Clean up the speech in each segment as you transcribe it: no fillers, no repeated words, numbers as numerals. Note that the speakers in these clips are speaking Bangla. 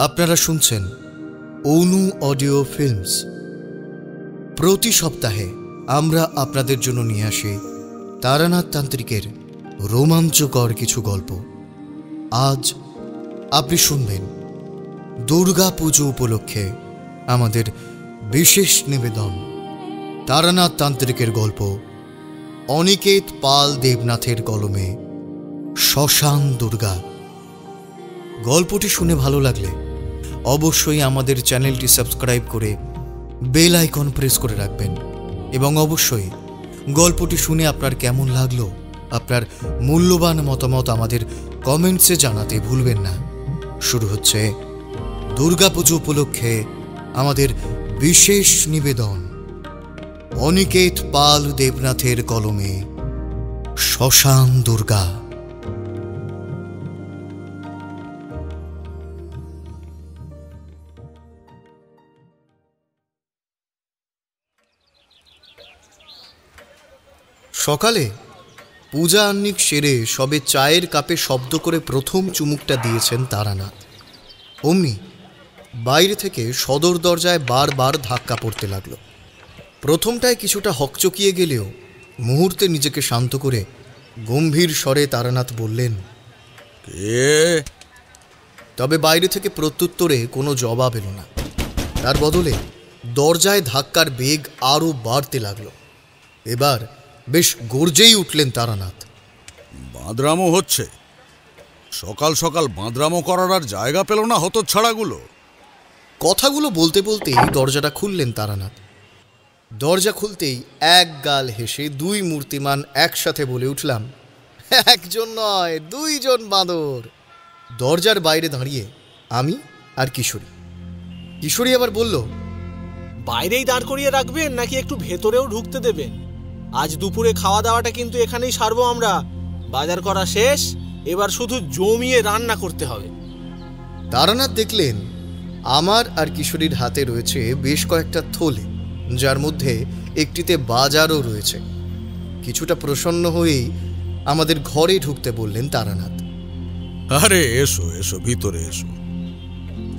আপনারা শুনছেন অনু অডিও ফিল্মস। প্রতি সপ্তাহে আমরা আপনাদের জন্য নিয়ে আসি তারানাথ তান্ত্রিকের রোমাঞ্চকর কিছু গল্প। আজ আপনি শুনবেন দুর্গা পুজো উপলক্ষে আমাদের বিশেষ নিবেদন তারানাথ তান্ত্রিকের গল্প অনিকেত পাল দেবনাথের কলমে শ্মশান দুর্গা। গল্পটি শুনে ভালো লাগলে অবশ্যই আমাদের চ্যানেলটি সাবস্ক্রাইব করে বেল আইকন প্রেস করে রাখবেন এবং অবশ্যই গল্পটি শুনে আপনার কেমন লাগলো আপনার মূল্যবান মতামত আমাদের কমেন্টসে জানাতে ভুলবেন না। শুরু হচ্ছে দুর্গাপুজো উপলক্ষে আমাদের বিশেষ নিবেদন অনিকেত পাল দেবনাথের কলমে শ্মশান দুর্গা। সকালে পূজা আহ্নিক সেরে সবে চায়ের কাপে শব্দ করে প্রথম চুমুকটা দিয়েছেন তারানাথ। অমনি বাইরে থেকে সদর দরজায় বারবার ধাক্কা পড়তে লাগলো। প্রথমটায় কিছুটা হকচকিয়ে গেলেও মুহূর্তে নিজেকে শান্ত করে গম্ভীর স্বরে তারানাথ বললেন, কে? তবে বাইরে থেকে প্রত্যুত্তরে কোনো জবাব এলো না। তার বদলে দরজায় ধাক্কার বেগ আরও বাড়তে লাগলো। এবার বেশ গর্জেই উঠলেন তারানাথ। বাঁদরামো হচ্ছে? সকাল সকাল বাঁদরামো করার আর জায়গা পেল না হতচ্ছাড়াগুলো। কথাগুলো বলতে বলতেই দরজাটা খুললেন তারানাথ। দরজা খুলতেই এক গাল হেসে দুই মূর্তিমান একসাথে বলে উঠলাম, একজন নয়, দুইজন বাঁদর। দরজার বাইরে দাঁড়িয়ে আমি আর কিশোরী। কিশোরী আবার বলল, বাইরেই দাঁড় করিয়ে রাখবেন নাকি একটু ভেতরেও ঢুকতে দেবেন? আজ দুপুরে খাওয়া দাওয়াটা কিন্তু এখানেই সারবো আমরা। বাজার করা শেষ, এবার শুধু জমিয়ে রান্না করতে হবে। তারানাথ দেখলেন আমার আর কিশোরীর হাতে রয়েছে বেশ কয়েকটা থলে, যার মধ্যে একটিতে বাজারও রয়েছে। কিছুটা প্রসন্ন হয়েই আমাদের ঘরে ঢুকতে বললেন তারানাথ। আরে এসো এসো, ভিতরে এসো।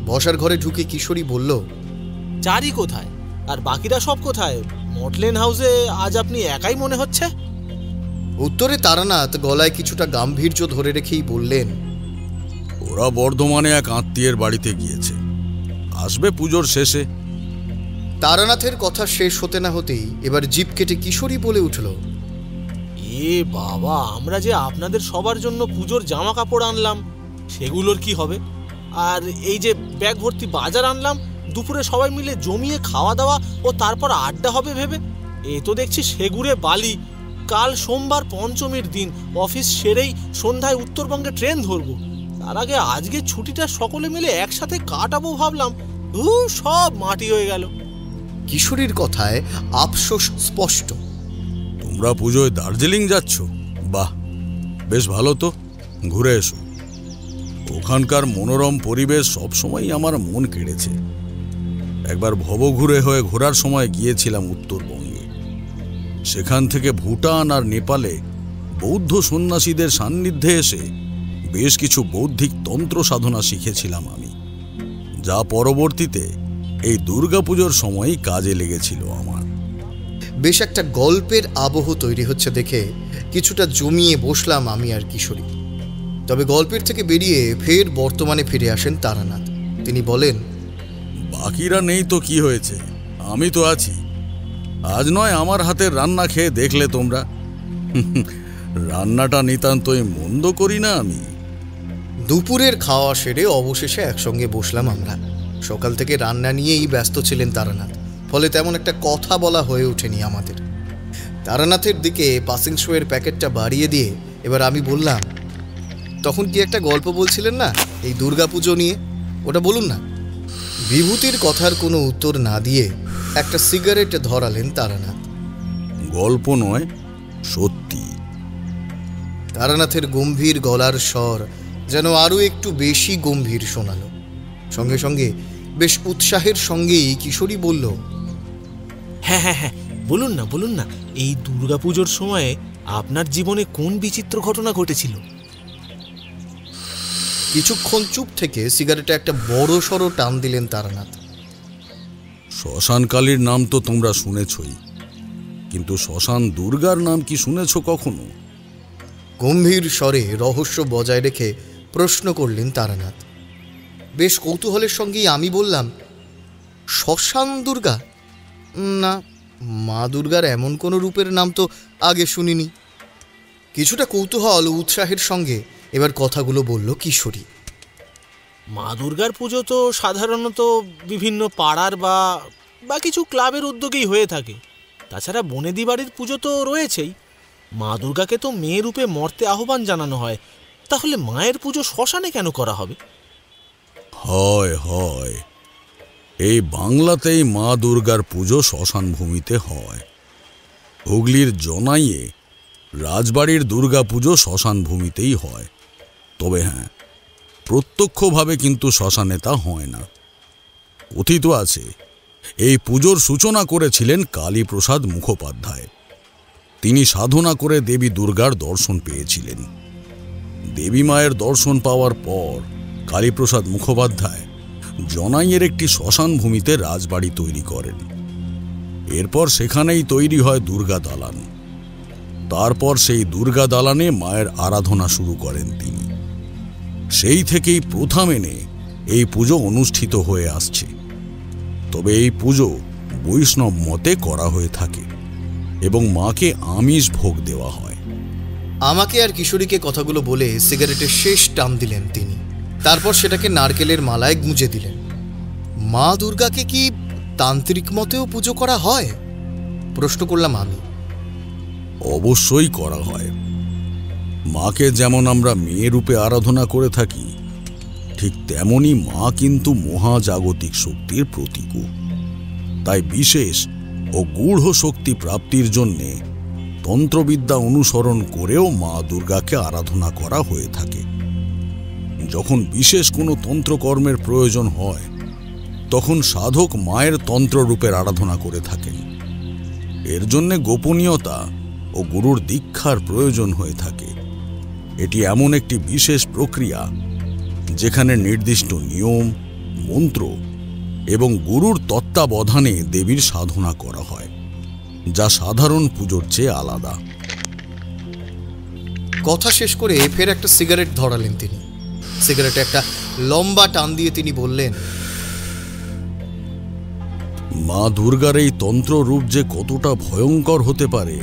বসার ঘরে ঢুকে কিশোরী বলল, চারি কোথায় আর বাকিরা সব কোথায়? মটলেন হাউসে আজ আপনি একাই মনে হচ্ছে। উত্তরে তারানাথ গলায় কিছুটা গাম্ভীর্য ধরে রেখেই বললেন, ওরা বর্ধমানে এক আত্মীয়ের বাড়িতে গিয়েছে, আসবে পুজোর শেষে। তারানাথের কথা শেষ হতে না হতেই এবার জিভ কেটে কিশোরী বলে উঠল, এ বাবা, আমরা যে আপনাদের সবার জন্য পুজোর জামা কাপড় আনলাম, সেগুলোর কি হবে? আর এই যে ব্যাগ ভর্তি বাজার আনলাম, দুপুরে সবাই মিলে জমিয়ে খাওয়া দাওয়া ও তারপর আড্ডা হবে ভেবে, এ তো দেখছি সেগুড়ে বালি। কাল সোমবার পঞ্চমীর দিন, অফিস সেরেই সন্ধ্যায় উত্তরবঙ্গে ট্রেন ধরবো। তার আগে আজকে ছুটিটা সকলে মিলে একসাথে কাটাবো ভাবলাম, সব মাটি হয়ে গেল। কিশোরীর কথায় আফসোস স্পষ্ট। তোমরা পুজোয় দার্জিলিং যাচ্ছ? বাহ, বেশ ভালো তো, ঘুরে এসো। ওখানকার মনোরম পরিবেশ সবসময় আমার মন কেড়েছে। একবার ভবঘুরে হয়ে ঘোরার সময় গিয়েছিলাম উত্তরবঙ্গে। সেখান থেকে ভুটান আর নেপালে বৌদ্ধ সন্ন্যাসীদের সান্নিধ্যে এসে বেশ কিছু বৌদ্ধিক তন্ত্র সাধনা শিখেছিলাম আমি, যা পরবর্তীতে এই দুর্গাপুজোর সময়ই কাজে লেগেছিল আমার। বেশ একটা গল্পের আবহ তৈরি হচ্ছে দেখে কিছুটা জমিয়ে বসলাম আমি আর কিশোরী। তবে গল্পের থেকে বেরিয়ে ফের বর্তমানে ফিরে আসেন তারানাথ। তিনি বলেন, বাকিরা নেই তো কি হয়েছে, আমি তো আছি। আজ নয় আমার হাতের রান্না খেয়ে দেখলে তোমরা। রান্নাটা নিতান্তই মন্দ করি না আমি। দুপুরের খাওয়া সেরে অবশেষে একসঙ্গে বসলাম আমরা। সকাল থেকে রান্না নিয়েই ব্যস্ত ছিলেন তারানাথ, ফলে তেমন একটা কথা বলা হয়ে ওঠেনি আমাদের। তারানাথের দিকে পাসিং শোয়ের প্যাকেটটা বাড়িয়ে দিয়ে এবার আমি বললাম, তখন কি একটা গল্প বলছিলেন না এই দুর্গাপুজো নিয়ে, ওটা বলুন না। বিভূতির কথার কোনো উত্তর না দিয়ে একটা সিগারেট ধরালেন তারানাথ। গল্প নয়, সত্যি। তারানাথের গম্ভীর গলার স্বর যেন আরও একটু বেশি গম্ভীর শোনালো। সঙ্গে সঙ্গে বেশ উৎসাহের সঙ্গেই কিশোরী বলল, হ্যাঁ হ্যাঁ হ্যাঁ, বলুন না বলুন না, এই দুর্গাপুজোর সময়ে আপনার জীবনে কোন বিচিত্র ঘটনা ঘটেছিল? কিছুক্ষণ চুপ থেকে সিগারেটে একটা বড় সড়ো টান দিলেন তারানাথ। শ্মশানকালীর নাম তো তোমরা শুনেছই, কিন্তু শ্মশান দুর্গার নাম কি শুনেছ কখনো? গম্ভীর স্বরে রহস্য বজায় রেখে প্রশ্ন করলেন তারানাথ। বেশ কৌতূহলের সঙ্গেই আমি বললাম, শ্মশান দুর্গা? না, মা দুর্গার এমন কোনো রূপের নাম তো আগে শুনিনি। কিছুটা কৌতূহল ও উৎসাহের সঙ্গে এবার কথাগুলো বলল কিশোরী। মা দুর্গার পুজো তো সাধারণত বিভিন্ন পাড়ার বা কিছু ক্লাবের উদ্যোগেই হয়ে থাকে। তাছাড়া বনেদি বাড়ির পুজো তো রয়েছেই। মা দুর্গাকে তো মেয়ে রূপে মর্তে আহ্বান জানানো হয়, তাহলে মায়ের পুজো শ্মশানে কেন করা হবে? হয় হয়, এই বাংলাতেই মা দুর্গার পুজো শ্মশান ভূমিতে হয়। হুগলির জনাইয়ে রাজবাড়ির দুর্গা পুজো শ্মশান ভূমিতেই হয়। তবে হ্যাঁ, প্রত্যক্ষভাবে কিন্তু শ্মশানে তা হয় না। কথিত আছে এই পুজোর সূচনা করেছিলেন কালীপ্রসাদ মুখোপাধ্যায়। তিনি সাধনা করে দেবী দুর্গার দর্শন পেয়েছিলেন। দেবী মায়ের দর্শন পাওয়ার পর কালীপ্রসাদ মুখোপাধ্যায় জনাইয়ের একটি শ্মশান ভূমিতে রাজবাড়ি তৈরি করেন। এরপর সেখানেই তৈরি হয় দুর্গা দালান। তারপর সেই দুর্গা দালানে মায়ের আরাধনা শুরু করেন তিনি। সেই থেকেই প্রথা মেনে এই পুজো অনুষ্ঠিত হয়ে আসছে। তবে এই পুজো বৈষ্ণব মতে করা হয়ে থাকে এবং মাকে আমিষ ভোগ দেওয়া হয়। আমাকে আর কিশোরীকে কথাগুলো বলে সিগারেটের শেষ টান দিলেন তিনি। তারপর সেটাকে নারকেলের মালায় গুঁজে দিলেন। মা দুর্গাকে কি তান্ত্রিক মতেও পুজো করা হয়? প্রশ্ন করলাম আমি। অবশ্যই করা হয়। মাকে যেমন আমরা মেয়ে রূপে আরাধনা করে থাকি, ঠিক তেমনি মা কিন্তু মহাজাগতিক শক্তির প্রতীকও। তাই বিশেষ ও গূঢ় শক্তি প্রাপ্তির জন্যে তন্ত্রবিদ্যা অনুসরণ করেও মা দুর্গাকে আরাধনা করা হয়ে থাকে। যখন বিশেষ কোনো তন্ত্রকর্মের প্রয়োজন হয়, তখন সাধক মায়ের তন্ত্ররূপের আরাধনা করে থাকেন। এর জন্যে গোপনীয়তা ও গুরুর দীক্ষার প্রয়োজন হয়ে থাকে। এটি এমন একটি বিশেষ প্রক্রিয়া যেখানে নির্দিষ্ট নিয়ম, মন্ত্র এবং গুরুর তত্ত্বাবধানে দেবীর সাধনা করা হয়, যা সাধারণ পুজোর চেয়ে আলাদা। কথা শেষ করে ফের একটা সিগারেট ধরালেন তিনি। সিগারেটে একটা লম্বা টান দিয়ে তিনি বললেন, মা দুর্গার এই তন্ত্র রূপ যে কতটা ভয়ঙ্কর হতে পারে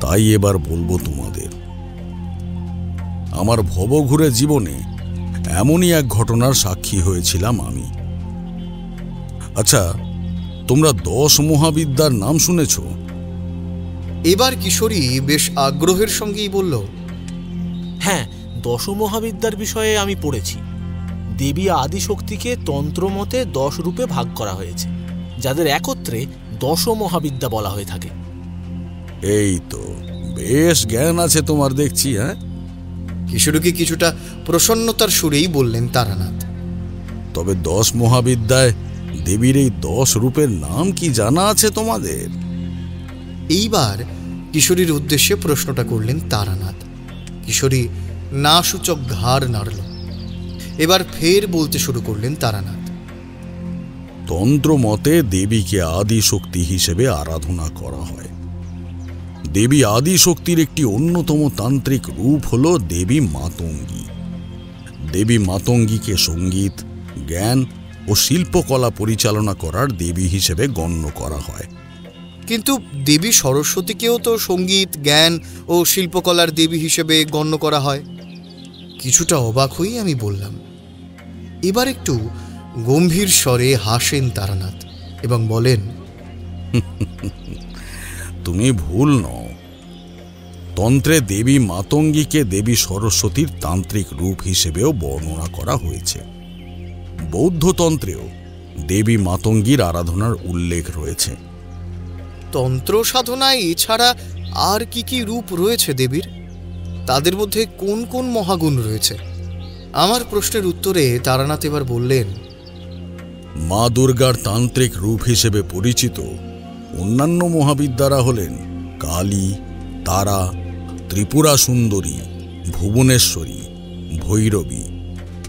তাই এবার বলবো তোমাদের। আমার ভবঘুরে জীবনে এমনই এক ঘটনার সাক্ষী হয়েছিলাম আমি। আচ্ছা, তোমরা 10 মহাবিদ্যার নাম শুনেছ? এবার কিশোরী বেশ আগ্রহের সঙ্গেই বলল, হ্যাঁ, দশমহাবিদ্যার বিষয়ে আমি পড়েছি। দেবী আদিশক্তিকে তন্ত্রমতে 10 রূপে ভাগ করা হয়েছে, যাদের একত্রে দশমহাবিদ্যা বলা হয়ে থাকে। এই তো, বেশ জ্ঞান আছে তোমার দেখছি। হ্যাঁ, কিশোরীকে কিছুটা প্রসন্নতার সুরেই বললেন তারানাথ। তবে 10 মহাবিদ্যায় দেবীর এই 10 রূপের নাম কি জানা আছে তোমাদের? এইবার কিশোরীর উদ্দেশ্যে প্রশ্নটা করলেন তারানাথ। কিশোরী না সূচক ঘাড় নাড়ল। এবার ফের বলতে শুরু করলেন তারানাথ। তন্ত্র মতে দেবীকে আদি শক্তি হিসেবে আরাধনা করা হয়। দেবী আদি শক্তির একটি অন্যতম তান্ত্রিক রূপ হল দেবী মাতঙ্গী। দেবী মাতঙ্গীকে সঙ্গীত, জ্ঞান ও শিল্পকলা পরিচালনা করার দেবী হিসেবে গণ্য করা হয়। কিন্তু দেবী সরস্বতীকেও তো সঙ্গীত, জ্ঞান ও শিল্পকলার দেবী হিসেবে গণ্য করা হয়। কিছুটা অবাক হয়েই আমি বললাম। এবার একটু গম্ভীর স্বরে হাসেন তারানাথ এবং বলেন, তুমি ভুল নও। তন্ত্রে দেবী মাতঙ্গীকে দেবী সরস্বতীর তান্ত্রিক রূপ হিসেবেও বর্ণনা করা হয়েছে। বৌদ্ধতন্ত্রেও দেবী মাতঙ্গীর আরাধনার উল্লেখ রয়েছে। তন্ত্র সাধনায় এছাড়া আর কি কি রূপ রয়েছে দেবীর? তাদের মধ্যে কোন কোন মহাগুণ রয়েছে? আমার প্রশ্নের উত্তরে তারানাথ এবার বললেন, মা দুর্গার তান্ত্রিক রূপ হিসেবে পরিচিত অন্যান্য মহাবিদ্যারা হলেন কালী, তারা, ত্রিপুরা সুন্দরী, ভুবনেশ্বরী, ভৈরবী,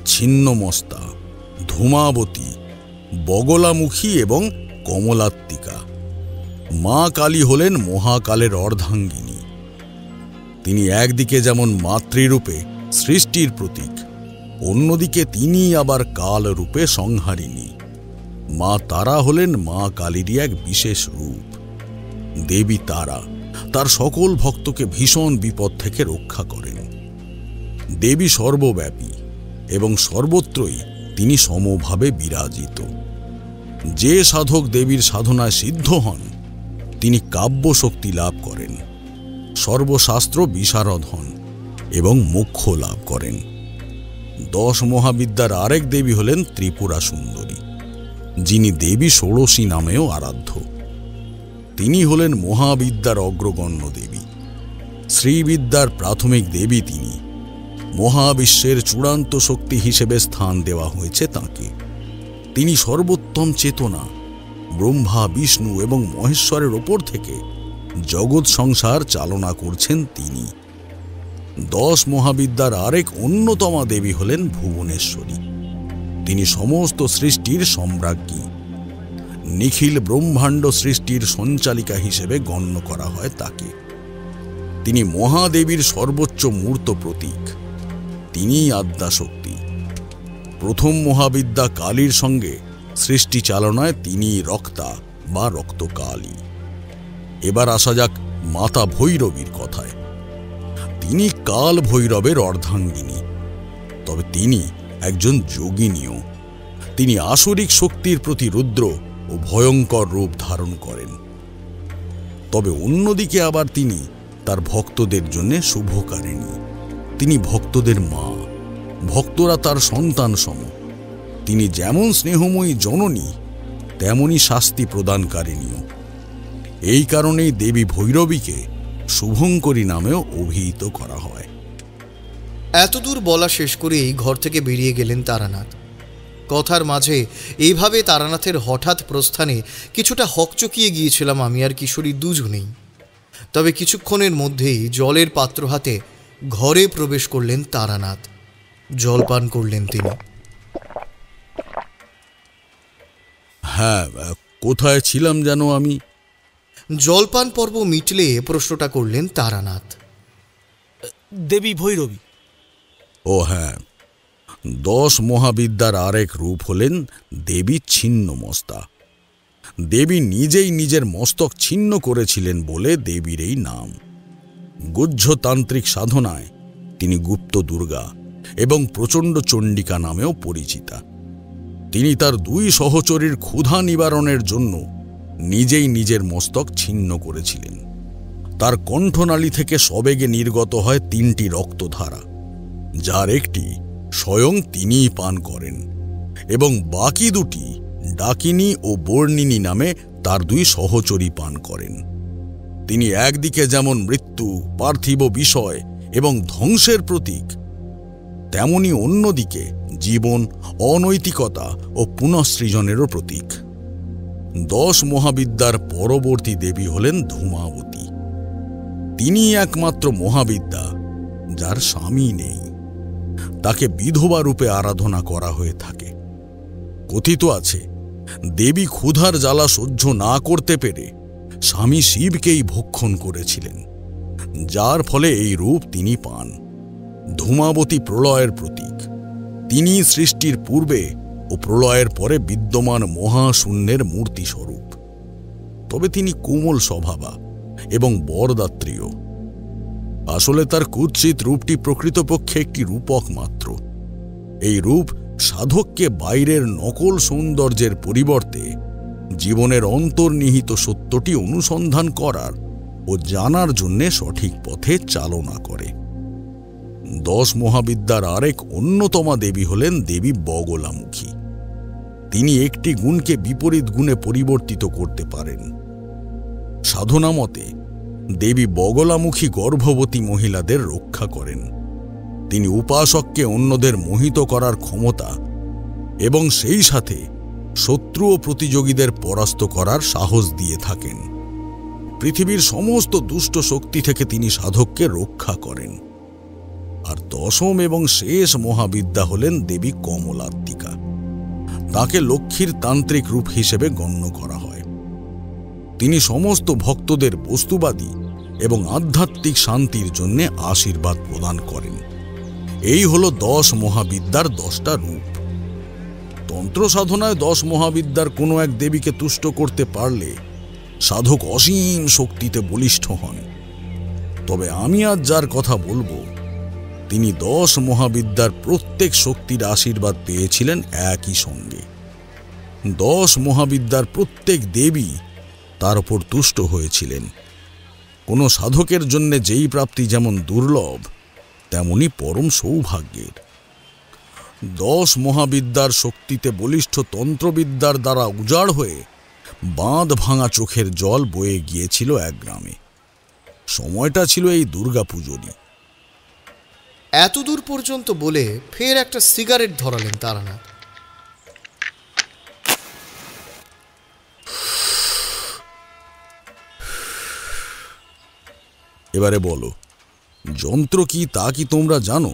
ছিন্নমস্তা, ধূমাবতী, বগলামুখী এবং কমলাত্মিকা। মা কালী হলেন মহাকালের অর্ধাঙ্গিনী। তিনি একদিকে যেমন মাতৃরূপে সৃষ্টির প্রতীক, অন্যদিকে তিনি আবার কালরূপে সংহারিণী। মা তারা হলেন মা কালীরই এক বিশেষ রূপ। দেবী তারা তার সকল ভক্তকে ভীষণ বিপদ থেকে রক্ষা করেন। দেবী সর্বব্যাপী এবং সর্বত্রই তিনি সমভাবে বিরাজিত। যে সাধক দেবীর সাধনায় সিদ্ধ হন তিনি কাব্য শক্তি লাভ করেন, সর্বশাস্ত্র বিশারদ হন এবং মোক্ষ লাভ করেন। 10 মহাবিদ্যার আরেক দেবী হলেন ত্রিপুরা সুন্দরী, যিনি দেবী ষোড়শী নামেও আরাধ্য। তিনি হলেন মহাবিদ্যার অগ্রগণ্য দেবী, শ্রীবিদ্যার প্রাথমিক দেবী। তিনি মহাবিশ্বের চূড়ান্ত শক্তি হিসেবে স্থান দেওয়া হয়েছে তাঁকে। তিনি সর্বোত্তম চেতনা, ব্রহ্মা, বিষ্ণু এবং মহেশ্বরের ওপর থেকে জগৎ সংসার চালনা করছেন তিনি। 10 মহাবিদ্যার আরেক অন্যতমা দেবী হলেন ভুবনেশ্বরী। তিনি সমস্ত সৃষ্টির সম্রাজ্ঞী। নিখিল ব্রহ্মাণ্ড সৃষ্টির সঞ্চালিকা হিসেবে গণ্য করা হয় তাকে। তিনি মহাদেবীর সর্বোচ্চ মূর্ত প্রতীক। তিনিই আদ্যাশক্তি। প্রথম মহাবিদ্যা কালীর সঙ্গে সৃষ্টি চালনায় তিনি রক্তা বা রক্তকালী। এবার আসা যাক মাতা ভৈরবীর কথায়। তিনি কাল ভৈরবের অর্ধাঙ্গিনী, তবে তিনি একজন যোগিনীও। তিনি আসরিক শক্তির প্রতি রুদ্র ও ভয়ঙ্কর রূপ ধারণ করেন। তবে অন্যদিকে আবার তিনি তার ভক্তদের জন্য শুভকারিণী। তিনি ভক্তদের মা, ভক্তরা তার সন্তান সম। তিনি যেমন স্নেহময়ী জননী, তেমনি শাস্তি প্রদানকারিণীও। এই কারণেই দেবী ভৈরবীকে শুভঙ্করী নামেও অভিহিত করা হয়। এতদূর বলা শেষ করেই ঘর থেকে বেরিয়ে গেলেন তারানাথ। কথার মাঝে এইভাবে তারানাথের হঠাৎ প্রস্থানে কিছুটা হকচকিয়ে গিয়েছিলাম আমি আর কিশোরী দুজনেই। তবে কিছুক্ষণের মধ্যেই জলের পাত্র হাতে ঘরে প্রবেশ করলেন তারানাথ। জলপান করলেন তিনি। হ্যাঁ, কোথায় ছিলাম যেন আমি? জলপান পর্ব মিটলে প্রশ্নটা করলেন তারানাথ। দেবী ভৈরবী। ও হ্যাঁ, 10 মহাবিদ্যার আরেক রূপ হলেন দেবী ছিন্নমস্তা। দেবী নিজেই নিজের মস্তক ছিন্ন করেছিলেন বলে দেবীর এই নাম। গুহ্যতান্ত্রিক সাধনায় তিনি গুপ্ত দুর্গা এবং প্রচণ্ড চণ্ডিকা নামেও পরিচিতা। তিনি তার 2 সহচরীর ক্ষুধা নিবারণের জন্য নিজেই নিজের মস্তক ছিন্ন করেছিলেন। তার কণ্ঠনালী থেকে সবেগে নির্গত হয় 3টি রক্তধারা, যার একটি স্বয়ং তিনিই পান করেন এবং বাকি 2টি ডাকিনী ও বর্ণিনী নামে তার 2 সহচরী পান করেন। তিনি একদিকে যেমন মৃত্যু, পার্থিব বিষয় এবং ধ্বংসের প্রতীক, তেমনি অন্যদিকে জীবন, অনৈতিকতা ও পুনঃসৃজনেরও প্রতীক। 10 মহাবিদ্যার পরবর্তী দেবী হলেন ধূমাবতী। তিনি একমাত্র মহাবিদ্যা যার স্বামী নেই। তাকে বিধবা রূপে আরাধনা করা হয়ে থাকে। কথিত আছে দেবী ক্ষুধার জ্বালা সহ্য না করতে পেরে স্বামী শিবকেই ভক্ষণ করেছিলেন, যার ফলে এই রূপ তিনি পান। ধূমাবতী প্রলয়ের প্রতীক। তিনি সৃষ্টির পূর্বে ও প্রলয়ের পরে বিদ্যমান মহাশূন্যের মূর্তিস্বরূপ। তবে তিনি কোমল স্বভাবা এবং বরদাত্রীও। আসলে তার কুৎসিত রূপটি প্রকৃতপক্ষে একটি রূপক মাত্র। এই রূপ সাধককে বাইরের নকল সৌন্দর্যের পরিবর্তে জীবনের অন্তর্নিহিত সত্যটি অনুসন্ধান করার ও জানার জন্য সঠিক পথে চালনা করে। 10 মহাবিদ্যার আরেক অন্যতমা দেবী হলেন দেবী বগলামুখী। তিনি একটি গুণকে বিপরীত গুণে পরিবর্তিত করতে পারেন। সাধনা মতে দেবী বগলামুখী গর্ভবতী মহিলাদের রক্ষা করেন। তিনি উপাসককে অন্যদের মোহিত করার ক্ষমতা এবং সেই সাথে শত্রু ও প্রতিযোগীদের পরাস্ত করার সাহস দিয়ে থাকেন। পৃথিবীর সমস্ত দুষ্ট শক্তি থেকে তিনি সাধককে রক্ষা করেন। আর দশম এবং শেষ মহাবিদ্যা হলেন দেবী কমলাত্মিকা। তাকে লক্ষ্মীর তান্ত্রিক রূপ হিসেবে গণ্য করা হয়। তিনি সমস্ত ভক্তদের বস্তুবাদী এবং আধ্যাত্মিক শান্তির জন্য আশীর্বাদ প্রদান করেন। এই হল 10 মহাবিদ্যার 10টা রূপ। তন্ত্র সাধনায় 10 মহাবিদ্যার কোনো এক দেবীকে তুষ্ট করতে পারলে সাধক অসীম শক্তিতে বলিষ্ঠ হন। তবে আমি আজ যার কথা বলবো তিনি 10 মহাবিদ্যার প্রত্যেক শক্তির আশীর্বাদ পেয়েছিলেন একই সঙ্গে। 10 মহাবিদ্যার প্রত্যেক দেবী তার উপর তুষ্ট হয়েছিলেন। কোনো সাধকের জন্য যেই প্রাপ্তি যেমন দুর্লভ, তেমনি পরম সৌভাগ্যের। 10 মহাবিদ্যার শক্তিতে বলিষ্ঠ তন্ত্রবিদ্যার দ্বারা উজাড় হয়ে বাঁধ ভাঙা চোখের জল বয়ে গিয়েছিল এক গ্রামে। সময়টা ছিল এই দুর্গাপুজোরই। এতদূর পর্যন্ত বলে ফের একটা সিগারেট ধরালেন তারানাথ। এবারে বলো, যন্ত্র কি তা কি তোমরা জানো?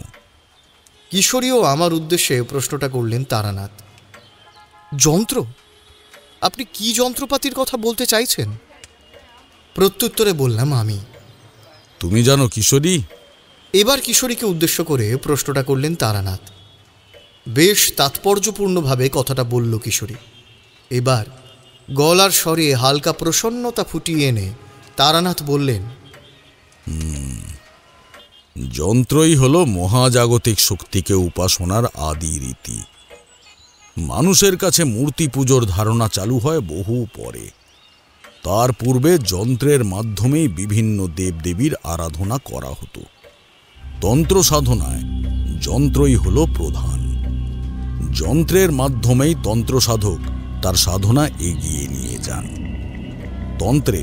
কিশোরীও আমার উদ্দেশ্যে প্রশ্নটা করলেন তারানাথ। যন্ত্র? আপনি কি যন্ত্রপাতির কথা বলতে চাইছেন? প্রত্যুত্তরে বললাম আমি। তুমি জানো কিশোরী? এবার কিশোরীকে উদ্দেশ্য করে প্রশ্নটা করলেন তারানাথ। বেশ তাৎপর্যপূর্ণভাবে কথাটা বলল কিশোরী। এবার গলার স্বরে হালকা প্রসন্নতা ফুটিয়ে এনে তারানাথ বললেন, যন্ত্রই হল মহাজাগতিক শক্তিকে উপাসনার আদি রীতি। মানুষের কাছে মূর্তি পুজোর ধারণা চালু হয় বহু পরে। তার পূর্বে যন্ত্রের মাধ্যমেই বিভিন্ন দেবদেবীর আরাধনা করা হতো। তন্ত্র সাধনায় যন্ত্রই হল প্রধান। যন্ত্রের মাধ্যমেই তন্ত্র সাধক তার সাধনা এগিয়ে নিয়ে যান। তন্ত্রে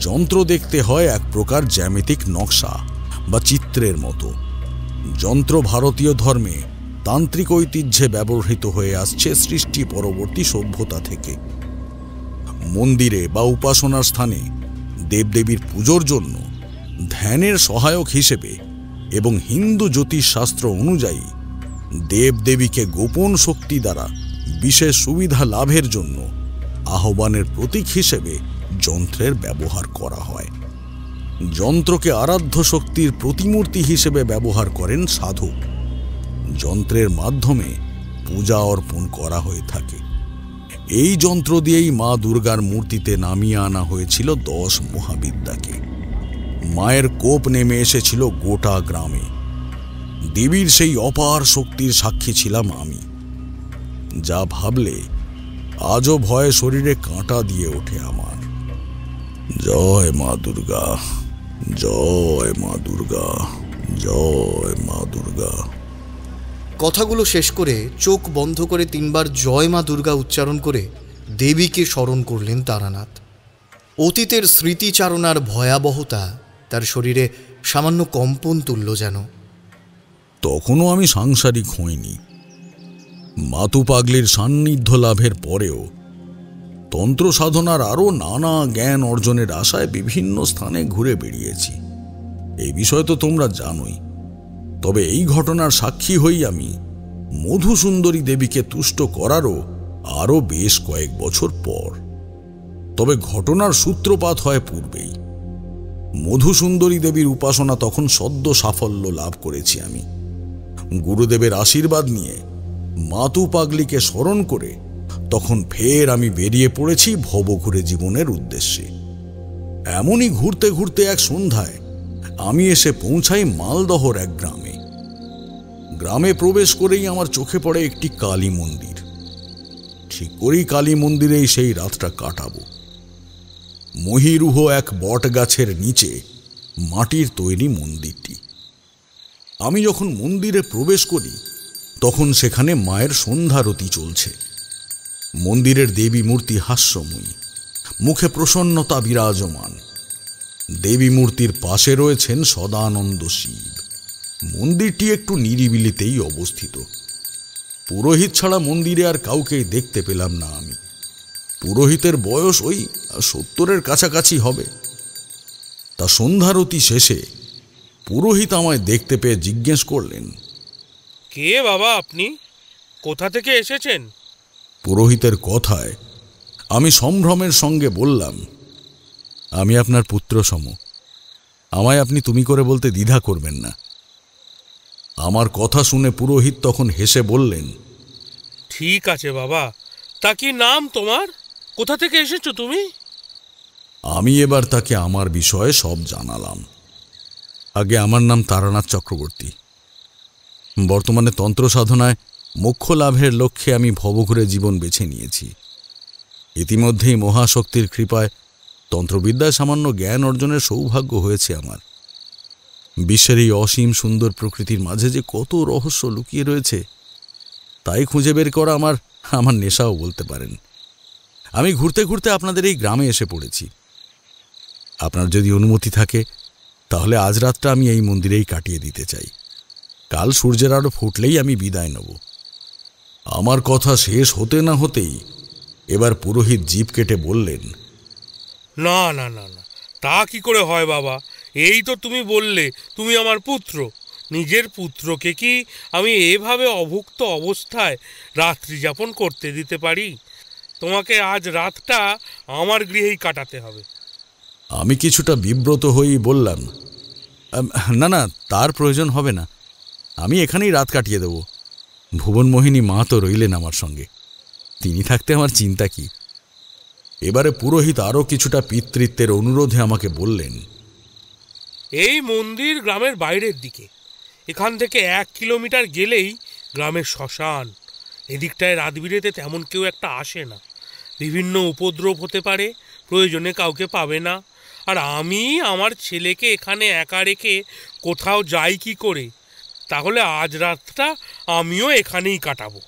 যন্ত্র দেখতে হয় এক প্রকার জ্যামিতিক নকশা বা চিত্রের মতো। যন্ত্র ভারতীয় ধর্মে তান্ত্রিক ঐতিহ্যে ব্যবহৃত হয়ে আসছে সৃষ্টি পরবর্তী সভ্যতা থেকে। মন্দিরে বা উপাসনার স্থানে দেবদেবীর পুজোর জন্য ধ্যানের সহায়ক হিসেবে এবং হিন্দু জ্যোতিষশাস্ত্র অনুযায়ী দেবদেবীকে গোপন শক্তি দ্বারা বিশেষ সুবিধা লাভের জন্য আহ্বানের প্রতীক হিসেবে যন্ত্রের ব্যবহার করা হয়। যন্ত্রকে আরাধ্য শক্তির প্রতিমূর্তি হিসেবে ব্যবহার করেন সাধক। যন্ত্রের মাধ্যমে পূজা অর্পণ করা হয়ে থাকে। এই যন্ত্র দিয়েই মা দুর্গার মূর্তিতে নামিয়ে আনা হয়েছিল 10 মহাবিদ্যাকে। মায়ের কোপ নেমে এসেছিল গোটা গ্রামে। দেবীর সেই অপার শক্তির সাক্ষী ছিলাম আমি। যা ভাবলে আজও ভয়ে শরীরে কাঁটা দিয়ে ওঠে আমার। জয় মা দুর্গা, জয় মা দুর্গা, জয় মা দুর্গা। কথাগুলো শেষ করে চোখ বন্ধ করে 3 বার জয় মা দুর্গা উচ্চারণ করে দেবীকে স্মরণ করলেন তারানাথ। অতীতের স্মৃতিচারণার ভয়াবহতা তার শরীরে সামান্য কম্পন তুলল যেন। তখনও আমি সাংসারিক হইনি। মাতু পাগলির সান্নিধ্য লাভের পরেও তন্ত্র সাধনার আরও নানা জ্ঞান অর্জনের আশায় বিভিন্ন স্থানে ঘুরে বেড়িয়েছি। এই বিষয় তো তোমরা জানোই। তবে এই ঘটনার সাক্ষী হই আমি মধুসুন্দরী দেবীকে তুষ্ট করারও আরও বেশ কয়েক বছর পর। তবে ঘটনার সূত্রপাত হয় পূর্বেই। মধুসুন্দরী দেবীর উপাসনা তখন সদ্য সাফল্য লাভ করেছি আমি। গুরুদেবের আশীর্বাদ নিয়ে মাতু পাগলিকে স্মরণ করে তখন ফের আমি বেরিয়ে পড়েছি ভবঘুরে জীবনের উদ্দেশ্যে। এমনই ঘুরতে ঘুরতে এক সন্ধ্যায় আমি এসে পৌঁছাই মালদহর এক গ্রামে। গ্রামে প্রবেশ করেই আমার চোখে পড়ে একটি কালী মন্দির। ঠিক করেই কালী মন্দিরেই সেই রাতটা কাটাবো। মহিরুহ এক বট গাছের নিচে মাটির তৈরি মন্দিরটি। আমি যখন মন্দিরে প্রবেশ করি তখন সেখানে মায়ের সন্ধ্যারতি চলছে। মন্দিরের দেবী মূর্তি হাস্যময়ী, মুখে প্রসন্নতা বিরাজমান। দেবী মূর্তির পাশে রয়েছেন সদানন্দ শিব। মন্দিরটি একটু নিরিবিলিতেই অবস্থিত। পুরোহিত ছাড়া মন্দিরে আর কাউকেই দেখতে পেলাম না আমি। পুরোহিতের বয়স ওই 70-এর কাছাকাছি হবে। তা সন্ধ্যারতি শেষে পুরোহিত আমায় দেখতে পেয়ে জিজ্ঞেস করলেন, কে বাবা আপনি? কোথা থেকে এসেছেন? পুরোহিতের কথায় আমি সম্ভ্রমের সঙ্গে বললাম, আমি আপনার পুত্র সম, আমায় আপনি তুমি করে বলতে দ্বিধা করবেন না। আমার কথা শুনে পুরোহিত তখন হেসে বললেন, ঠিক আছে বাবা, তা কি নাম তোমার? কোথা থেকে এসেছো তুমি? আমি এবার তাকে আমার বিষয়ে সব জানালাম। আগে আমার নাম তারানাথ চক্রবর্তী। বর্তমানে তন্ত্র সাধনায় মোক্ষ লাভের লক্ষ্যে আমি ভবঘুরে জীবন বেছে নিয়েছি। ইতিমধ্যেই মহাশক্তির কৃপায় তন্ত্রবিদ্যায় সামান্য জ্ঞান অর্জনের সৌভাগ্য হয়েছে আমার। বিশ্বের এই অসীম সুন্দর প্রকৃতির মাঝে যে কত রহস্য লুকিয়ে রয়েছে তাই খুঁজে বের করা আমার নেশাও বলতে পারেন। আমি ঘুরতে ঘুরতে আপনাদের এই গ্রামে এসে পড়েছি। আপনার যদি অনুমতি থাকে তাহলে আজ রাতটা আমি এই মন্দিরেই কাটিয়ে দিতে চাই। কাল সূর্যের আলো ফুটলেই আমি বিদায় নেব। আমার কথা শেষ হতে না হতেই এবার পুরোহিত জিভ কেটে বললেন, না না না না, তা কি করে হয় বাবা? এই তো তুমি বললে তুমি আমার পুত্র। নিজের পুত্রকে কি আমি এভাবে অভুক্ত অবস্থায় রাত্রি যাপন করতে দিতে পারি? তোমাকে আজ রাতটা আমার গৃহেই কাটাতে হবে। আমি কিছুটা বিব্রত হয়েই বললাম, না না, তার প্রয়োজন হবে না, আমি এখানেই রাত কাটিয়ে দেব। ভুবনমোহিনী মা তো রইলেন আমার সঙ্গে, তিনি থাকতে আমার চিন্তা কি। এবারে পুরোহিত আরও কিছুটা পিতৃত্বের অনুরোধে আমাকে বললেন, এই মন্দির গ্রামের বাইরের দিকে, এখান থেকে 1 কিলোমিটার গেলেই গ্রামের শ্মশান। এদিকটায় রাত বিরেতে তেমন কেউ একটা আসে না, বিভিন্ন উপদ্রব হতে পারে, প্রয়োজনে কাউকে পাবে না। আর আমি আমার ছেলেকে এখানে একা রেখে কোথাও যাই কি করে? তাহলে আজ রাতটা আমিও এখানেই কাটাবো।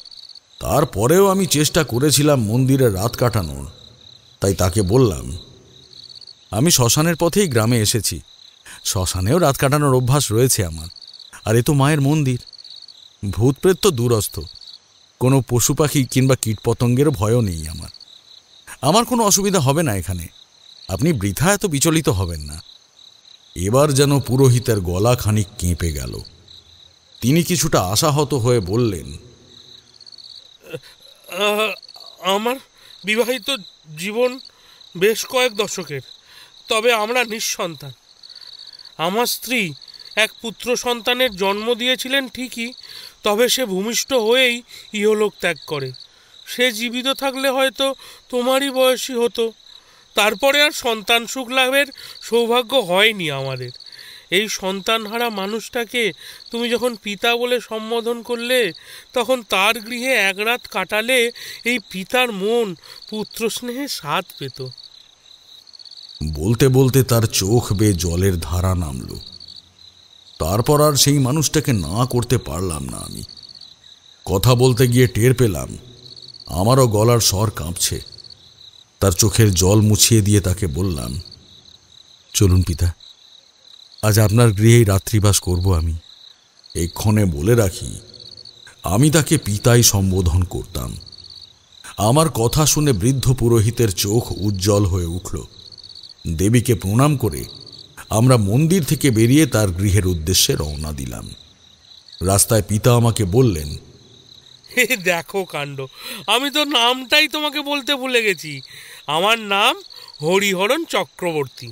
তারপরেও আমি চেষ্টা করেছিলাম মন্দিরে রাত কাটানোর, তাই তাকে বললাম, আমি শ্মশানের পথেই গ্রামে এসেছি, শ্মশানেও রাত কাটানোর অভ্যাস রয়েছে আমার। আর এ তো মায়ের মন্দির, ভূতপ্রেত তো দূরস্থ, কোনো পশু পাখি কিংবা কীটপতঙ্গেরও ভয়ও নেই আমার কোনো অসুবিধা হবে না এখানে, আপনি বৃথা এত বিচলিত হবেন না। এবার যেন পুরোহিতের গলা খানিক কেঁপে গেল। তিনি কিছুটা আশাহত হয়ে বললেন, আমার বিবাহিত জীবন বেশ কয়েক দশকের, তবে আমরা নিঃসন্তান। আমার স্ত্রী এক পুত্র সন্তানের জন্ম দিয়েছিলেন ঠিকই, তবে সে ভূমিষ্ঠ হয়েই ইহলোক ত্যাগ করে। সে জীবিত থাকলে হয়তো তোমারই বয়সী হতো। তারপরে আর সন্তান সুখ লাভের সৌভাগ্য হয়নি আমাদের। এই সন্তানহারা মানুষটাকে তুমি যখন পিতা বলে সম্বোধন করলে, তখন তার গৃহে এক রাত কাটালে এই পিতার মন পুত্র স্নেহে স্বাদ পেত। বলতে বলতে তার চোখ বেয়ে জলের ধারা নামল। তারপর আর সেই মানুষটাকে না করতে পারলাম না। আমি কথা বলতে গিয়ে টের পেলাম আমারও গলার স্বর কাঁপছে। তার চোখের জল মুছিয়ে দিয়ে তাকে বললাম, চলুন পিতা, আজ আপনার গৃহেই রাত্রিবাস করব আমি। এক্ষণে বলে রাখি, আমি তাকে পিতাই সম্বোধন করতাম। আমার কথা শুনে বৃদ্ধ পুরোহিতের চোখ উজ্জ্বল হয়ে উঠল। দেবীকে প্রণাম করে আমরা মন্দির থেকে বেরিয়ে তার গৃহের উদ্দেশ্যে রওনা দিলাম। রাস্তায় পিতা আমাকে বললেন, হে দেখো কাণ্ড, আমি তো নামটাই তোমাকে বলতে ভুলে গেছি। আমার নাম হরিহরণ চক্রবর্তী।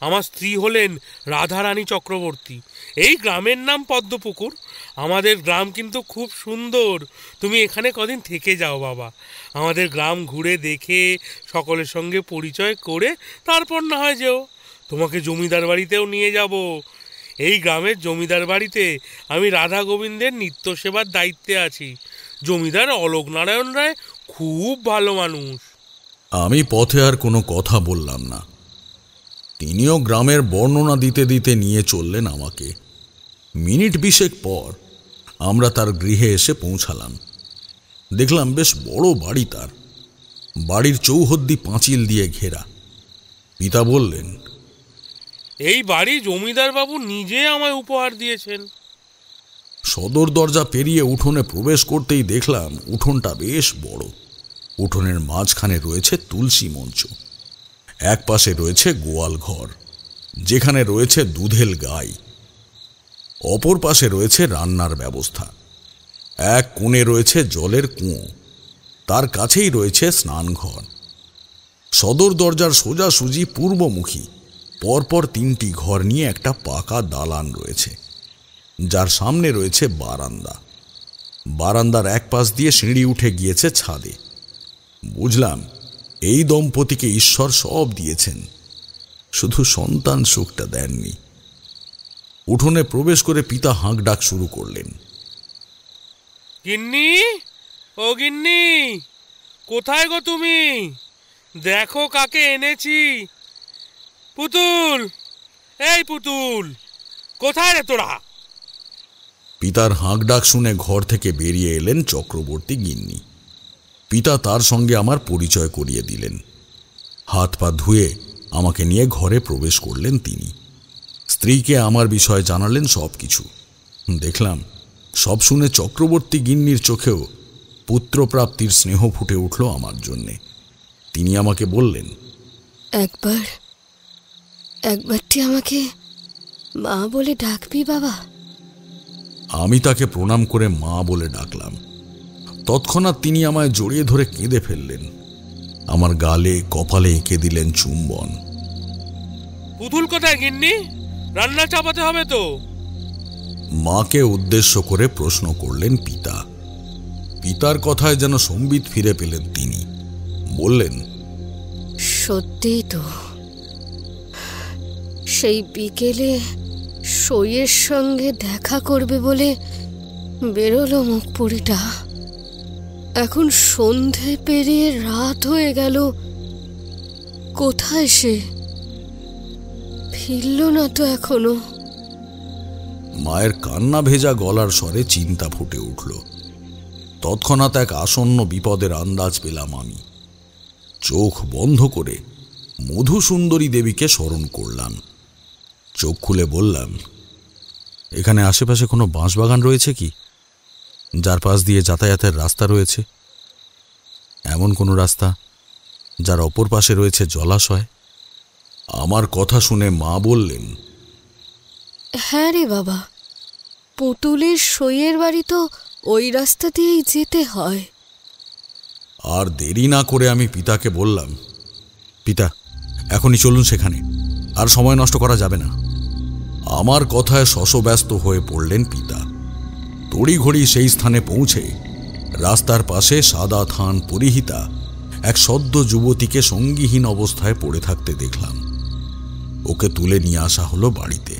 আমার স্ত্রী হলেন রাধারানী চক্রবর্তী। এই গ্রামের নাম পদ্মপুকুর। আমাদের গ্রাম কিন্তু খুব সুন্দর। তুমি এখানে কদিন থেকে যাও বাবা, আমাদের গ্রাম ঘুরে দেখে সকলের সঙ্গে পরিচয় করে তারপর না হয় যেও। তোমাকে জমিদার বাড়িতেও নিয়ে যাব। এই গ্রামের জমিদার বাড়িতে আমি রাধা গোবিন্দের নিত্য সেবার দায়িত্বে আছি। জমিদার অলোক নারায়ণ রায় খুব ভালো মানুষ। আমি পথে আর কোনো কথা বললাম না। তিনিও গ্রামের বর্ণনা দিতে দিতে নিয়ে চললেন আমাকে। মিনিট 20 পর আমরা তার গৃহে এসে পৌঁছালাম। দেখলাম বেশ বড় বাড়ি তার। বাড়ির চৌহদ্দি পাঁচিল দিয়ে ঘেরা। পিতা বললেন, এই বাড়ি জমিদার বাবু নিজে আমায় উপহার দিয়েছেন। সদর দরজা পেরিয়ে উঠোনে প্রবেশ করতেই দেখলাম উঠোনটা বেশ বড়। উঠোনের মাঝখানে রয়েছে তুলসী মঞ্চ, এক পাশে রয়েছে গোয়াল ঘর, যেখানে রয়েছে দুধেল গাই। অপর পাশে রয়েছে রান্নার ব্যবস্থা। এক কোণে রয়েছে জলের কুঁয়ো, তার কাছেই রয়েছে স্নানঘর। সদর দরজার সোজাসুজি পূর্বমুখী পরপর 3টি ঘর নিয়ে একটা পাকা দালান রয়েছে, যার সামনে রয়েছে বারান্দা। বারান্দার এক পাশ দিয়ে সিঁড়ি উঠে গিয়েছে ছাদে। বুঝলাম এই দম্পতিকে ঈশ্বর সব দিয়েছেন, শুধু সন্তান সুখটা দেননি। উঠোনে প্রবেশ করে পিতা হাঁক ডাক শুরু করলেন। গিন্নি, ও গিন্নি, কোথায় গো তুমি? দেখো কাকে এনেছি। পুতুল, এই পুতুল, কোথায় রে তোরা? পিতার হাঁক ডাক শুনে ঘর থেকে বেরিয়ে এলেন চক্রবর্তী গিন্নি। পিতা তার সঙ্গে আমার পরিচয় করিয়ে দিলেন। হাত পা ধুয়ে আমাকে নিয়ে ঘরে প্রবেশ করলেন তিনি। স্ত্রীকে আমার বিষয়ে জানালেন সব কিছু। দেখলাম সব শুনে চক্রবর্তী গিন্নির চোখেও পুত্রপ্রাপ্তির স্নেহ ফুটে উঠল আমার জন্যে। তিনি আমাকে বললেন, একবারটি আমাকে মা বলে ডাকবি বাবা? আমি তাকে প্রণাম করে মা বলে ডাকলাম। তৎক্ষণাৎ তিনি আমায় জড়িয়ে ধরে কেঁদে ফেললেন। আমার গালে কপালে এঁকে দিলেন চুম্বন। পুতুল কোথায় গিন্নি? রান্না চাপাতে হবে তো। মাকে উদ্দেশ্য করে প্রশ্ন করলেন পিতা। পিতার কথায় যেন সম্বিত ফিরে পেলেন তিনি। বললেন, সত্যিই তো, সেই বিকেলে সইয়ের সঙ্গে দেখা করবে বলে বেরোলো মুখপুরিটা। এখন সন্ধে পেরিয়ে রাত হয়ে গেল, কোথায় সে? ফিরল না তো এখনো। মায়ের কান্না ভেজা গলার স্বরে চিন্তা ফুটে উঠল। তৎক্ষণাৎ এক আসন্ন বিপদের আন্দাজ পেলাম আমি। চোখ বন্ধ করে মধুসুন্দরী দেবীকে স্মরণ করলাম। চোখ খুলে বললাম, এখানে আশেপাশে কোনো বাঁশবাগান রয়েছে কি, যার পাশ দিয়ে যাতায়াতের রাস্তা রয়েছে? এমন কোনো রাস্তা যার অপর পাশে রয়েছে জলাশয়? আমার কথা শুনে মা বললেন, হ্যাঁ রে বাবা, পুতুলের সইয়ের বাড়ি তো ওই রাস্তা দিয়েই যেতে হয়। আর দেরি না করে আমি পিতাকে বললাম, পিতা, এখনই চলুন সেখানে, আর সময় নষ্ট করা যাবে না। আমার কথায় শশব্যস্ত হয়ে পড়লেন পিতা। তড়িঘড়ি সেই স্থানে পৌঁছে রাস্তার পাশে সাদা থান পরিহিতা এক সদ্য যুবতীকে সঙ্গীহীন অবস্থায় পড়ে থাকতে দেখলাম। ওকে তুলে নিয়ে আসা হলো বাড়িতে।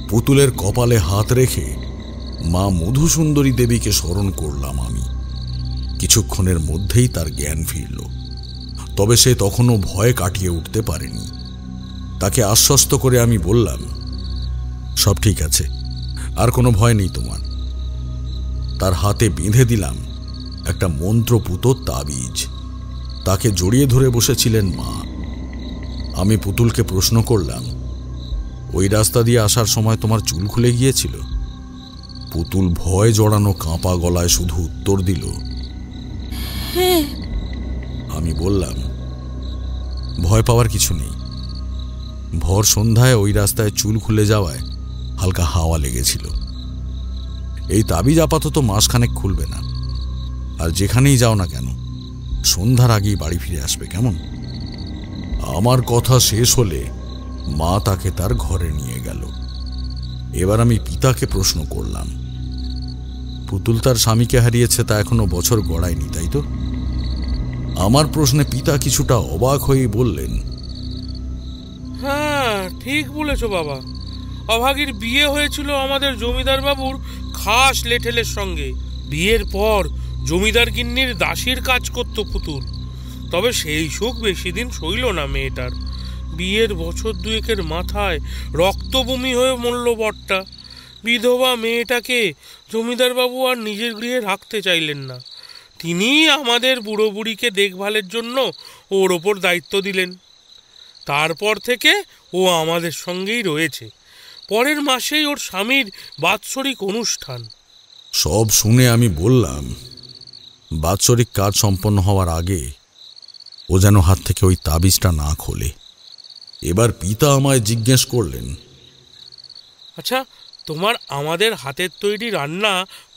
পুতুলের কপালে হাত রেখে মা মধুসুন্দরী দেবীকে স্মরণ করলাম আমি। কিছুক্ষণের মধ্যেই তার জ্ঞান ফিরল, তবে সে তখনও ভয় কাটিয়ে উঠতে পারেনি। তাকে আশ্বস্ত করে আমি বললাম, সব ঠিক আছে, আর কোনো ভয় নেই তোমার। তার হাতে বেঁধে দিলাম একটা মন্ত্রপুত তাবিজ। তাকে জড়িয়ে ধরে বসেছিলেন মা। আমি পুতুলকে প্রশ্ন করলাম, ওই রাস্তা দিয়ে আসার সময় তোমার চুল খুলে গিয়েছিল? পুতুল ভয় জড়ানো কাঁপা গলায় শুধু উত্তর দিল, হ্যাঁ। আমি বললাম, ভয় পাওয়ার কিছু নেই। ভর সন্ধ্যায় ওই রাস্তায় চুল খুলে যাওয়ায় হালকা হাওয়া লেগেছিল। এই তাবিজ আপাতত মাসখানেক খুলবে না, আর যেখানেই যাও না কেন সন্ধ্যার আগেই বাড়ি ফিরে আসবে, কেমন? আমার কথা শেষ হলে মা তাকে তার ঘরে নিয়ে গেল। এবার আমি পিতাকে প্রশ্ন করলাম, পুতুল তার স্বামীকে হারিয়েছে তা এখনো বছর গড়ায়নি, তাই তো? আমার প্রশ্নে পিতা কিছুটা অবাক হয়েই বললেন, হ্যাঁ, ঠিক বলেছো বাবা। অভাগীর বিয়ে হয়েছিল আমাদের জমিদার বাবুর খাস লেঠেলের সঙ্গে। বিয়ের পর জমিদার গিন্নির দাসীর কাজ করত পুতুল। তবে সেই সুখ বেশি দিন সইল না মেয়েটার। বিয়ের বছর দুয়েকের মাথায় রক্তবমি হয়ে মরল বরটা। বিধবা মেয়েটাকে জমিদার বাবু আর নিজের গৃহে রাখতে চাইলেন না। তিনি আমাদের বুড়ো বুড়িকে দেখভালের জন্য ওর ওপর দায়িত্ব দিলেন। তারপর থেকে ও আমাদের সঙ্গেই রয়েছে। পরের মাসেই ওর স্বামীর বাৎসরিক অনুষ্ঠান। সব শুনে আমি বললাম, বাৎসরিক কাজ সম্পন্ন হওয়ার আগে ও যেন হাত থেকে ওই তাবিজটা না খোলে। এবার পিতা আমায় জিজ্ঞেস করলেন, আচ্ছা, তোমার আমাদের হাতের তৈরি রান্না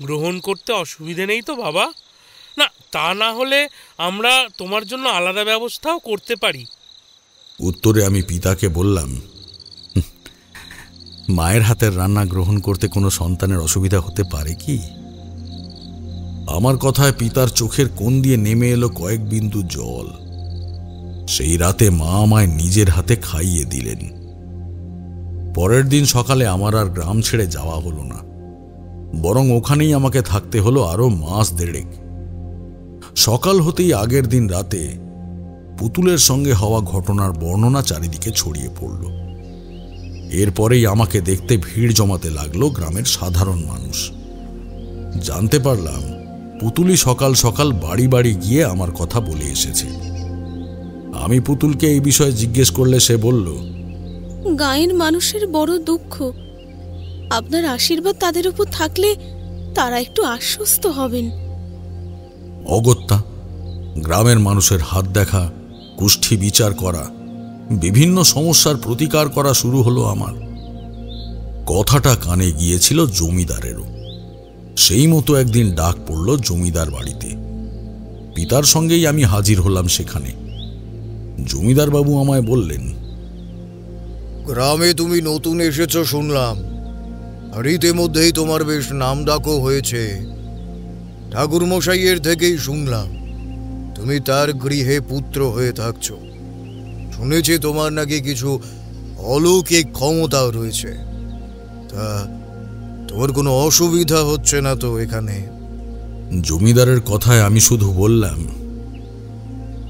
গ্রহণ করতে অসুবিধে নেই তো বাবা? না, তা না হলে আমরা তোমার জন্য আলাদা ব্যবস্থাও করতে পারি। উত্তরে আমি পিতাকে বললাম, মায়ের হাতের রান্না গ্রহণ করতে কোনো সন্তানের অসুবিধা হতে পারে কি? আমার কথায় পিতার চোখের কোণ দিয়ে নেমে এলো কয়েক বিন্দু জল। সেই রাতে মা আমায় নিজের হাতে খাইয়ে দিলেন। পরের দিন সকালে আমার আর গ্রাম ছেড়ে যাওয়া হলো না, বরং ওখানেই আমাকে থাকতে হলো আরো মাস দেড়েক। সকাল হতেই আগের দিন রাতে পুতুলের সঙ্গে হওয়া ঘটনার বর্ণনা চারিদিকে ছড়িয়ে পড়ল। এরপরেই আমাকে দেখতে ভিড় জমাতে লাগলো গ্রামের সাধারণ মানুষ। জানতে পারলাম পুতুলই সকাল সকাল বাড়ি বাড়ি গিয়ে আমার কথা বলে এসেছে। আমি পুতুলকে এই বিষয়ে জিজ্ঞেস করলে সে বলল, গাঁয়ের মানুষের বড় দুঃখ, আপনার আশীর্বাদ তাদের উপর থাকলে তারা একটু আশ্বস্ত হবেন। অগত্যা গ্রামের মানুষের হাত দেখা, কুষ্ঠি বিচার করা, বিভিন্ন সমস্যার প্রতিকার করা শুরু হলো আমার। কথাটা কানে গিয়েছিল জমিদারেরও। সেই মতো একদিন ডাক পড়ল জমিদার বাড়িতে। পিতার সঙ্গেই আমি হাজির হলাম সেখানে। জমিদার বাবু আমায় বললেন, গ্রামে তুমি নতুন এসেছো শুনলাম, আর ইতিমধ্যেই তোমার বেশ নামডাকও হয়েছে। ঠাকুরমশাইয়ের থেকেই শুনলাম তুমি তার গৃহে পুত্র হয়ে থাকছো। শুনেছি তোমার নাকি কিছু অলৌকিক ক্ষমতাও রয়েছে। তা তোমার কোনো অসুবিধা হচ্ছে না তো এখানে? জমিদারের কথায় আমি শুধু বললাম,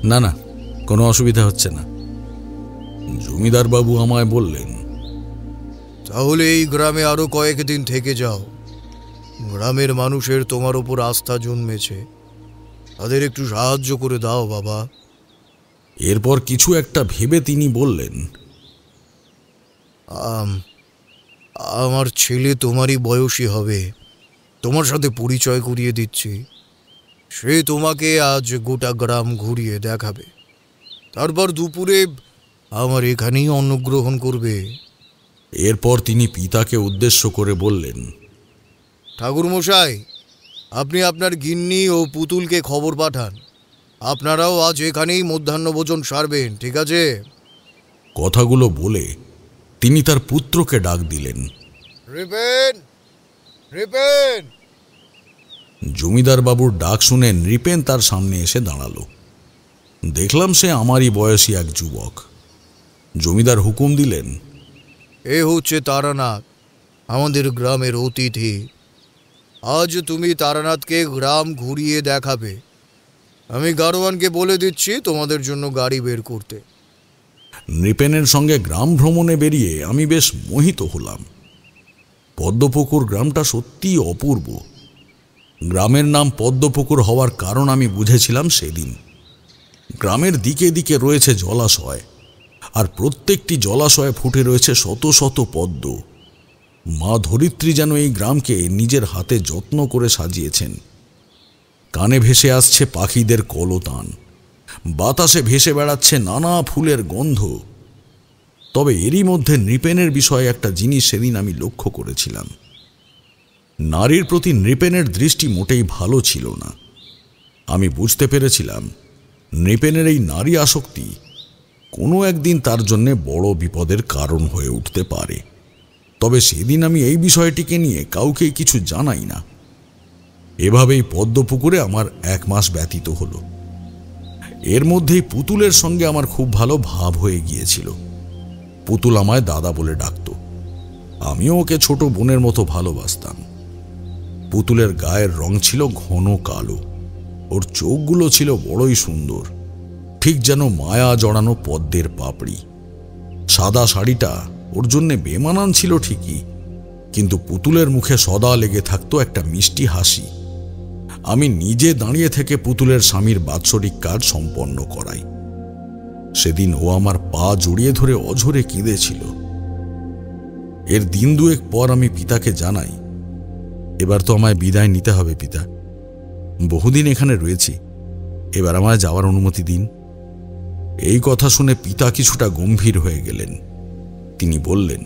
না না, কোনো অসুবিধা হচ্ছে না। জমিদার বাবু আমায় বললেন, তাহলে এই গ্রামে আরো কয়েকদিন থেকে যাও। গ্রামের মানুষের তোমার উপর আস্থা জন্মেছে, তাদের একটু সাহায্য করে দাও বাবা। এরপর কিছু একটা ভেবে তিনি বললেন, আমার ছেলে তোমারই বয়সী হবে, তোমার সাথে পরিচয় করিয়ে দিচ্ছি। সে তোমাকে আজ গোটা গ্রাম ঘুরিয়ে দেখাবে, তারপর দুপুরে আমার এখানেই অন্নগ্রহণ করবে। এরপর তিনি পিতাকে উদ্দেশ্য করে বললেন, ঠাকুরমশাই, আপনি আপনার গিন্নি ও পুতুলকে খবর পাঠান, আপনারাও আজ এখানেই মধ্যাহ্নভোজন সারবেন, ঠিক আছে? কথাগুলো বলে তিনি তার পুত্রকে ডাক দিলেন, রিপেন, রিপেন। জমিদার বাবুর ডাক শুনে নৃপেন তার সামনে এসে দাঁড়ালো। দেখলাম সে আমারই বয়সী এক যুবক। জমিদার হুকুম দিলেন, এ হচ্ছে তারানাথ, আমাদের গ্রামের অতিথি। আজ তুমি তারানাথকে গ্রাম ঘুরিয়ে দেখাবে। আমি গাড়োয়ানকে বলে দিচ্ছি তোমাদের জন্য গাড়ি বের করতে। নৃপেনের সঙ্গে গ্রাম ভ্রমণে বেরিয়ে আমি বেশ মোহিত হলাম। পদ্মপুকুর গ্রামটা সত্যিই অপূর্ব। গ্রামের নাম পদ্মপুকুর হওয়ার কারণ আমি বুঝেছিলাম সেদিন। গ্রামের দিকে দিকে রয়েছে জলাশয়, আর প্রত্যেকটি জলাশয়ে ফুটে রয়েছে শত শত পদ্ম। মা ধরিত্রী যেন এই গ্রামকে নিজের হাতে যত্ন করে সাজিয়েছেন। কানে ভেসে আসছে পাখিদের কলতান, বাতাসে ভেসে বেড়াচ্ছে নানা ফুলের গন্ধ। তবে এরই মধ্যে নৃপেনের বিষয়ে একটা জিনিস সেদিন আমি লক্ষ্য করেছিলাম। নারীর প্রতি নৃপেনের দৃষ্টি মোটেই ভালো ছিল না। আমি বুঝতে পেরেছিলাম নৃপেনের এই নারী আসক্তি কোনো একদিন তার জন্যে বড় বিপদের কারণ হয়ে উঠতে পারে। তবে সেদিন আমি এই বিষয়টিকে নিয়ে কাউকে কিছু জানাই না। এভাবেই পদ্মপুকুরে আমার 1 মাস ব্যতীত হলো। এর মধ্যেই পুতুলের সঙ্গে আমার খুব ভালো ভাব হয়ে গিয়েছিল। পুতুল আমায় দাদা বলে ডাকত। আমিও ওকে ছোট বোনের মতো ভালোবাসতাম। পুতুলের গায়ের রং ছিল ঘন কালো, ওর চোখগুলো ছিল বড়ই সুন্দর, ঠিক যেন মায়া জড়ানো পদ্মের পাপড়ি। সাদা শাড়িটা ওর জন্যে বেমানান ছিল ঠিকই, কিন্তু পুতুলের মুখে সদা লেগে থাকতো একটা মিষ্টি হাসি। আমি নিজে দাঁড়িয়ে থেকে পুতুলের স্বামীর বাৎসরিক কাজ সম্পন্ন করাই। সেদিন ও আমার পা জড়িয়ে ধরে অঝরে কেঁদেছিল। এর দিন 2 পর আমি পিতাকে জানাই, এবার তো আমায় বিদায় নিতে হবে পিতা। বহুদিন এখানে রয়েছি, এবার আমায় যাওয়ার অনুমতি দিন। এই কথা শুনে পিতা কিছুটা গম্ভীর হয়ে গেলেন। তিনি বললেন,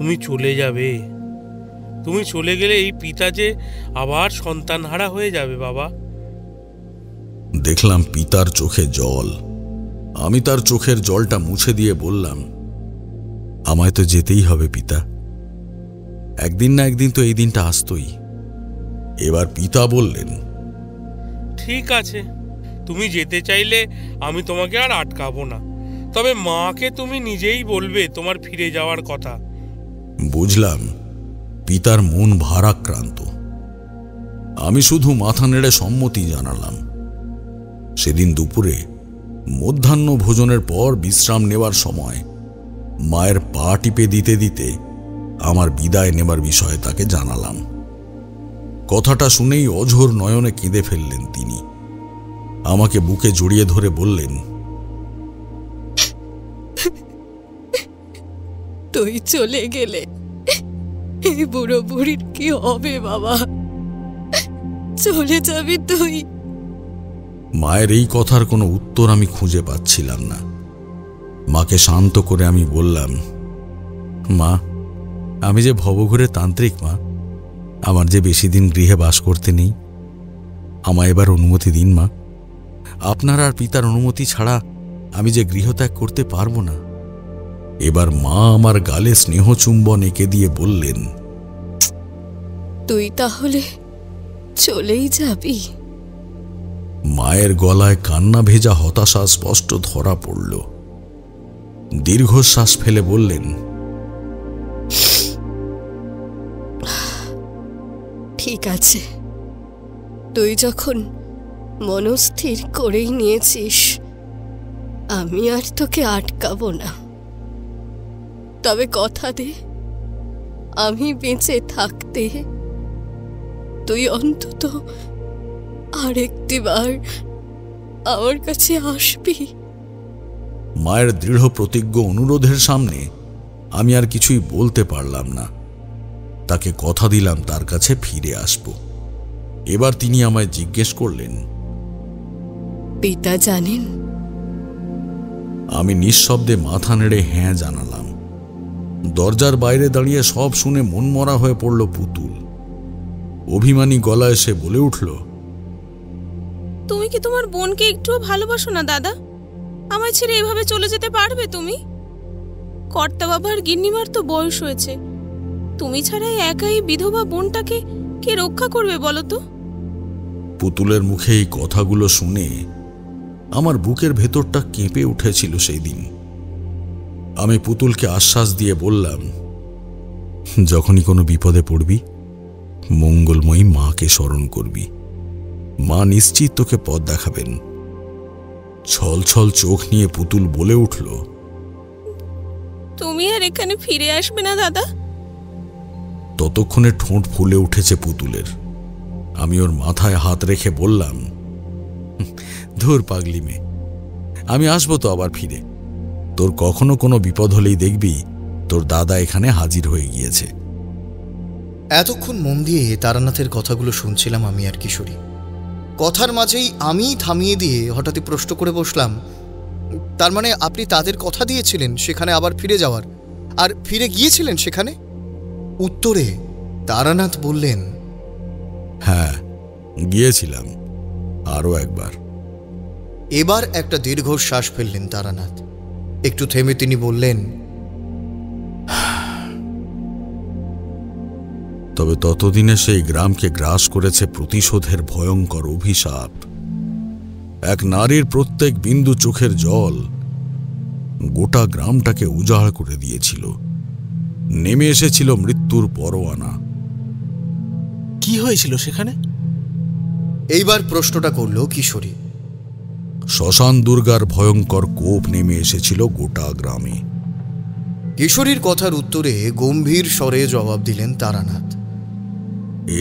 তুমি চলে যাবে। তুমি চলে গেলে এই পিতা যে আবার সন্তানহারা হয়ে যাবে বাবা। দেখলাম পিতার চোখে জল। আমি তার চোখের জলটা মুছে দিয়ে বললাম, আমায় তো যেতেই হবে পিতা। একদিন না একদিন তো এই দিনটা আসতই। এবার পিতা বললেন, ঠিক আছে, তুমি যেতে চাইলে আমি তোমাকে আর আটকাবো না। তবে মাকে তুমি নিজেই বলবে তোমার ফিরে যাওয়ার কথা। বুঝলাম পিতার মন ভারাক্রান্ত। আমি শুধু মাথা নেড়ে সম্মতি জানালাম। সেদিন দুপুরে মধ্যাহ্ন ভোজনের পর বিশ্রাম নেবার সময় মায়ের পা টিপে দিতে দিতে আমার বিদায় নেবার বিষয়ে তাকে জানালাম। কথাটা শুনেই অঝোর নয়নে কেঁদে ফেললেন তিনি। আমাকে বুকে জড়িয়ে ধরে বললেন, তুই চলে গেলে এই বুড়ো বুড়ির কি হবে বাবা? চলে যাবি তুই। মায়ের এই কথার কোনো উত্তর আমি খুঁজে পাচ্ছিলাম না। মাকে শান্ত করে আমি বললাম, মা, আমি যে ভবঘুরে তান্ত্রিক মা, আমার যে বেশি দিন গৃহে বাস করতে নেই। আমায় এবার অনুমতি দিন মা। আপনার আর পিতার অনুমতি ছাড়া আমি যে গৃহত্যাগ করতে পারবো না। এবার মা আমার গালে স্নেহচুম্বন এঁকে দিয়ে বললেন, তুই তাহলে চলেই যাবি? মায়ের গলায় কান্না ভেজা হতাশা স্পষ্ট ধরা পড়ল। দীর্ঘশ্বাস ফেলে বললেন, ঠিক আছে, তুই যখন মনস্থির করেই নিয়েছিস, আমি আর তোকে আটকাবো না। তবে কথা দে, আমি বেঁচে থাকতে তুই অন্তত আরেকটিবার আমার কাছে আসবি। মায়ের দৃঢ় প্রতিজ্ঞ অনুরোধের সামনে আমি আর কিছুই বলতে পারলাম না। তাকে কথা দিলাম তার কাছে ফিরে আসব। এবার তিনি আমায় জিজ্ঞেস করলেন, পিতা জানেন? আমি নিঃশব্দে মাথা নেড়ে হ্যাঁ জানালাম। দরজার বাইরে দাঁড়িয়ে সব শুনে মনমরা হয়ে পড়ল পুতুল। অভিমানী গলায় সে বলে উঠল, তুমি কি তোমার বোনকে একটুও ভালোবাসো না দাদা? আমায় ছেড়ে এভাবে চলে যেতে পারবে তুমি? কর্তা বাবার গিন্নিমার তো বয়স হয়েছে। তুমি ছাড়া একাই বিধবা বোনটাকে কে রক্ষা করবে বলো তো? পুতুলের মুখে এই কথাগুলো শুনে আমার বুকের ভেতরটা কেঁপে উঠেছিল সেই দিন। আমি পুতুলকে আশ্বাস দিয়ে বললাম, যখনই কোনো বিপদে পড়বি মঙ্গলময়ী মাকে স্মরণ করবি। মা নিশ্চিত তোকে পথ দেখাবেন। ছল ছল চোখ নিয়ে পুতুল বলে উঠল, তুমি আর এখানে ফিরে আসবে না দাদা? ততক্ষণে ঠোঁট ফুলে উঠেছে পুতুলের। আমি ওর মাথায় হাত রেখে বললাম, ধুর পাগলি মেয়ে, আমি আসবো তো আবার ফিরে। তোর কখনো কোনো বিপদ হলেই দেখবি তোর দাদা এখানে হাজির হয়ে গিয়েছে। এতক্ষণ মন দিয়ে তারানাথের কথাগুলো শুনছিলাম আমি আর কিশোরী। কথার মাঝেই আমি থামিয়ে দিয়ে হঠাৎই প্রশ্ন করে বসলাম, তার মানে আপনি তাদের কথা দিয়েছিলেন সেখানে আবার ফিরে যাওয়ার, আর ফিরে গিয়েছিলেন সেখানে? উত্তরে তারানাথ বললেন, হ্যাঁ, গিয়েছিলাম আরও একবার। এবার একটা দীর্ঘশ্বাস ফেললেন তারানাথ। একটু থেমে তিনি বললেন, তবে ততদিনে সেই গ্রামকে গ্রাস করেছে প্রতিশোধের ভয়ঙ্কর অভিশাপ। এক নারীর প্রত্যেক বিন্দু চোখের জল গোটা গ্রামটাকে উজাড় করে দিয়েছিল। নেমে এসেছিল মৃত্যুর পরোয়ানা। কি হয়েছিল সেখানে? এইবার প্রশ্নটা করল কিশোরী। শ্মশান দুর্গার ভয়ঙ্কর কোপ নেমে এসেছিল গোটা গ্রামে। কিশোরীর কথার উত্তরে গম্ভীর স্বরে জবাব দিলেন তারানাথ,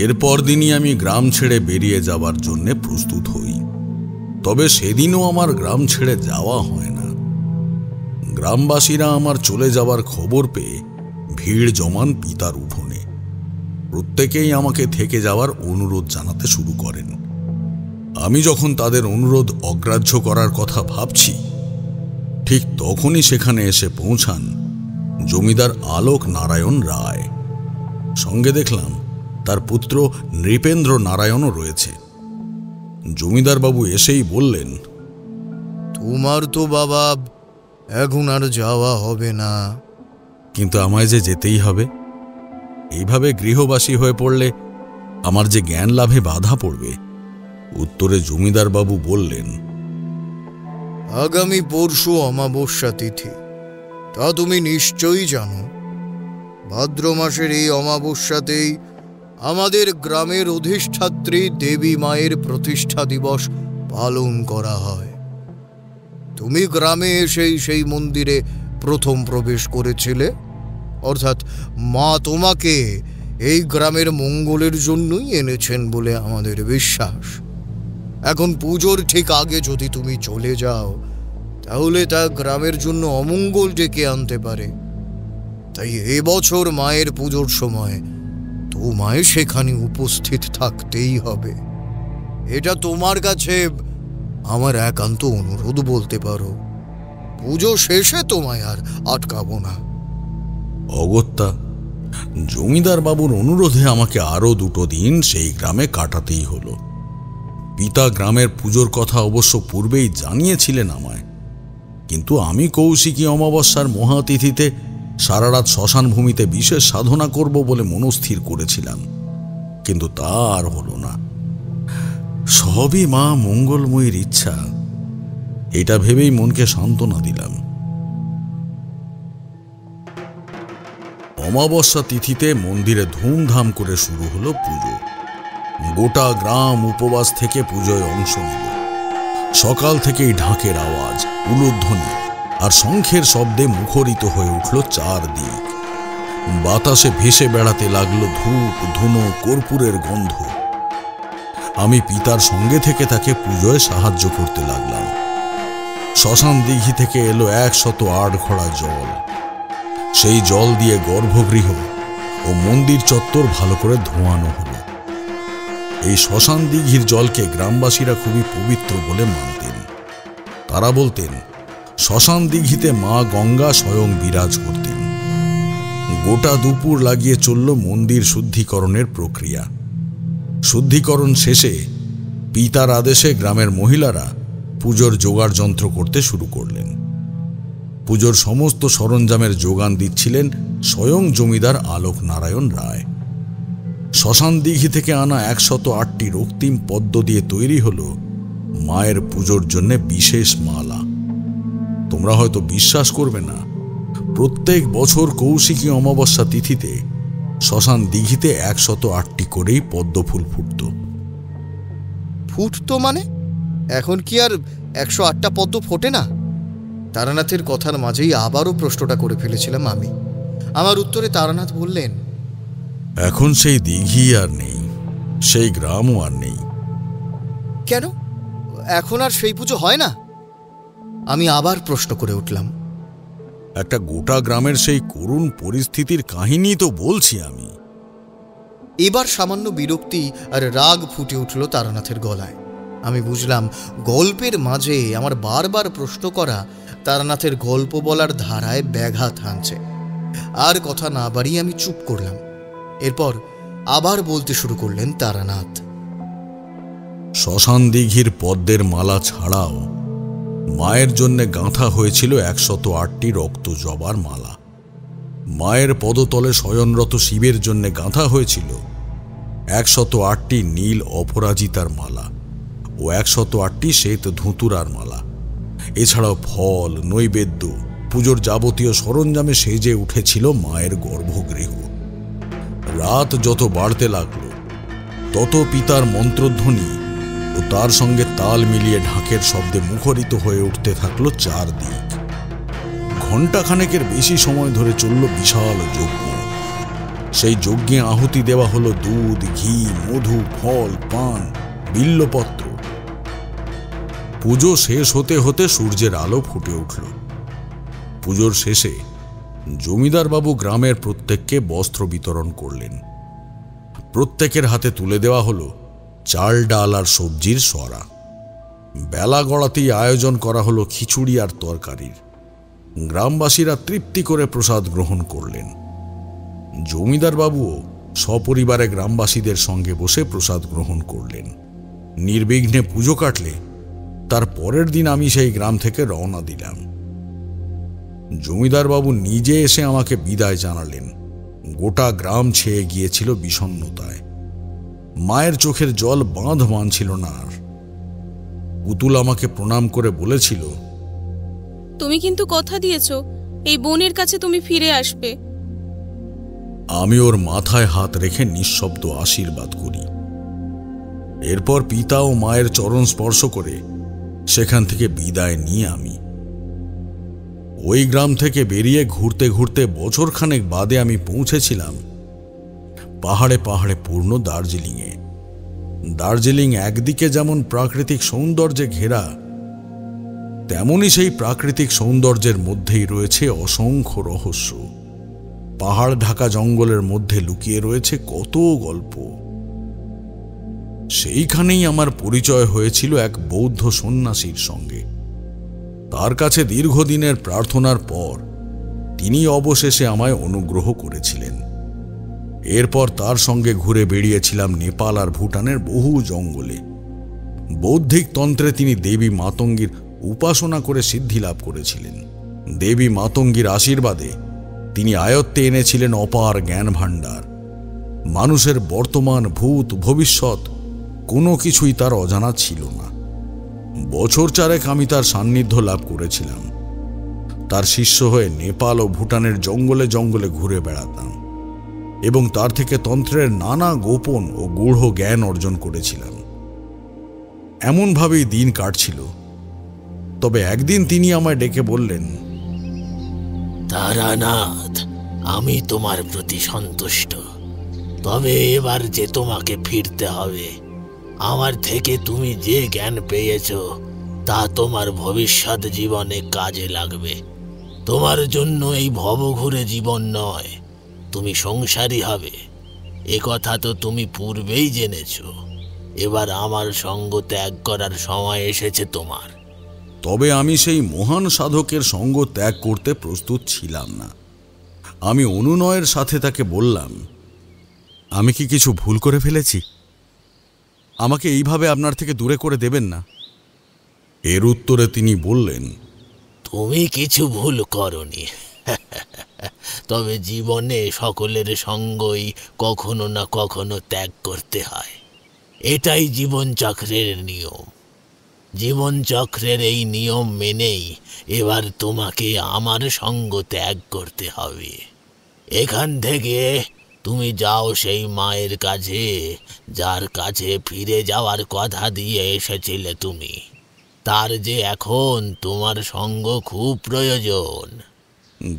এরপর দিনই আমি গ্রাম ছেড়ে বেরিয়ে যাবার জন্য প্রস্তুত হই। তবে সেদিনও আমার গ্রাম ছেড়ে যাওয়া হয় না। গ্রামবাসীরা আমার চলে যাবার খবর পেয়ে ভিড় জমান পিতার উঠোনে। প্রত্যেকেই আমাকে থেকে যাওয়ার অনুরোধ জানাতে শুরু করেন। আমি যখন তাদের অনুরোধ অগ্রাহ্য করার কথা ভাবছি, ঠিক তখনই সেখানে এসে পৌঁছান জমিদার আলোক নারায়ণ রায়। সঙ্গে দেখলাম তার পুত্র নৃপেন্দ্র নারায়ণও রয়েছে। জমিদার বাবু এসেই বললেন, তোমার তো বাবা এখন আর যাওয়া হবে না। কিন্তু আমায় যে যেতেই হবে। এইভাবে গৃহবাসী হয়ে পড়লে আমার যে জ্ঞান লাভে বাধা পড়বে। উত্তরে জমিদার বাবু বললেন, আগামী পরশু অমাবস্যা তিথি, তা তুমি নিশ্চয়ই জানো। ভাদ্র মাসের এই অমাবস্যাতেই আমাদের গ্রামের অধিষ্ঠাত্রী দেবী মায়ের প্রতিষ্ঠা দিবস পালন করা হয়। তুমি গ্রামে এসেই সেই মন্দিরে প্রথম প্রবেশ করেছিলে, অর্থাৎ মা তোমাকে এই গ্রামের মঙ্গলের জন্যই এনেছেন বলে আমাদের বিশ্বাস। এখন পুজোর ঠিক আগে যদি তুমি চলে যাও, তাহলে তা গ্রামের জন্য অমঙ্গল ডেকে আনতে পারে। তাই এবছর মায়ের পুজোর সময় তোমায় সেখানে উপস্থিত থাকতেই হবে। এটা তোমার কাছে আমার একান্ত অনুরোধ বলতে পারো। পুজো শেষে তোমায় আর আটকাবো না। অগত্যা জমিদার বাবুর অনুরোধে আমাকে আরো 2 দিন সেই গ্রামে কাটাতেই হলো। পিতা গ্রামের পুজোর কথা অবশ্য পূর্বেই জানিয়েছিলেন আমায়, কিন্তু আমি কৌশিকী অমাবস্যার মহাতিথিতে সারা রাত শ্মশান ভূমিতে বিশেষ সাধনা করব বলে মনস্থির করেছিলাম। কিন্তু তা আর হলো না। সবই মা মঙ্গলময়ীর ইচ্ছা, এটা ভেবেই মনকে সান্ত্বনা দিলাম। অমাবস্যা তিথিতে মন্দিরে ধুমধাম করে শুরু হলো পুজো। গোটা গ্রাম উপবাস থেকে পুজোয় অংশ নিল। সকাল থেকেই ঢাকের আওয়াজ, উলুধ্বনি আর শঙ্খের শব্দে মুখরিত হয়ে উঠল চারদিক। বাতাসে ভেসে বেড়াতে লাগলো ধূপ, ধুনো, কর্পূরের গন্ধ। আমি পিতার সঙ্গে থেকে তাকে পুজোয় সাহায্য করতে লাগলাম। শ্মশান দিঘি থেকে এলো 108 ঘড়া জল। সেই জল দিয়ে গর্ভগৃহ ও মন্দির চত্বর ভালো করে ধোয়ানো হলো। এই শ্মশান দিঘির জলকে গ্রামবাসীরা খুবই পবিত্র বলে মানতেন। তারা বলতেন, শ্মশান দিঘিতে মা গঙ্গা স্বয়ং বিরাজ করতেন। গোটা দুপুর লাগিয়ে চলল মন্দির শুদ্ধিকরণের প্রক্রিয়া। শুদ্ধিকরণ শেষে পিতার আদেশে গ্রামের মহিলারা পুজোর জোগাড় যন্ত্র করতে শুরু করলেন। পুজোর সমস্ত সরঞ্জামের যোগান দিচ্ছিলেন স্বয়ং জমিদার আলোক নারায়ণ রায়। শ্মশান দিঘি থেকে আনা 108টি রক্তিম পদ্ম দিয়ে তৈরি হল মায়ের পুজোর জন্য বিশেষ মালা। তোমরা হয়তো বিশ্বাস করবে না, প্রত্যেক বছর কৌশিকী অমাবস্যা তিথিতে শ্মশান দিঘিতে 108টি করেই পদ্ম ফুল ফুটত। ফুটতো মানে? এখন কি আর 108টা পদ্ম ফোটে না? তারানাথের কথার মাঝেই আবারও প্রশ্নটা করে ফেলেছিলাম আমি। আমার উত্তরে তারানাথ বললেন, এখন সেই দিঘি আর নেই, সেই গ্রামও আর নেই। কেন, এখন আর সেই পুজো হয় না? আমি আবার প্রশ্ন করে উঠলাম। একটা গোটা গ্রামের সেই করুণ পরিস্থিতির কাহিনী তো বলছি আমি। এবার সামান্য বিরক্তি আর রাগ ফুটে উঠল তারানাথের গলায়। আমি বুঝলাম গল্পের মাঝে আমার বারবার প্রশ্ন করা তারানাথের গল্প বলার ধারায় ব্যাঘাত হানছে। আর কথা না বাড়িয়ে আমি চুপ করলাম। এরপর আবার বলতে শুরু করলেন তারানাথ। শ্মশান দিঘির পদ্মের মালা ছাড়াও মায়ের জন্যে গাঁথা হয়েছিল 108টি রক্ত জবার মালা। মায়ের পদতলে শয়নরত শিবের জন্য গাঁথা হয়েছিল 108টি নীল অপরাজিতার মালা ও 108টি শ্বেত ধুতুরার মালা। এছাড়াও ফল, নৈবেদ্য, পুজোর যাবতীয় সরঞ্জামে সেজে উঠেছিল মায়ের গর্ভগৃহ। রাত যত বাড়তে লাগল, তত পিতার মন্ত্রধ্বনি ও তার সঙ্গে তাল মিলিয়ে ঢাকের শব্দে মুখরিত হয়ে উঠতে থাকল চারদিক। ঘণ্টাখানেকের বেশি সময় ধরে চলল বিশাল যজ্ঞ। সেই যজ্ঞে আহুতি দেওয়া হলো দুধ, ঘি, মধু, ফল, পান, বিল্লপত্র। পুজো শেষ হতে হতে সূর্যের আলো ফুটে উঠল। পুজোর শেষে জমিদার বাবু গ্রামের প্রত্যেককে বস্ত্র বিতরণ করলেন। প্রত্যেকের হাতে তুলে দেওয়া হলো চাল, ডাল আর সবজির সরা। বেলা গড়াতেই আয়োজন করা হলো খিচুড়ি আর তরকারির। গ্রামবাসীরা তৃপ্তি করে প্রসাদ গ্রহণ করলেন। জমিদার বাবুও সপরিবারে গ্রামবাসীদের সঙ্গে বসে প্রসাদ গ্রহণ করলেন। নির্বিঘ্নে পুজো কাটলে তার পরের দিন আমি সেই গ্রাম থেকে রওনা দিলাম। জমিদার বাবু নিজে এসে আমাকে বিদায় জানালেন। গোটা গ্রাম ছেয়ে গিয়েছিল বিষণ্ণতায়। মায়ের চোখের জল বাঁধ মানছিল না আর। পুতুল আমাকে প্রণাম করে বলেছিল, তুমি কিন্তু কথা দিয়েছো এই বোনের কাছে তুমি ফিরে আসবে। আমি ওর মাথায় হাত রেখে নিঃশব্দ আশীর্বাদ করি। এরপর পিতা ও মায়ের চরণ স্পর্শ করে সেখান থেকে বিদায় নিয়ে আমি ওই গ্রাম থেকে বেরিয়ে ঘুরতে ঘুরতে বছরখানেক বাদে আমি পৌঁছেছিলাম পাহাড়ে পাহাড়ে পূর্ণ দার্জিলিংয়ে। দার্জিলিং একদিকে যেমন প্রাকৃতিক সৌন্দর্যে ঘেরা, তেমনি সেই প্রাকৃতিক সৌন্দর্যের মধ্যেই রয়েছে অসংখ্য রহস্য। পাহাড় ঢাকা জঙ্গলের মধ্যে লুকিয়ে রয়েছে কত গল্প। সেইখানেই আমার পরিচয় হয়েছিল এক বৌদ্ধ সন্ন্যাসীর সঙ্গে। তার কাছে দীর্ঘদিনের প্রার্থনার পর তিনি অবশেষে আমায় অনুগ্রহ করেছিলেন। এরপর তার সঙ্গে ঘুরে বেড়িয়েছিলাম নেপাল আর ভুটানের বহু জঙ্গলে। বৌদ্ধিক তন্ত্রে তিনি দেবী মাতঙ্গীর উপাসনা করে সিদ্ধি লাভ করেছিলেন। দেবী মাতঙ্গীর আশীর্বাদে তিনি আয়ত্তে এনেছিলেন অপার জ্ঞান ভাণ্ডার। মানুষের বর্তমান, ভূত, ভবিষ্যৎ কোনো কিছুই তার অজানা ছিল না। বছর চারেক আমি তার সান্নিধ্য লাভ করেছিলাম। তার শিষ্য হয়ে নেপাল ও ভুটানের জঙ্গলে জঙ্গলে ঘুরে বেড়াতাম এবং তার থেকে তন্ত্রের নানা গোপন ও গূঢ় জ্ঞান অর্জন করেছিলাম। এমনভাবেই দিন কাটছিল। তবে একদিন তিনি আমায় ডেকে বললেন, তারানাথ, আমি তোমার প্রতি সন্তুষ্ট, তবে এবার যে তোমাকে ফিরতে হবে। আমার থেকে তুমি যে জ্ঞান পেয়েছ তা তোমার ভবিষ্যৎ জীবনে কাজে লাগবে। তোমার জন্য এই ভবঘুরে জীবন নয়, তুমি সংসারী হবে। এ কথা তো তুমি পূর্বেই জেনেছ। এবার আমার সঙ্গ ত্যাগ করার সময় এসেছে তোমার। তবে আমি সেই মহান সাধকের সঙ্গ ত্যাগ করতে প্রস্তুত ছিলাম না। আমি অনুনয়ের সাথে তাকে বললাম, আমি কি কিছু ভুল করে ফেলেছি? আমাকে এইভাবে আপনার থেকে দূরে করে দেবেন না। এর উত্তরে তিনি বললেন, তুমি কিছু ভুল করনি। তবে জীবনে সকলের সঙ্গই কখনো না কখনো ত্যাগ করতে হয়। এটাই জীবন চক্রের নিয়ম। জীবন চক্রের এই নিয়ম মেনেই এবার তোমাকে আমার সঙ্গ ত্যাগ করতে হবে। এখান থেকে তুমি যাও সেই মায়ের কাছে, যার কাছে ফিরে যাওয়ার কথা দিয়ে এসেছিলে তুমি। তার যে এখন তোমার সঙ্গ খুব প্রয়োজন।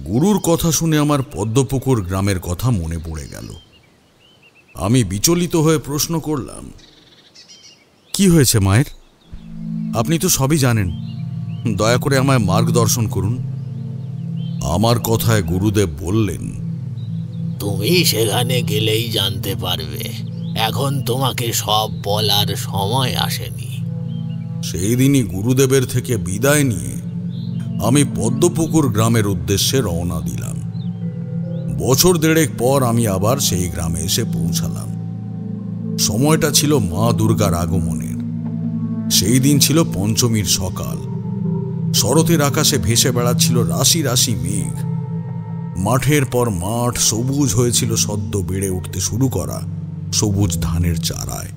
গুরুর কথা শুনে আমার পদ্মপুকুর গ্রামের কথা মনে পড়ে গেল। আমি বিচলিত হয়ে প্রশ্ন করলাম, কি হয়েছে মায়ের? আপনি তো সবই জানেন, দয়া করে আমায় মার্গদর্শন করুন। আমার কথায় গুরুদেব বললেন, তুমি সেখানে গেলেই জানতে পারবে। এখন তোমাকে সব বলার সময় আসেনি। সেই দিনই গুরুদেবের থেকে বিদায় নিয়ে আমি পদ্মপুকুর গ্রামের উদ্দেশ্যে রওনা দিলাম। বছর দেড়েক পর আমি আবার সেই গ্রামে এসে পৌঁছালাম। সময়টা ছিল মা দুর্গার আগমনের। সেই দিন ছিল পঞ্চমীর সকাল। শরতের আকাশে ভেসে বেড়াচ্ছিল রাশি রাশি মেঘ। মাঠের পর মাঠ সবুজ হয়েছিল সদ্য বেড়ে উঠতে শুরু করা সবুজ ধানের চারায়।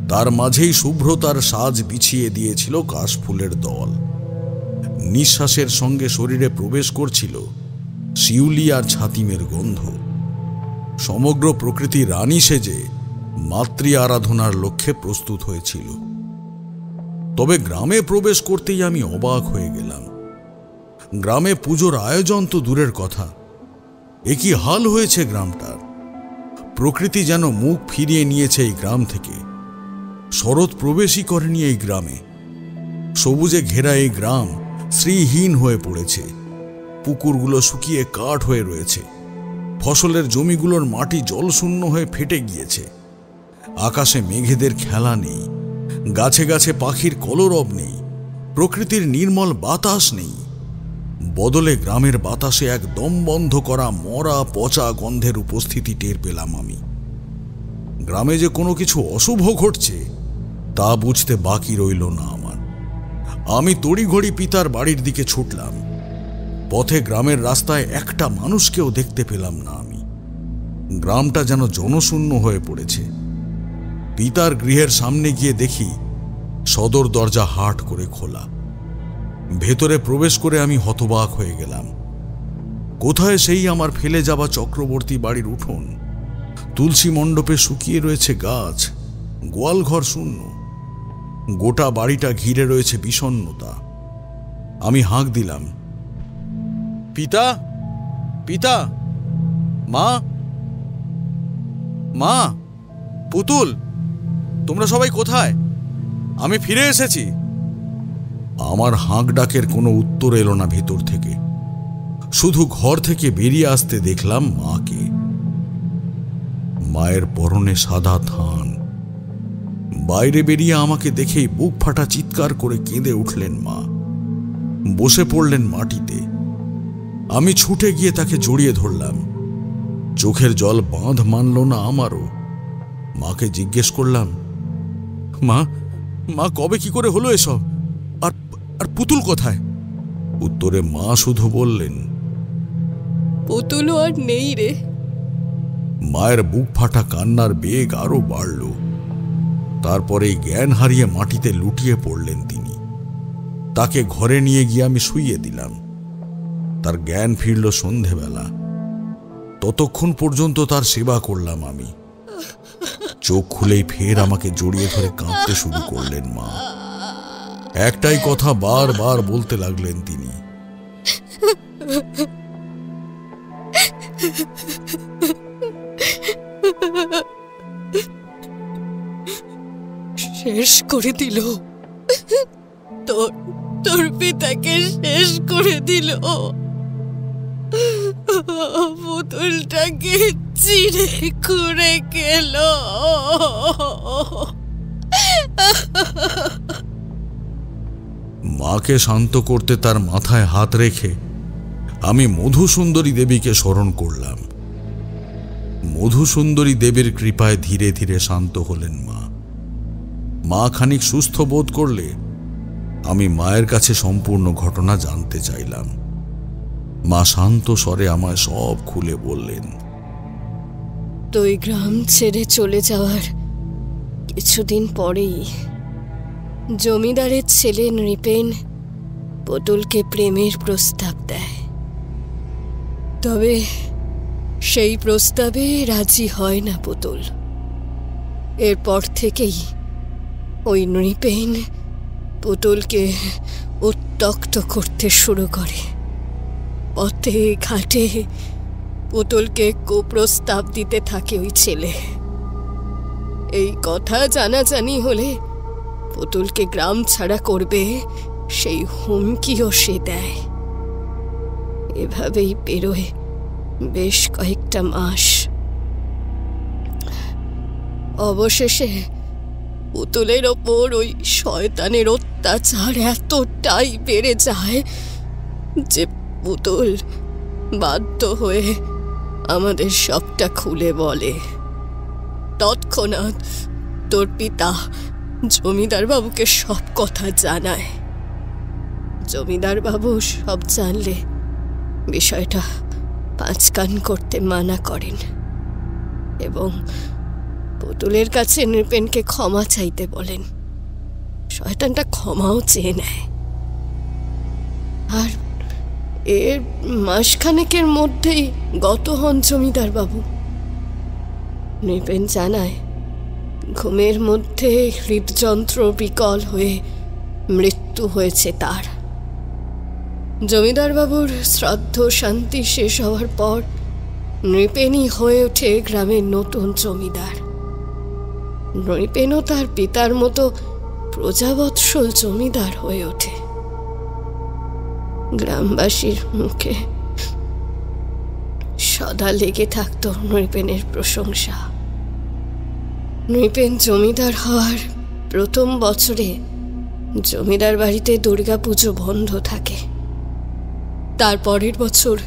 তার মাঝেই শুভ্রতার সাজ বিছিয়ে দিয়েছিল কাশফুলের দল। নিঃশ্বাসের সঙ্গে শরীরে প্রবেশ করছিল শিউলি আর ছাতিমের গন্ধ। সমগ্র প্রকৃতি রানী সেজে মাতৃ আরাধনার লক্ষ্যে প্রস্তুত হয়েছিল। তবে গ্রামে প্রবেশ করতেই আমি অবাক হয়ে গেলাম। গ্রামে পুজোর আয়োজন তো দূরের কথা, এ কি হাল হয়েছে গ্রামটার। প্রকৃতি যেন মুখ ফিরিয়ে নিয়েছে এই গ্রাম থেকে। শরৎ প্রবেশই করেনি এই গ্রামে। সবুজে ঘেরা এই গ্রাম শ্রীহীন হয়ে পড়েছে। পুকুরগুলো শুকিয়ে কাঠ হয়ে রয়েছে। ফসলের জমিগুলোর মাটি জলশূন্য হয়ে ফেটে গিয়েছে। আকাশে মেঘেদের খেলা নেই, গাছে গাছে পাখির কলরব নেই, প্রকৃতির নির্মল বাতাস নেই। বদলে গ্রামের বাতাসে এক দম বন্ধ করা মরা পচা গন্ধের উপস্থিতি টের পেলাম আমি। গ্রামে যে কোনো কিছু অশুভ ঘটছে তা বুঝতে বাকি রইল না আমার। আমি তড়িঘড়ি পিতার বাড়ির দিকে ছুটলাম। পথে গ্রামের রাস্তায় একটা মানুষকেও দেখতে পেলাম না আমি। গ্রামটা যেন জনশূন্য হয়ে পড়েছে। পিতার গৃহের সামনে গিয়ে দেখি সদর দরজা হাট করে খোলা। ভেতরে প্রবেশ করে আমি হতবাক হয়ে গেলাম। কোথায় সেই আমার ফেলে যাওয়া চক্রবর্তী বাড়ির উঠোন? তুলসী মণ্ডপে শুকিয়ে রয়েছে গাছ, গোয়ালঘর শূন্য। গোটা বাড়িটা ঘিরে রয়েছে বিষণ্ণতা। আমি হাঁক দিলাম, পিতা, পিতা, মা, মা, পুতুল, তোমরা সবাই কোথায়? আমি ফিরে এসেছি। আমার হাঁক ডাকের কোনো উত্তর এলো না ভেতর থেকে। শুধু ঘর থেকে বেরিয়ে আসতে দেখলাম মাকে। মায়ের পরনে সাদা থান। বাইরে বেরিয়ে আমাকে দেখেই বুক ফাটা চিৎকার করে কেঁদে উঠলেন মা। বসে পড়লেন মাটিতে। আমি ছুটে গিয়ে তাকে জড়িয়ে ধরলাম। চোখের জল বাঁধ মানল না আমারও। মাকে জিজ্ঞেস করলাম, মা, মা, কবে কি করে হলো এসব? আর পুতুল কোথায়? উত্তরে মা শুধু বললেন, পুতুলও আর নেই রে। মায়ের বুক ফাটা কান্নার বেগ আরো বাড়ল। তারপরে জ্ঞান হারিয়ে মাটিতে লুটিয়ে পড়লেন তিনি। তাকে ঘরে নিয়ে গিয়ে আমি শুইয়ে দিলাম। তার জ্ঞান ফিরল সন্ধেবেলা। ততক্ষণ পর্যন্ত তার সেবা করলাম আমি। চোখ খুলেই ফের আমাকে জড়িয়ে ধরে কাঁদতে শুরু করলেন মা। একটাই কথা বারবার বলতে লাগলেন তিনি, শেষ করে দিল, তোর পিতাকে শেষ করে দিল। পুতুলটাকে চিড়ে খুঁড়ে গেল। মাকে শান্ত করতে তার মাথায় হাত রেখে আমি মধুসুন্দরী দেবীকে স্মরণ করলাম। মধুসুন্দরী দেবীর কৃপায় ধীরে ধীরে শান্ত হলেন মা। মা খানিক সুস্থ বোধ করলে আমি মায়ের কাছে সম্পূর্ণ ঘটনা জানতে চাইলাম। মা শান্ত স্বরে আমায় সব খুলে বললেন, তুই গ্রাম ছেড়ে চলে যাওয়ার কিছুদিন পরেই জমিদারের ছেলে নৃপেন পুতুলকে প্রেমের প্রস্তাব দেয়। তবে সেই প্রস্তাবে রাজি হয় না পুতুল। এরপর থেকেই ওই নৃপেন পুতুলকে উত্ত্যক্ত করতে শুরু করে। পথে ঘাটে পুতুলকে কুপ্রস্তাব দিতে থাকে ওই ছেলে। এই কথা জানাজানি হলে পুতুলকে গ্রাম ছাড়া করবে সেই হুমকিও সে দেয়। এভাবেই পেরোয় বেশ কয়েকটা মাস। অবশেষে পুতুলের ওপর ওই শয়তানের অত্যাচার এতটাই বেড়ে যায় যে পুতুল বাধ্য হয়ে আমাদের সবটা খুলে বলে। তৎক্ষণাৎ তোর পিতা জমিদার বাবুকে সব কথা জানায়। জমিদার বাবু সব জানলে বিষয়টা পাঁচকান করতে মানা করেন এবং পুতুলের কাছে নৃপেনকে ক্ষমা চাইতে বলেন। শয়তানটা ক্ষমাও চেয়ে নেয়। আর এর মাসখানেকের মধ্যেই গত হন জমিদার বাবু। নৃপেন জানায় ঘুমের মধ্যে হৃদযন্ত্র বিকল হয়ে মৃত্যু হয়েছে তার। জমিদার বাবুর শ্রাদ্ধ শান্তি শেষ হওয়ার পর নৃপেনই হয়ে ওঠে গ্রামের নতুন জমিদার। নৃপেনও তার পিতার মতো প্রজাবৎসল জমিদার হয়ে ওঠে। গ্রামবাসীর মুখে সদা লেগে থাকত নৃপেনের প্রশংসা। নৃপেন জমিদার হওয়ার প্রথম বছরে জমিদার বাড়িতে দুর্গাপুজো বন্ধ থাকে। তার পরের বছর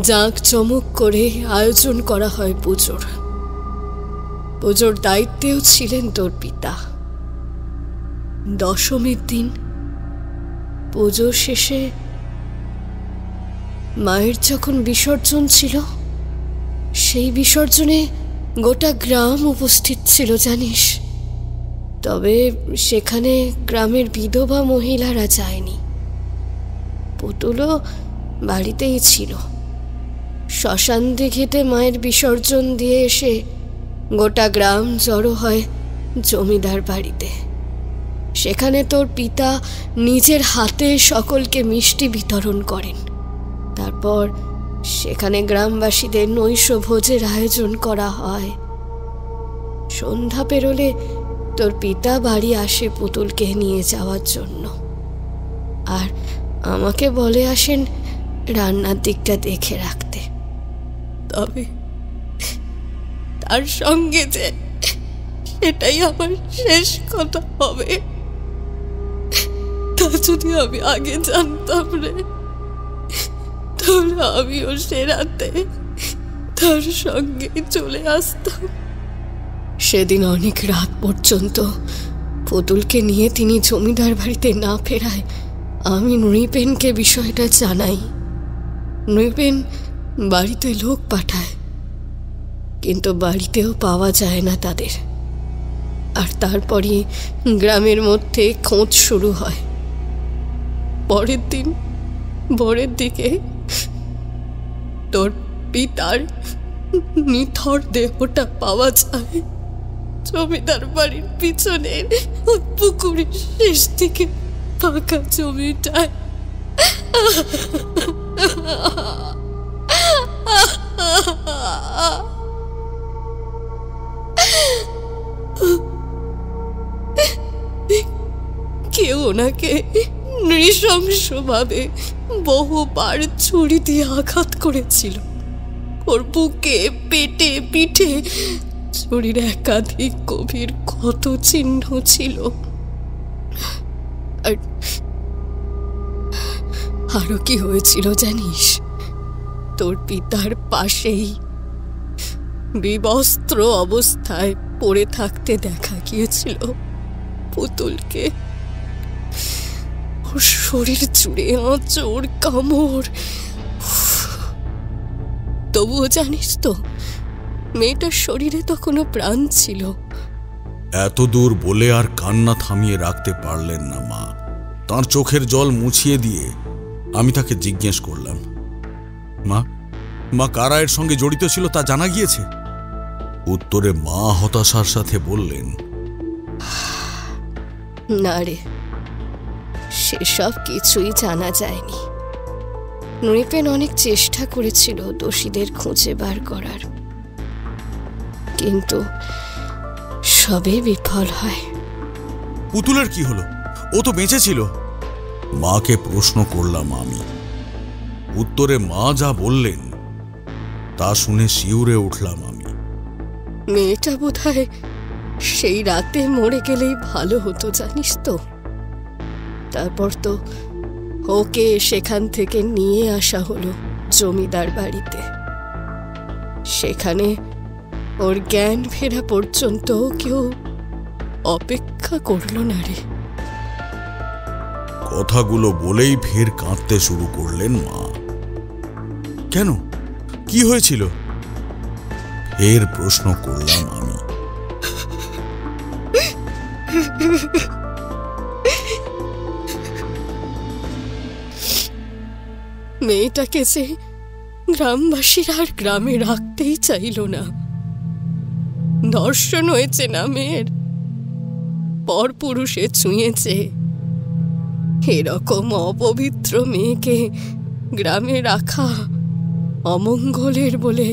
জাঁকজমক করে আয়োজন করা হয় পুজোর। পুজোর দায়িত্বেও ছিলেন তোর পিতা। দশমীর দিন পুজো শেষে মায়ের যখন বিসর্জন ছিল, সেই বিসর্জনে গোটা গ্রাম উপস্থিত ছিল জানিস। তবে সেখানে গ্রামের বিধবা মহিলারা যায়নি। পুতুলও বাড়িতেই ছিল। শ্মশান দিঘিতে মায়ের বিসর্জন দিয়ে এসে গোটা গ্রাম জড়ো হয় জমিদার বাড়িতে। সেখানে তোর পিতা নিজের হাতে সকলকে মিষ্টি বিতরণ করেন। তারপর সেখানে গ্রামবাসীদের নৈশ ভোজের আয়োজন করা হয়। সন্ধ্যা পেরোলে তোর পিতা বাড়ি আসে পুতুলকে নিয়ে যাওয়ার জন্য, আর আমাকে বলে আসেন রান্নার দিকটা দেখে রাখতে। তবে তার সঙ্গে যে সেটাই আমার শেষ কথা হবে, তা যদি আমি আগে জানতাম রে, তাহলে আমিও সে রাতে তার সঙ্গে চলে আসতাম। সেদিন অনেক রাত পর্যন্ত পুতুলকে নিয়ে তিনি জমিদার বাড়িতে না ফেরায় আমি নৃপেনকে বিষয়টা জানাই। নৃপেন বাড়িতে লোক পাঠায়, কিন্তু বাড়িতেও পাওয়া যায় না তাদের। আর তারপরই গ্রামের মধ্যে খোঁজ শুরু হয়। পরের দিন ভোরের দিকে তোর পিতার নিথর দেহটা পাওয়া যায় জমিদার বাড়ির পিছনে পুকুরের শেষ দিকে ফাঁকা জমিটায়। কেউ ওনাকে নৃশংসভাবে বহুবার ছুরি দিয়ে আঘাত করেছিল। ওর বুকে, পেটে, পিঠে ছুরির একাধিক গভীর ক্ষত চিহ্ন ছিল। আরো কি হয়েছিল জানিস? তোর পিতার পাশেই বিবস্ত্র অবস্থায় পড়ে থাকতে দেখা গিয়েছিল পুতুলকে। ওর শরীর জুড়ে আঁচড়, কামড়। তবুও জানিস তো, মেয়েটার শরীরে তখনও প্রাণ ছিল। এত দূর বলে আর কান্না থামিয়ে রাখতে পারলেন না মা। তার চোখের জল মুছিয়ে দিয়ে আমি তাকে জিজ্ঞেস করলাম, মা মা কারা এর সঙ্গে জড়িত ছিল তা জানা গিয়েছে? উত্তরে মা হতাশার সাথে বললেন, না রে, সেসব কিছুই জানা যায়নি। নৃপেন অনেক চেষ্টা করেছিল দোষীদের খুঁজে বার করার, কিন্তু সবই বিফল হয়। পুতুলের কি হলো? ও তো বেঁচে ছিল। মাকে প্রশ্ন করলাম আমি। উত্তরে মা যা বললেন তা শুনে শিউরে উঠলাম আমি। মেয়েটা বোধহয় সেই রাতে মরে গেলেই ভালো হতো জানিস তো। তারপর তো ওকে সেখান থেকে নিয়ে আসা হলো জমিদার বাড়িতে। সেখানে ওর জ্ঞান ফেরা পর্যন্ত কেউ অপেক্ষা করল না রে। কথাগুলো বলেই ফের কাঁদতে শুরু করলেন মা। কেন, কি হয়েছিল? ফের প্রশ্ন করলাম আমি। মেয়েটাকে যে গ্রামবাসীরা আর গ্রামে রাখতেই চাইল না। ধর্ষণ হয়েছে না মেয়ের, পরপুরুষে ছুঁয়েছে। এরকম অপবিত্র মেয়েকে গ্রামে রাখা অমঙ্গলের বলে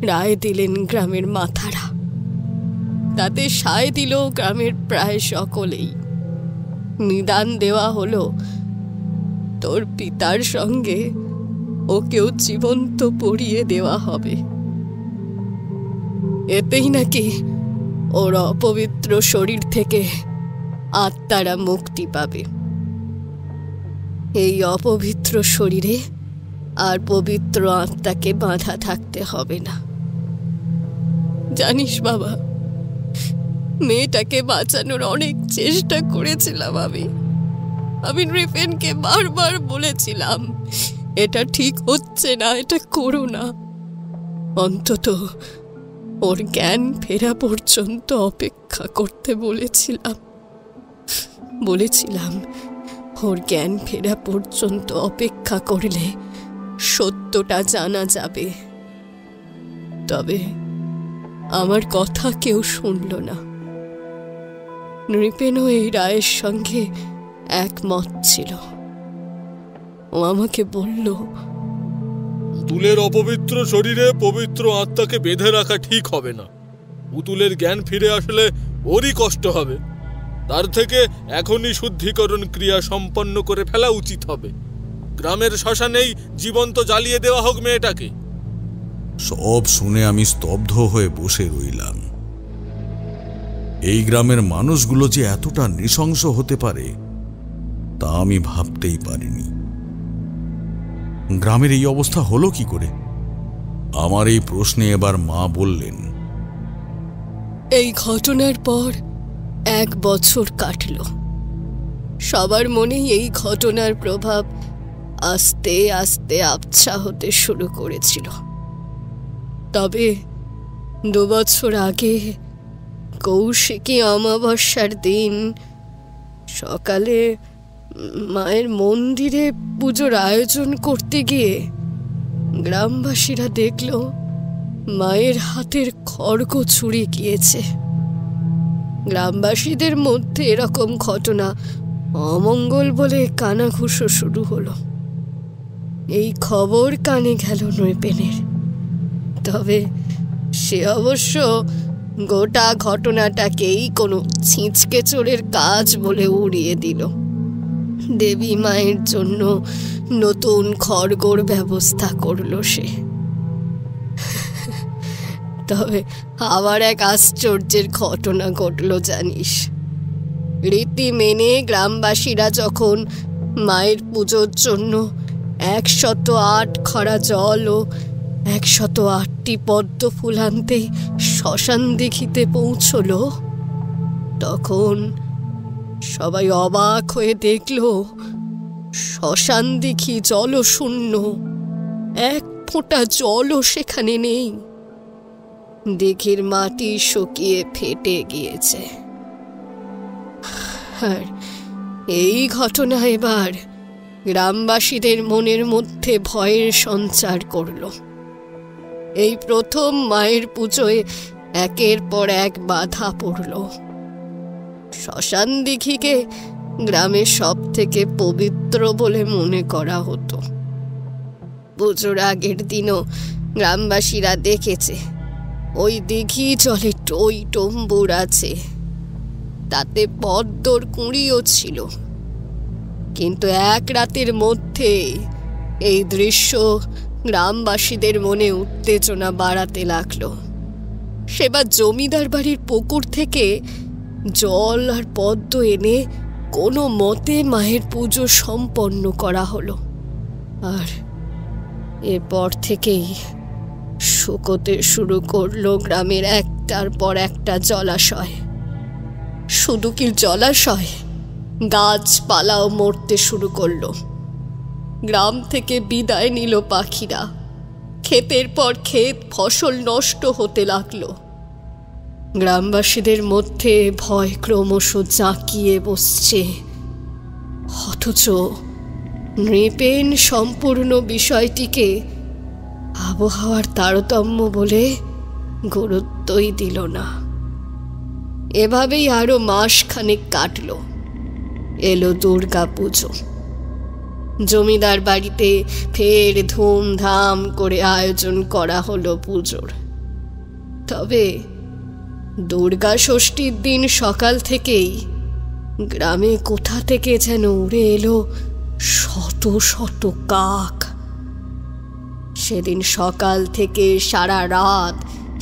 রায় দিলেন গ্রামের মাথারা। তাতে সায় দিল গ্রামের প্রায় সকলেই। নিদান দেওয়া হলো তোর পিতার সঙ্গে ওকেও জীবন্ত পুড়িয়ে দেওয়া হবে। এতেই নাকি ওর অপবিত্র শরীর থেকে আত্মারা মুক্তি পাবে। এই অপবিত্র শরীরে আর পবিত্র আত্মাকে বাঁধা থাকতে হবে না। জানিস বাবা, মেয়েটাকে বাঁচানোর অনেক চেষ্টা করেছিলাম আমি নৃপেনকে বারবার বলেছিলাম এটা ঠিক হচ্ছে না, এটা করো না। অন্তত ওর জ্ঞান ফেরা পর্যন্ত অপেক্ষা করতে বলেছিলাম ওর জ্ঞান ফেরা পর্যন্ত অপেক্ষা করলে সত্যটা জানা যাবে। তবে আমার কথা কেউ শুনল না। নৃপেনও এই রায়ের সঙ্গে একমত ছিল। ও আমাকে বলল, পুতুলের অপবিত্র শরীরে পবিত্র আত্মাকে বেঁধে রাখা ঠিক হবে না। পুতুলের জ্ঞান ফিরে আসলে ওরই কষ্ট হবে। তার থেকে এখনই শুদ্ধিকরণ ক্রিয়া সম্পন্ন করে ফেলা উচিত হবে। গ্রামের শ্মশানেই জীবন্ত জ্বালিয়ে দেওয়া হোক মেয়েটাকে। সব শুনে আমি স্তব্ধ হয়ে বসে রইলাম। এই গ্রামের মানুষগুলো যে এতটা নৃশংস হতে পারে তা আমি ভাবতেই পারিনি। গ্রামের এই অবস্থা হলো কি করে? আমার এই প্রশ্নে এবার মা বললেন, এই ঘটনার পর 1 বছর কাটল। সবার মনেই এই ঘটনার প্রভাব আস্তে আস্তে আবছা হতে শুরু করেছিল। তবে 2 বছর আগে কৌশিকী অমাবস্যার দিন সকালে মায়ের মন্দিরে পুজোর আয়োজন করতে গিয়ে গ্রামবাসীরা দেখল মায়ের হাতের খড়গ ছুঁড়ে গিয়েছে। গ্রামবাসীদের মধ্যে এরকম ঘটনা অমঙ্গল বলে কানাঘুষো শুরু হলো। এই খবর কানে গেল নৃপেনের। তবে সে অবশ্য গোটা ঘটনাটাকেই কোনো ছিঁচকে চোরের কাজ বলে উড়িয়ে দিল। দেবী মায়ের জন্য নতুন খড়গোর ব্যবস্থা করলো সে। তবে আবার এক আশ্চর্যের ঘটনা ঘটল জানিস। রীতি মেনে গ্রামবাসীরা যখন মায়ের পুজোর জন্য 108 খরা জল ও 108টি পদ্ম ফুল আনতে শ্মশান দিঘিতে পৌঁছল, তখন সবাই অবাক হয়ে দেখল শ্মশান দিঘি জলশূন্য, 1 ফোঁটা জলও সেখানে নেই। দিঘির মাটি শুকিয়ে ফেটে গিয়েছে। আর এই ঘটনা এবার গ্রামবাসীদের মনের মধ্যে ভয়ের সঞ্চার করল। এই প্রথম মায়ের পুজোয় একের পর এক বাধা পড়ল। শ্মশান দিঘিকে গ্রামের সব থেকে পবিত্র বলে মনে করা হতো। পুজোর আগের দিনও গ্রামবাসীরা দেখেছে ওই দিঘি জলে টই টম্বুর আছে, তাতে পদ্মর কুঁড়িও ছিল। কিন্তু 1 রাতের মধ্যে এই দৃশ্য গ্রামবাসীদের মনে উত্তেজনা বাড়াতে লাগলো। সেবার জমিদার বাড়ির পুকুর থেকে জল আর পদ্ম এনে কোনো মতে মায়ের পুজো সম্পন্ন করা হলো। আর এরপর থেকেই শুকোতে শুরু করলো গ্রামের একটার পর একটা জলাশয়। শুধু কি জলাশয়, গাছপালাও মরতে শুরু করলো। গ্রাম থেকে বিদায় নিল পাখিরা। ক্ষেতের পর ক্ষেত ফসল নষ্ট হতে লাগলো। গ্রামবাসীদের মধ্যে ভয় ক্রমশ জাঁকিয়ে বসছে। অথচ নৃপেন সম্পূর্ণ বিষয়টিকে আবহাওয়ার তারতম্য বলে গুরুত্বই দিল না। এভাবেই আরো মাসখানেক কাটল। এলো দুর্গা পুজো। জমিদার বাড়িতে ফের ধুমধাম করে আয়োজন করা হলো পুজোর। তবে দুর্গা ষষ্ঠীর দিন সকাল থেকেই গ্রামে কোথা থেকে যেন উড়ে এলো শত শত কাক। সেদিন সকাল থেকে সারা রাত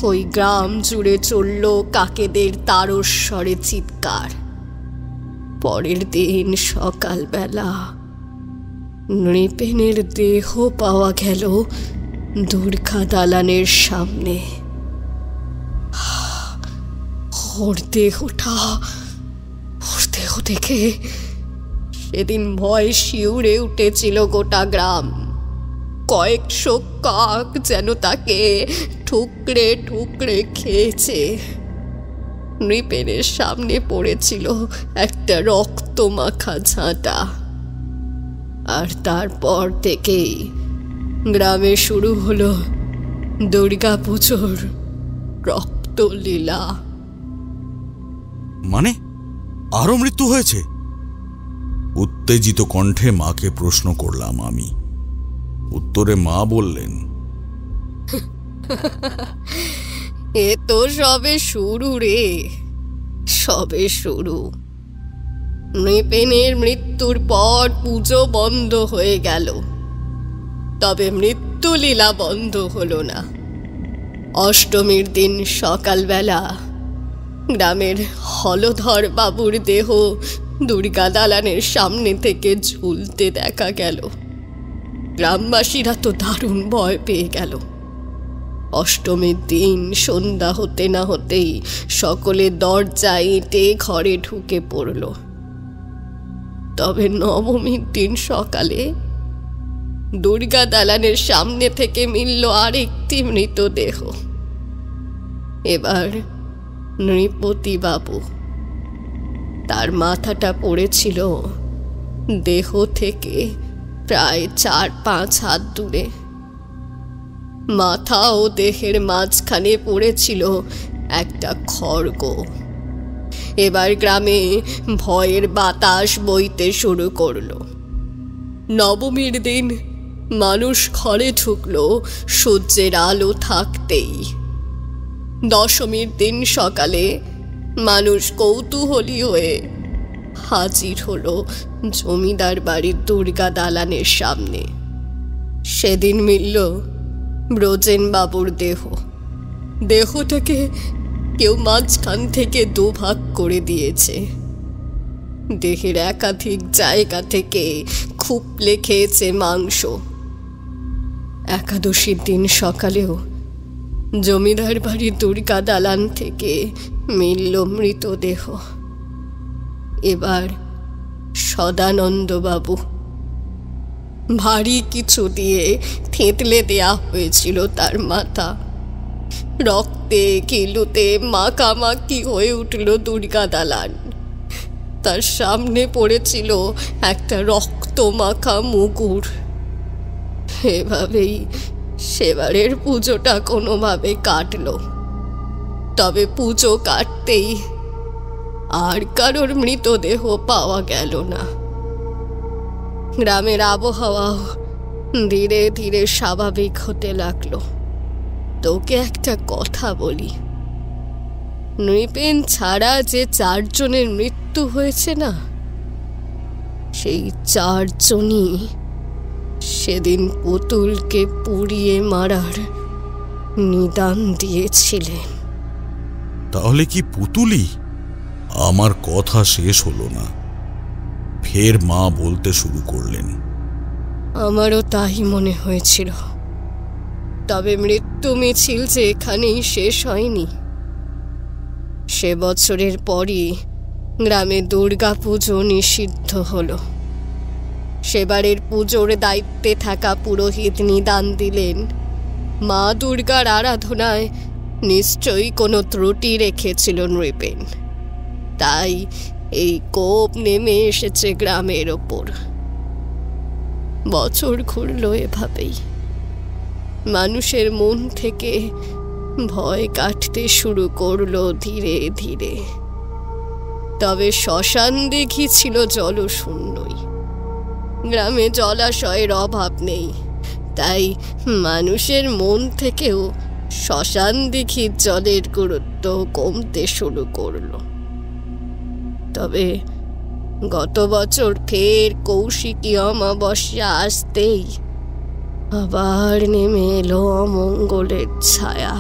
ওই গ্রাম জুড়ে চলল কাকেদের তারস্বরে চিৎকার। পরের দিন সকালবেলা নৃপেনের দেহ পাওয়া গেল দুর্গা দালানের সামনে। ওর দেহ দেখে সেদিন ভয় শিউরে উঠেছিল গোটা গ্রাম। কয়েকশো কাক যেন তাকে ঠুকরে ঠুকরে খেয়েছে। নৃপেনের সামনে পড়েছিল একটা রক্তমাখা ঝাঁটা। আর তারপর থেকেই গ্রামে শুরু হলো দুর্গা পুজোর রক্তলীলা। মানে আরো মৃত্যু হয়েছে? উত্তেজিত কণ্ঠে মাকে প্রশ্ন করলাম আমি। উত্তরে মা বললেন, এ তো সবে শুরু রে, সবে শুরু। নৃপেনের মৃত্যুর পর পুজো বন্ধ হয়ে গেল, তবে মৃত্যুলীলা বন্ধ হলো না। অষ্টমীর দিন সকালবেলা গ্রামের হলধর বাবুর দেহ দুর্গা দালানের সামনে থেকে ঝুলতে দেখা গেল। গ্রামবাসীরা তো দারুণ ভয় পেয়ে গেল। অষ্টমীর দিন সন্ধ্যা হতে না হতেই সকলে দরজা এঁটে ঘরে ঢুকে পড়ল। তবে নবমীর দিন সকালে দুর্গা দালানের সামনে থেকে মিলল আরেকটি মৃতদেহ। এবার নৃপতি বাবু। তার মাথাটা পড়েছিল দেহ থেকে প্রায় 4-5 হাত দূরে। মাথা ও দেহের মাঝখানে পড়েছিল একটা খড়গ। এবার গ্রামে ভয়ের বাতাস বইতে শুরু করলো। নবমীর দিন মানুষ ঘরে ঢুকলো সূর্যের আলো থাকতেই। দশমীর দিন সকালে মানুষ কৌতূহলী হয়ে হাজির হলো জমিদার বাড়ির দুর্গা দালানের সামনে। সেদিন মিলল ব্রজেন বাবুর দেহটাকে কেউ মাঝখান থেকে 2 ভাগ করে দিয়েছে। দেহের একাধিক জায়গা থেকে খুপলে খেয়েছে মাংস। একাদশীর দিন সকালেও জমিদার বাড়ির দুর্গা দালান থেকে মিলল মৃতদেহ। এবার সদানন্দবাবু। ভারী কিছু দিয়ে থেঁতলে দেয়া হয়েছিল তার মাথা। রক্তে কিলুতে মাখামাখি হয়ে উঠল দুর্গা দালান। তার সামনে পড়েছিল একটা রক্ত মাখা মুগুর। এভাবেই সেবারের পুজোটা কোনোভাবে কাটল। তবে পুজো কাটতেই আর কারোর মৃতদেহ পাওয়া গেল না। গ্রামের আবহাওয়া ধীরে ধীরে স্বাভাবিক হতে লাগলো। তোকে একটা কথা বলি, নৃপেন ছাড়া যে 4 জনের মৃত্যু হয়েছে না, সেই 4 জনই সেদিন পুতুলকে পুড়িয়ে মারার নিদান দিয়েছিলেন। তাহলে কি পুতুলি? আমার কথা শেষ হলো না, ফের মা বলতে শুরু করলেন, আমারও তাই মনে হয়েছিল। তবে মৃত্যু মিছিল যে এখানেই শেষ হয়নি। সে বছরের পরই গ্রামে দুর্গা পুজো নিষিদ্ধ হলো। সেবারের পুজোর দায়িত্বে থাকা পুরোহিত নিদান দিলেন, মা দুর্গার আরাধনায় নিশ্চয়ই কোনো ত্রুটি রেখেছিল নৃপেন। তাই এই কোপ নেমে এসেছে গ্রামের ওপর। বছর ঘুরল এভাবেই। মানুষের মন থেকে ভয় কাটতে শুরু করলো ধীরে ধীরে। তবে শ্মশান দেখি ছিল জলশূন্যই। গ্রামে জলাশয়ের অভাব নেই, তাই মানুষের মন থেকেও শ্মশান দেখি জলের গুরুত্ব কমতে শুরু করলো। তবে গত বছর ফের কৌশিকী অমাবস্যা আসতেই আবার নেমে এলো অমঙ্গলের ছায়া।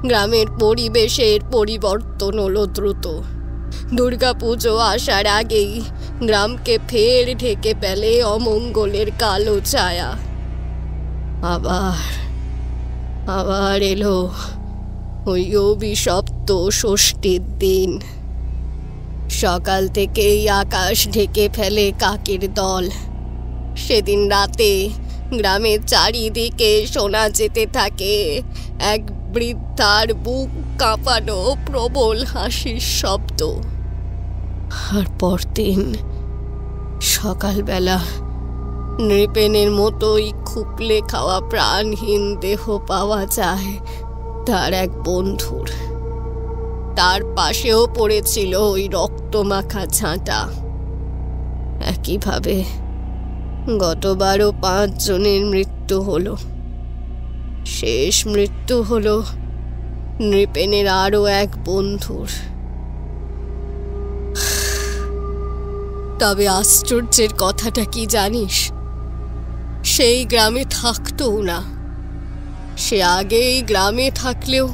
গ্রামের পরিবেশের পরিবর্তন হলো দ্রুত। দুর্গাপুজো আসার আগেই গ্রামকে ফের ঢেকে পেলে অমঙ্গলের কালো ছায়া। আবার আবার এলো ওই অভিশপ্ত ষষ্ঠীর দিন। সকাল থেকেই আকাশ ঢেকে ফেলে কাকের দল। সেদিন রাতে গ্রামের চারিদিকে শোনা যেতে থাকে এক বৃদ্ধার বুক কাঁপানো প্রবল হাসির শব্দ। আর পরদিন সকালবেলা নৃপেনের মতোই খুকলে খাওয়া প্রাণহীন দেহ পাওয়া যায় তার এক বন্ধুর। তার পাশেও পড়েছিল ওই রক্তমাখা ঝাঁটা। একইভাবে গতবারও 5 জনের মৃত্যু হলো। শেষ মৃত্যু হলো নৃপেনের আরও এক বন্ধুর। তবে আশ্চর্যের কথাটা কি জানিস? সেই গ্রামে থাকতও না। সে আগেই গ্রামে থাকলেও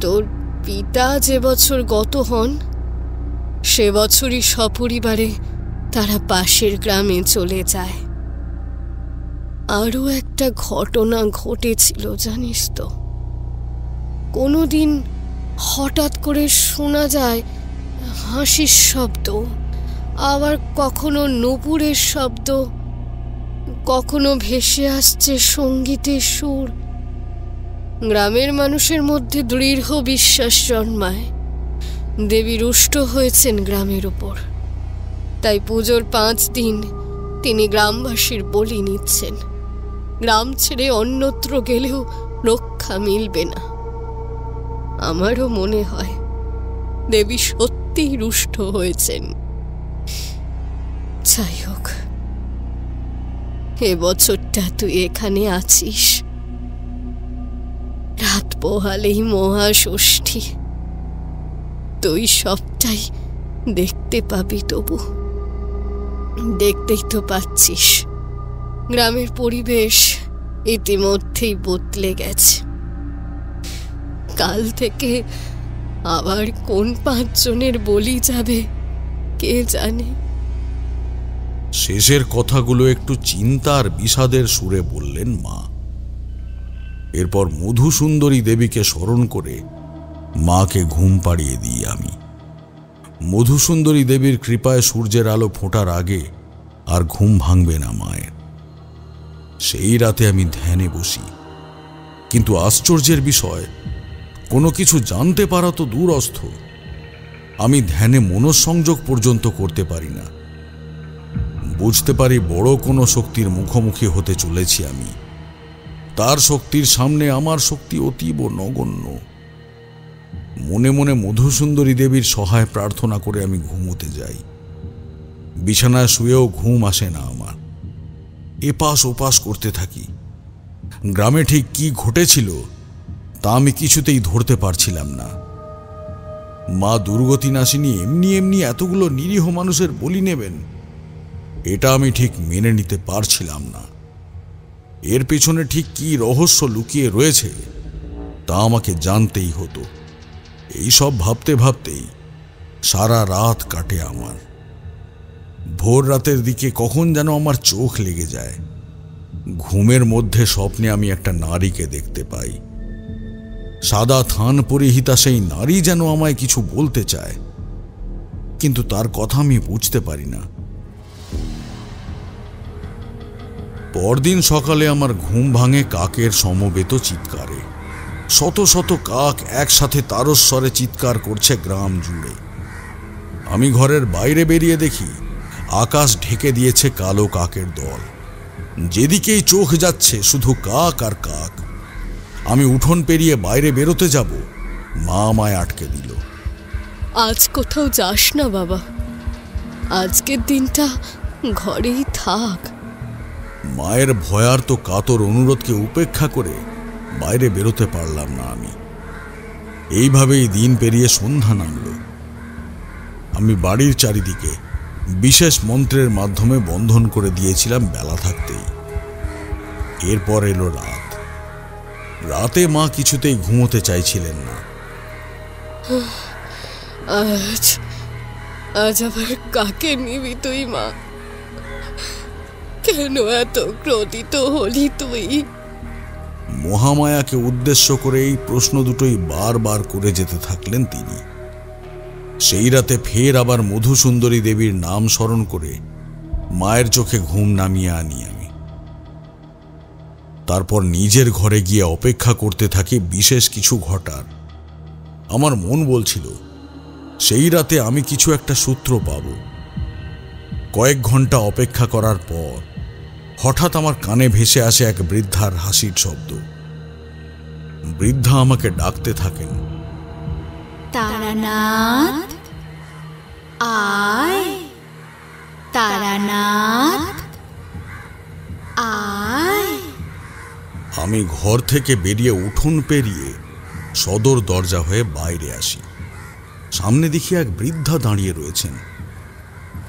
তোর পিতা যে বছর গত হন সে বছরই সপরিবারে তারা পাশের গ্রামে চলে যায়। আরও একটা ঘটনা ঘটেছিল জানিস তো। কোনোদিন হঠাৎ করে শোনা যায় হাসির শব্দ, আবার কখনো নূপুরের শব্দ, কখনো ভেসে আসছে সঙ্গীতের সুর। গ্রামের মানুষের মধ্যে দৃঢ় বিশ্বাস জন্মায় দেবী রুষ্ট হয়েছেন গ্রামের উপর। তাই পুজোর 5 দিন তিনি গ্রামবাসীর বলি নিচ্ছেন। গ্রাম ছেড়ে অন্যত্র গেলেও রক্ষা মিলবে না। আমারও মনে হয় দেবী সত্যিই রুষ্ট হয়েছেন। যাই হোক, এবছরটা তুই এখানে আছিস। রাত পোহালেই মহাষষ্ঠী। তুই সবটাই দেখতে পাবি। তবু দেখতেই তো পাচ্ছিস গ্রামের পরিবেশ ইতিমধ্যেই বদলে গেছে। কাল থেকে আবার কোন 5 জনের বলি যাবে কে জানে। শেষের কথাগুলো একটু চিন্তা আর বিষাদের সুরে বললেন মা। এরপর মধুসুন্দরী দেবীকে স্মরণ করে মাকে ঘুম পাড়িয়ে দিই আমি। মধুসুন্দরী দেবীর কৃপায় সূর্যের আলো ফোটার আগে আর ঘুম ভাঙবে না মায়ের। সেই রাতে আমি ধ্যানে বসি। কিন্তু আশ্চর্যের বিষয়, কোনো কিছু জানতে পারা তো দূরস্থ, আমি ধ্যানে মনঃসংযোগ পর্যন্ত করতে পারি না। বুঝতে পারি বড় কোনো শক্তির মুখোমুখি হতে চলেছি আমি। তার শক্তির সামনে আমার শক্তি অতীব নগণ্য। মনে মনে মধুসুন্দরী দেবীর সহায় প্রার্থনা করে আমি ঘুমোতে যাই। বিছানায় শুয়েও ঘুম আসে না আমার। এপাশ ওপাশ করতে থাকি। গ্রামে ঠিক কি ঘটেছিল তা আমি কিছুতেই ধরতে পারছিলাম না। মা দুর্গতি নাশিনী এমনি এমনি এতগুলো নিরীহ মানুষের বলি নেবেন, এটা আমি ঠিক মেনে নিতে পারছিলাম না। এর পেছনে ঠিক কি রহস্য লুকিয়ে রয়েছে তা আমাকে জানতেই হতো। এই সব ভাবতে ভাবতেই সারা রাত কাটে আমার। ভোর রাতের দিকে কখন যেন আমার চোখ লেগে যায়। ঘুমের মধ্যে স্বপ্নে আমি একটা নারীকে দেখতে পাই। সাদা থান পরিহিতা সেই নারী যেন আমায় কিছু বলতে চায়, কিন্তু তার কথা আমি বুঝতে পারি না। পরদিন সকালে আমার ঘুম ভাঙে কাকের সমবেত চিৎকারে। শত শত কাক একসাথে তারস্বরে চিৎকার করছে গ্রাম জুড়ে। আমি ঘরের বাইরে বেরিয়ে দেখি আকাশ ঢেকে দিয়েছে কালো কাকের দল। যেদিকেই চোখ যাচ্ছে শুধু কাক আর কাক। আমি উঠোন পেরিয়ে বাইরে বেরোতে যাব, মা আমায় আটকে দিল। আজ কোথাও যাস না বাবা, আজকের দিনটা ঘরেই থাক। মায়ের ভয়ার্ত কাতর অনুরোধকে উপেক্ষা করে বাইরে বেরোতে পারলাম না আমি। এইভাবেই দিন পেরিয়ে সন্ধ্যা নামল। আমি বাড়ির চারিদিকে বিশেষ মন্ত্রের মাধ্যমে বন্ধন করে দিয়েছিলাম বেলা থাকতেই। এরপর এলো রাত। রাতে মা কিছুতেই ঘুমোতে চাইছিলেন না। আজ আবার কাকে নিবি তুই মা? কেন এত ক্রোধিত হলি তুই? মহামায়াকে উদ্দেশ্য করে এই প্রশ্ন দুটোই বারবার করে যেতে থাকলেন তিনি। সেই রাতে ফের আবার মধুসুন্দরী দেবীর নাম স্মরণ করে মায়ের চোখে ঘুম নামিয়ে আনি আমি। তারপর নিজের ঘরে গিয়ে অপেক্ষা করতে থাকি বিশেষ কিছু ঘটার। আমার মন বলছিল সেই রাতে আমি কিছু একটা সূত্র পাব। কয়েক ঘন্টা অপেক্ষা করার পর হঠাৎ আমার কানে ভেসে আসে এক বৃদ্ধার হাসির শব্দ। বৃদ্ধা আমাকে ডাকতে থাকেন, তারানাথ আয়, তারানাথ আয়। আমি ঘর থেকে বেরিয়ে উঠোন পেরিয়ে সদর দরজা হয়ে বাইরে আসি। সামনে দেখি এক বৃদ্ধা দাঁড়িয়ে রয়েছেন।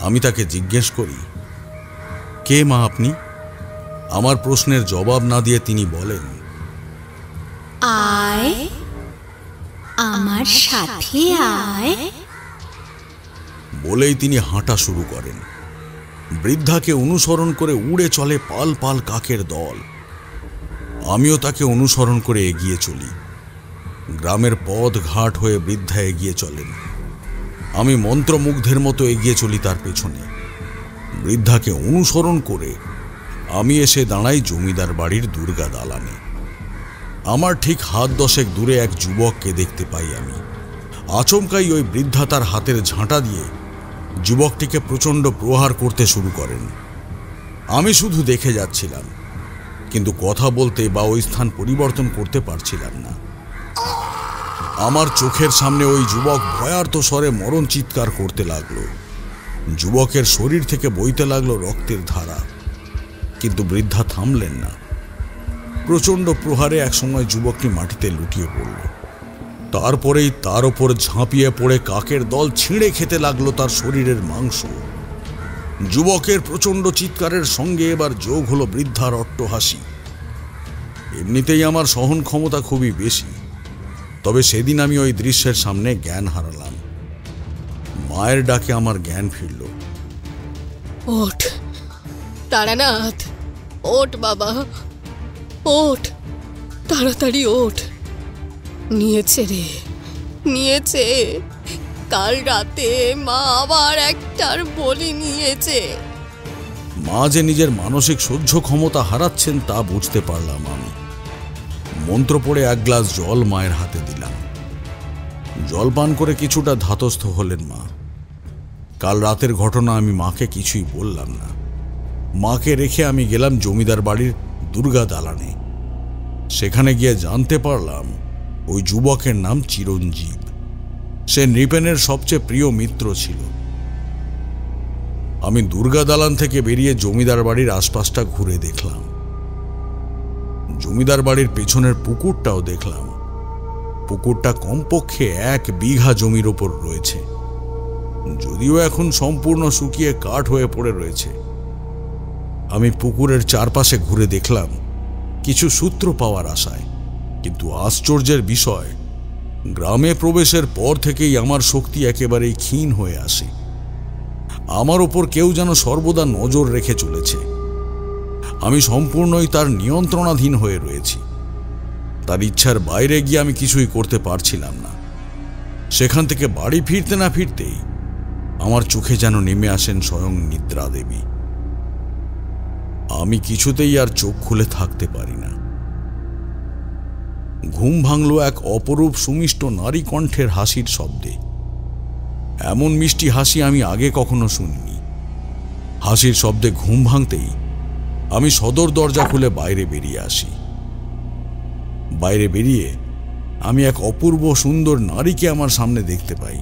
আমি তাকে জিজ্ঞেস করি, কে মা আপনি? আমার প্রশ্নের জবাব না দিয়ে তিনি বলেন, আয়, আমার সাথে আয়। বলেই তিনি হাঁটা শুরু করেন। বৃদ্ধাকে অনুসরণ করে উড়ে চলে পাল পাল কাকের দল। আমিও তাকে অনুসরণ করে এগিয়ে চলি। গ্রামের পথ ঘাট হয়ে বৃদ্ধা এগিয়ে চলেন। আমি মন্ত্রমুগ্ধের মতো এগিয়ে চলি তার পেছনে। বৃদ্ধাকে অনুসরণ করে আমি এসে দাঁড়াই জমিদার বাড়ির দুর্গা দালানে। আমার ঠিক হাত দশেক দূরে এক যুবককে দেখতে পাই আমি। আচমকাই ওই বৃদ্ধা তার হাতের ঝাঁটা দিয়ে যুবকটিকে প্রচণ্ড প্রহার করতে শুরু করেন। আমি শুধু দেখে যাচ্ছিলাম, কিন্তু কথা বলতে বা ওই স্থান পরিবর্তন করতে পারছিলাম না। আমার চোখের সামনে ওই যুবক ভয়ার্ত স্বরে মরণ চিৎকার করতে লাগলো। যুবকের শরীর থেকে বইতে লাগলো রক্তের ধারা, কিন্তু বৃদ্ধা থামলেন না। প্রচণ্ড প্রহারে একসময় যুবকটি মাটিতে লুটিয়ে পড়ল। তারপরেই তার ওপর ঝাঁপিয়ে পড়ে কাকের দল ছিঁড়ে খেতে লাগলো তার শরীরের মাংস। যুবকের প্রচণ্ড চিৎকারের সঙ্গে এবার যোগ হলো বৃদ্ধার অট্টহাসি। এমনিতেই আমার সহন ক্ষমতা খুবই বেশি, তবে সেদিন আমি ওই দৃশ্যের সামনে জ্ঞান হারালাম। মায়ের ডাকে আমার জ্ঞান ফিরল। ওঠ তারানাথ, ওঠ বাবা, ওঠ, তাড়াতাড়ি ওঠ। নিয়েছে রে, নিয়েছে। কাল রাতে মা আবার একটার বলি নিয়েছে। মা যে নিজের মানসিক সহ্য ক্ষমতা হারাচ্ছেন তা বুঝতে পারলাম আমি। মন্ত্র পড়ে এক গ্লাস জল মায়ের হাতে দিলাম। জল পান করে কিছুটা ধাতস্থ হলেন মা। কাল রাতের ঘটনা আমি মাকে কিছুই বললাম না। মাকে রেখে আমি গেলাম জমিদার বাড়ির দুর্গা দালানে। সেখানে গিয়ে জানতে পারলাম ওই যুবকের নাম চিরঞ্জীব। সে নৃপেনের সবচেয়ে প্রিয় মিত্র ছিল। আমি দুর্গা দালান থেকে বেরিয়ে জমিদার বাড়ির আশপাশটা ঘুরে দেখলাম। জমিদার বাড়ির পেছনের পুকুরটাও দেখলাম। পুকুরটা কমপক্ষে 1 বিঘা জমির ওপর রয়েছে, যদিও এখন সম্পূর্ণ শুকিয়ে কাঠ হয়ে পড়ে রয়েছে। আমি পুকুরের চারপাশে ঘুরে দেখলাম কিছু সূত্র পাওয়ার আশায়, কিন্তু আশ্চর্যের বিষয়, গ্রামে প্রবেশের পর থেকেই আমার শক্তি একেবারেই ক্ষীণ হয়ে আসে। আমার ওপর কেউ যেন সর্বদা নজর রেখে চলেছে। আমি সম্পূর্ণই তার নিয়ন্ত্রণাধীন হয়ে রয়েছি। তার ইচ্ছার বাইরে গিয়ে আমি কিছুই করতে পারছিলাম না। সেখান থেকে বাড়ি ফিরতে না ফিরতেই আমার চোখে যেন নেমে আসেন স্বয়ং নিদ্রা দেবী। আমি কিছুতেই আর চোখ খুলে থাকতে পারি না। ঘুম ভাঙল এক অপরূপ সুমিষ্ট নারী কণ্ঠের হাসির শব্দে। এমন মিষ্টি হাসি আমি আগে কখনো শুনিনি। হাসির শব্দে ঘুম ভাঙতেই আমি সদর দরজা খুলে বাইরে বেরিয়ে আসি। বাইরে বেরিয়ে আমি এক অপূর্ব সুন্দর নারীকে আমার সামনে দেখতে পাই।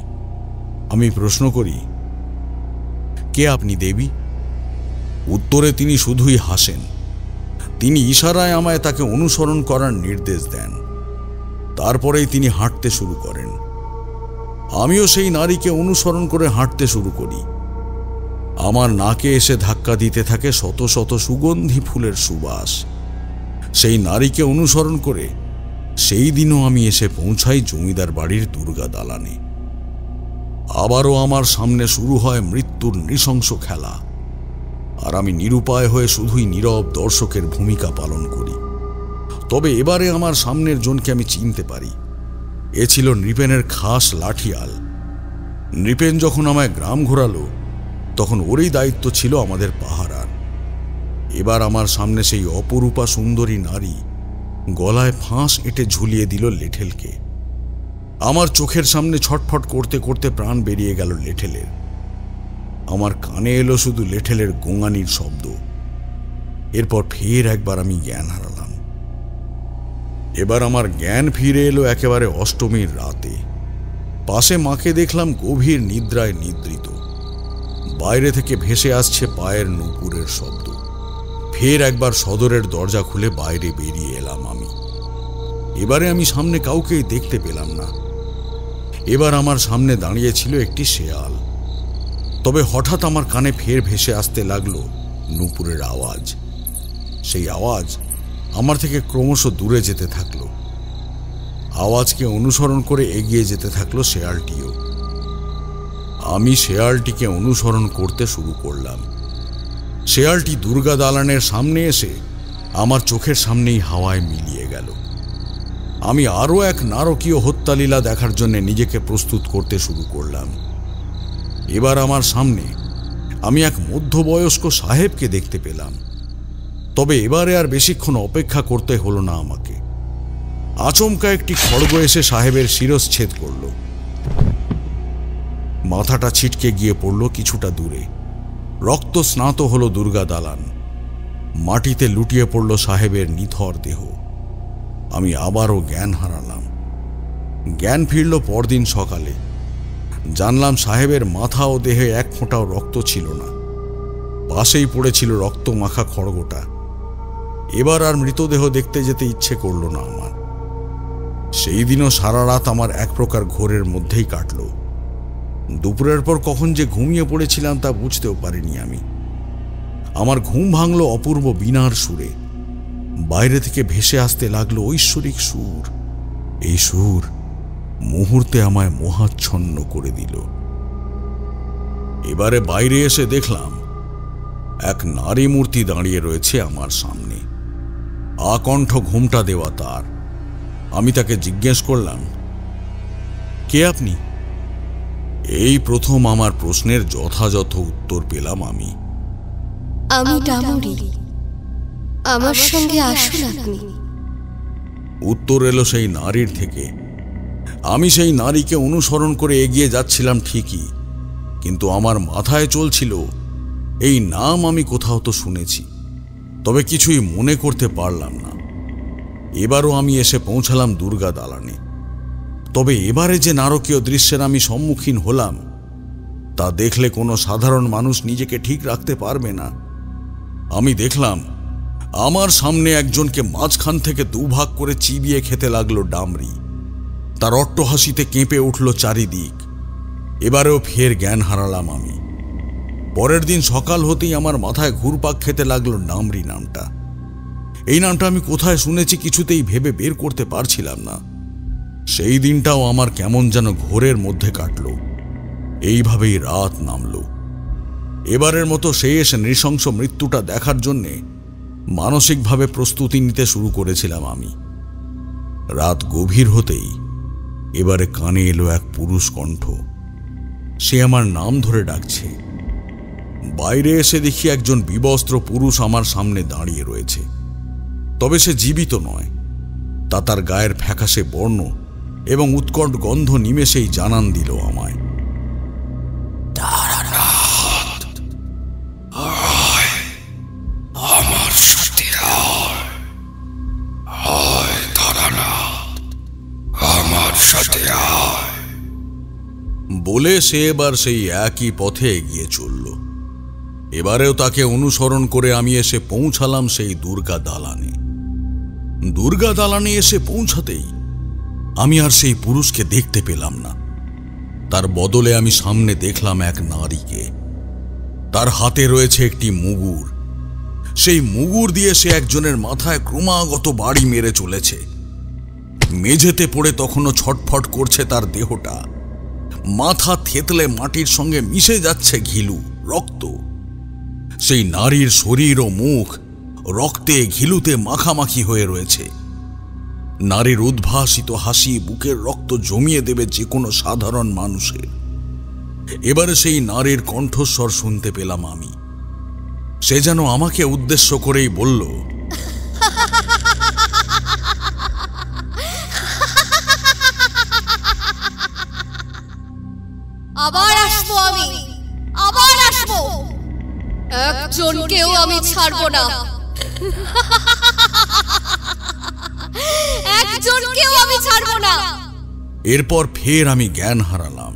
আমি প্রশ্ন করি, কে আপনি দেবী? উত্তরে তিনি শুধুই হাসেন। তিনি ইশারায় আমায় তাকে অনুসরণ করার নির্দেশ দেন। তারপরেই তিনি হাঁটতে শুরু করেন। আমিও সেই নারীকে অনুসরণ করে হাঁটতে শুরু করি। আমার নাকে এসে ধাক্কা দিতে থাকে শত শত সুগন্ধি ফুলের সুবাস। সেই নারীকে অনুসরণ করে সেই দিনও আমি এসে পৌঁছাই জমিদার বাড়ির দুর্গা দালানে। আবারও আমার সামনে শুরু হয় মৃত্যুর নৃশংস খেলা, আর আমি নিরুপায় হয়ে শুধুই নীরব দর্শকের ভূমিকা পালন করি। তবে এবারে আমার সামনের জনকে আমি চিনতে পারি। এ ছিল নৃপেনের খাস লাঠিয়াল। নৃপেন যখন আমায় গ্রাম ঘোরালো তখন ওরই দায়িত্ব ছিল আমাদের পাহারার। এবার আমার সামনে সেই অপরূপা সুন্দরী নারী গলায় ফাঁস এঁটে ঝুলিয়ে দিল লেঠেলকে। আমার চোখের সামনে ছটফট করতে করতে প্রাণ বেরিয়ে গেল লেঠেলের। আমার কানে এলো শুধু লেঠেলের গোঙানির শব্দ। এরপর ফের একবার আমি জ্ঞান হারালাম। এবার আমার জ্ঞান ফিরে এলো একেবারে অষ্টমীর রাতে। পাশে মাকে দেখলাম গভীর নিদ্রায় নিদ্রিত। বাইরে থেকে ভেসে আসছে পায়ের নূপুরের শব্দ। ফের একবার সদরের দরজা খুলে বাইরে বেরিয়ে এলাম আমি। এবারে আমি সামনে কাউকেই দেখতে পেলাম না। এবার আমার সামনে দাঁড়িয়ে ছিল একটি শেয়াল। তবে হঠাৎ আমার কানে ফের ভেসে আসতে লাগলো নূপুরের আওয়াজ। সেই আওয়াজ আমার থেকে ক্রমশ দূরে যেতে থাকলো। আওয়াজকে অনুসরণ করে এগিয়ে যেতে থাকলো শেয়ালটিও। আমি শেয়ালটিকে অনুসরণ করতে শুরু করলাম। শেয়ালটি দুর্গা দালানের সামনে এসে আমার চোখের সামনেই হাওয়ায় মিলিয়ে গেল। আমি আরও এক নারকীয় হত্যালীলা দেখার জন্য নিজেকে প্রস্তুত করতে শুরু করলাম। এবার আমার সামনে আমি এক মধ্যবয়স্ক সাহেবকে দেখতে পেলাম। তবে এবারে আর বেশিক্ষণ অপেক্ষা করতে হলো না আমাকে। আচমকা একটি খড়গ এসে সাহেবের শিরশ্ছেদ করল। মাথাটা ছিটকে গিয়ে পড়ল কিছুটা দূরে। রক্ত স্নাত হলো দুর্গা দালান। মাটিতে লুটিয়ে পড়ল সাহেবের নিথর দেহ। আমি আবারও জ্ঞান হারালাম। জ্ঞান ফিরল পরদিন সকালে। জানলাম সাহেবের মাথা ও দেহে এক ফোঁটাও রক্ত ছিল না। পাশেই পড়েছিল রক্ত মাখা খড়গটা। এবার আর মৃতদেহ দেখতে যেতে ইচ্ছে করল না আমার। সেই দিনও সারা রাত আমার এক প্রকার ঘোরের মধ্যেই কাটল। দুপুরের পর কখন যে ঘুমিয়ে পড়েছিলাম তা বুঝতেও পারিনি আমি। আমার ঘুম ভাঙল অপূর্ব বীণার সুরে। বাইরে থেকে ভেসে আসতে লাগলো ঐশ্বরিক সুর। এই সুর মুহূর্তে আমায় মোহাচ্ছন্ন করে দিল। এবারে বাইরে এসে দেখলাম এক নারী মূর্তি দাঁড়িয়ে রয়েছে আমার সামনে। আকণ্ঠ ঘুমটা দেওয়া তার। আমি তাকে জিজ্ঞেস করলাম, কে আপনি? এই প্রথম আমার প্রশ্নের যথাযথ উত্তর পেলাম আমি। আমি ডামুরি, আমার সঙ্গে আসুন আপনি। উত্তর এলো সেই নারীর থেকে। আমি সেই নারীকে অনুসরণ করে এগিয়ে যাচ্ছিলাম ঠিকই, কিন্তু আমার মাথায় চলছিল এই নাম আমি কোথাও তো শুনেছি, তবে কিছুই মনে করতে পারলাম না। এবারও আমি এসে পৌঁছালাম দুর্গা দালানে। তবে এবারে যে নারকীয় দৃশ্যের আমি সম্মুখীন হলাম তা দেখলে কোনো সাধারণ মানুষ নিজেকে ঠিক রাখতে পারবে না। আমি দেখলাম আমার সামনে একজনকে মাঝখান থেকে দুভাগ করে চিবিয়ে খেতে লাগলো ডামরি। তার অট্টহাসিতে কেঁপে উঠল চারিদিক। এবারেও ফের জ্ঞান হারালাম আমি। পরের দিন সকাল হতেই আমার মাথায় ঘুরপাক খেতে লাগলো ডামরি নামটা। এই নামটা আমি কোথায় শুনেছি কিছুতেই ভেবে বের করতে পারছিলাম না। সেই দিনটাও আমার কেমন যেন ঘোরের মধ্যে কাটল। এইভাবেই রাত নামল। এবারের মতো শেষ নৃশংস মৃত্যুটা দেখার জন্যে মানসিকভাবে প্রস্তুতি নিতে শুরু করেছিলাম আমি। রাত গভীর হতেই এবারে কানে এলো এক পুরুষ কণ্ঠ। সে আমার নাম ধরে ডাকছে। বাইরে এসে দেখি একজন বিবস্ত্র পুরুষ আমার সামনে দাঁড়িয়ে রয়েছে। তবে সে জীবিত নয়। তা তার গায়ের ফ্যাকাশে বর্ণ এবং উৎকট গন্ধ নিমেষেই জানান দিল আমায়। বলে সে এবার সেই একই পথে এগিয়ে চলল। এবারেও তাকে অনুসরণ করে আমি এসে পৌঁছালাম সেই দুর্গা দালানে। দুর্গা দালানে এসে পৌঁছাতেই আমি আর সেই পুরুষকে দেখতে পেলাম না। তার বদলে আমি সামনে দেখলাম এক নারীকে। তার হাতে রয়েছে একটি মুগুর। সেই মুগুর দিয়ে সে একজনের মাথায় ক্রমাগত বাড়ি মেরে চলেছে। মেঝেতে পড়ে তখনও ছটফট করছে তার দেহটা। মাথা থেতলে মাটির সঙ্গে মিশে যাচ্ছে ঘিলু, রক্ত। সেই নারীর শরীর ও মুখ রক্তে ঘিলুতে মাখামাখি হয়ে রয়েছে। নারীর উদ্ভাসিত হাসি বুকের রক্ত জমিয়ে দেবে যে কোনো সাধারণ মানুষের। এবারে সেই নারীর কণ্ঠস্বর শুনতে পেলাম আমি। সে যেন আমাকে উদ্দেশ্য করেই বলল, আবার আসবো আমি, আবার আসবো, একজনকেও আমি ছাড়বো না, একজনকেও আমি ছাড়বো না। এরপর ফের আমি জ্ঞান হারালাম।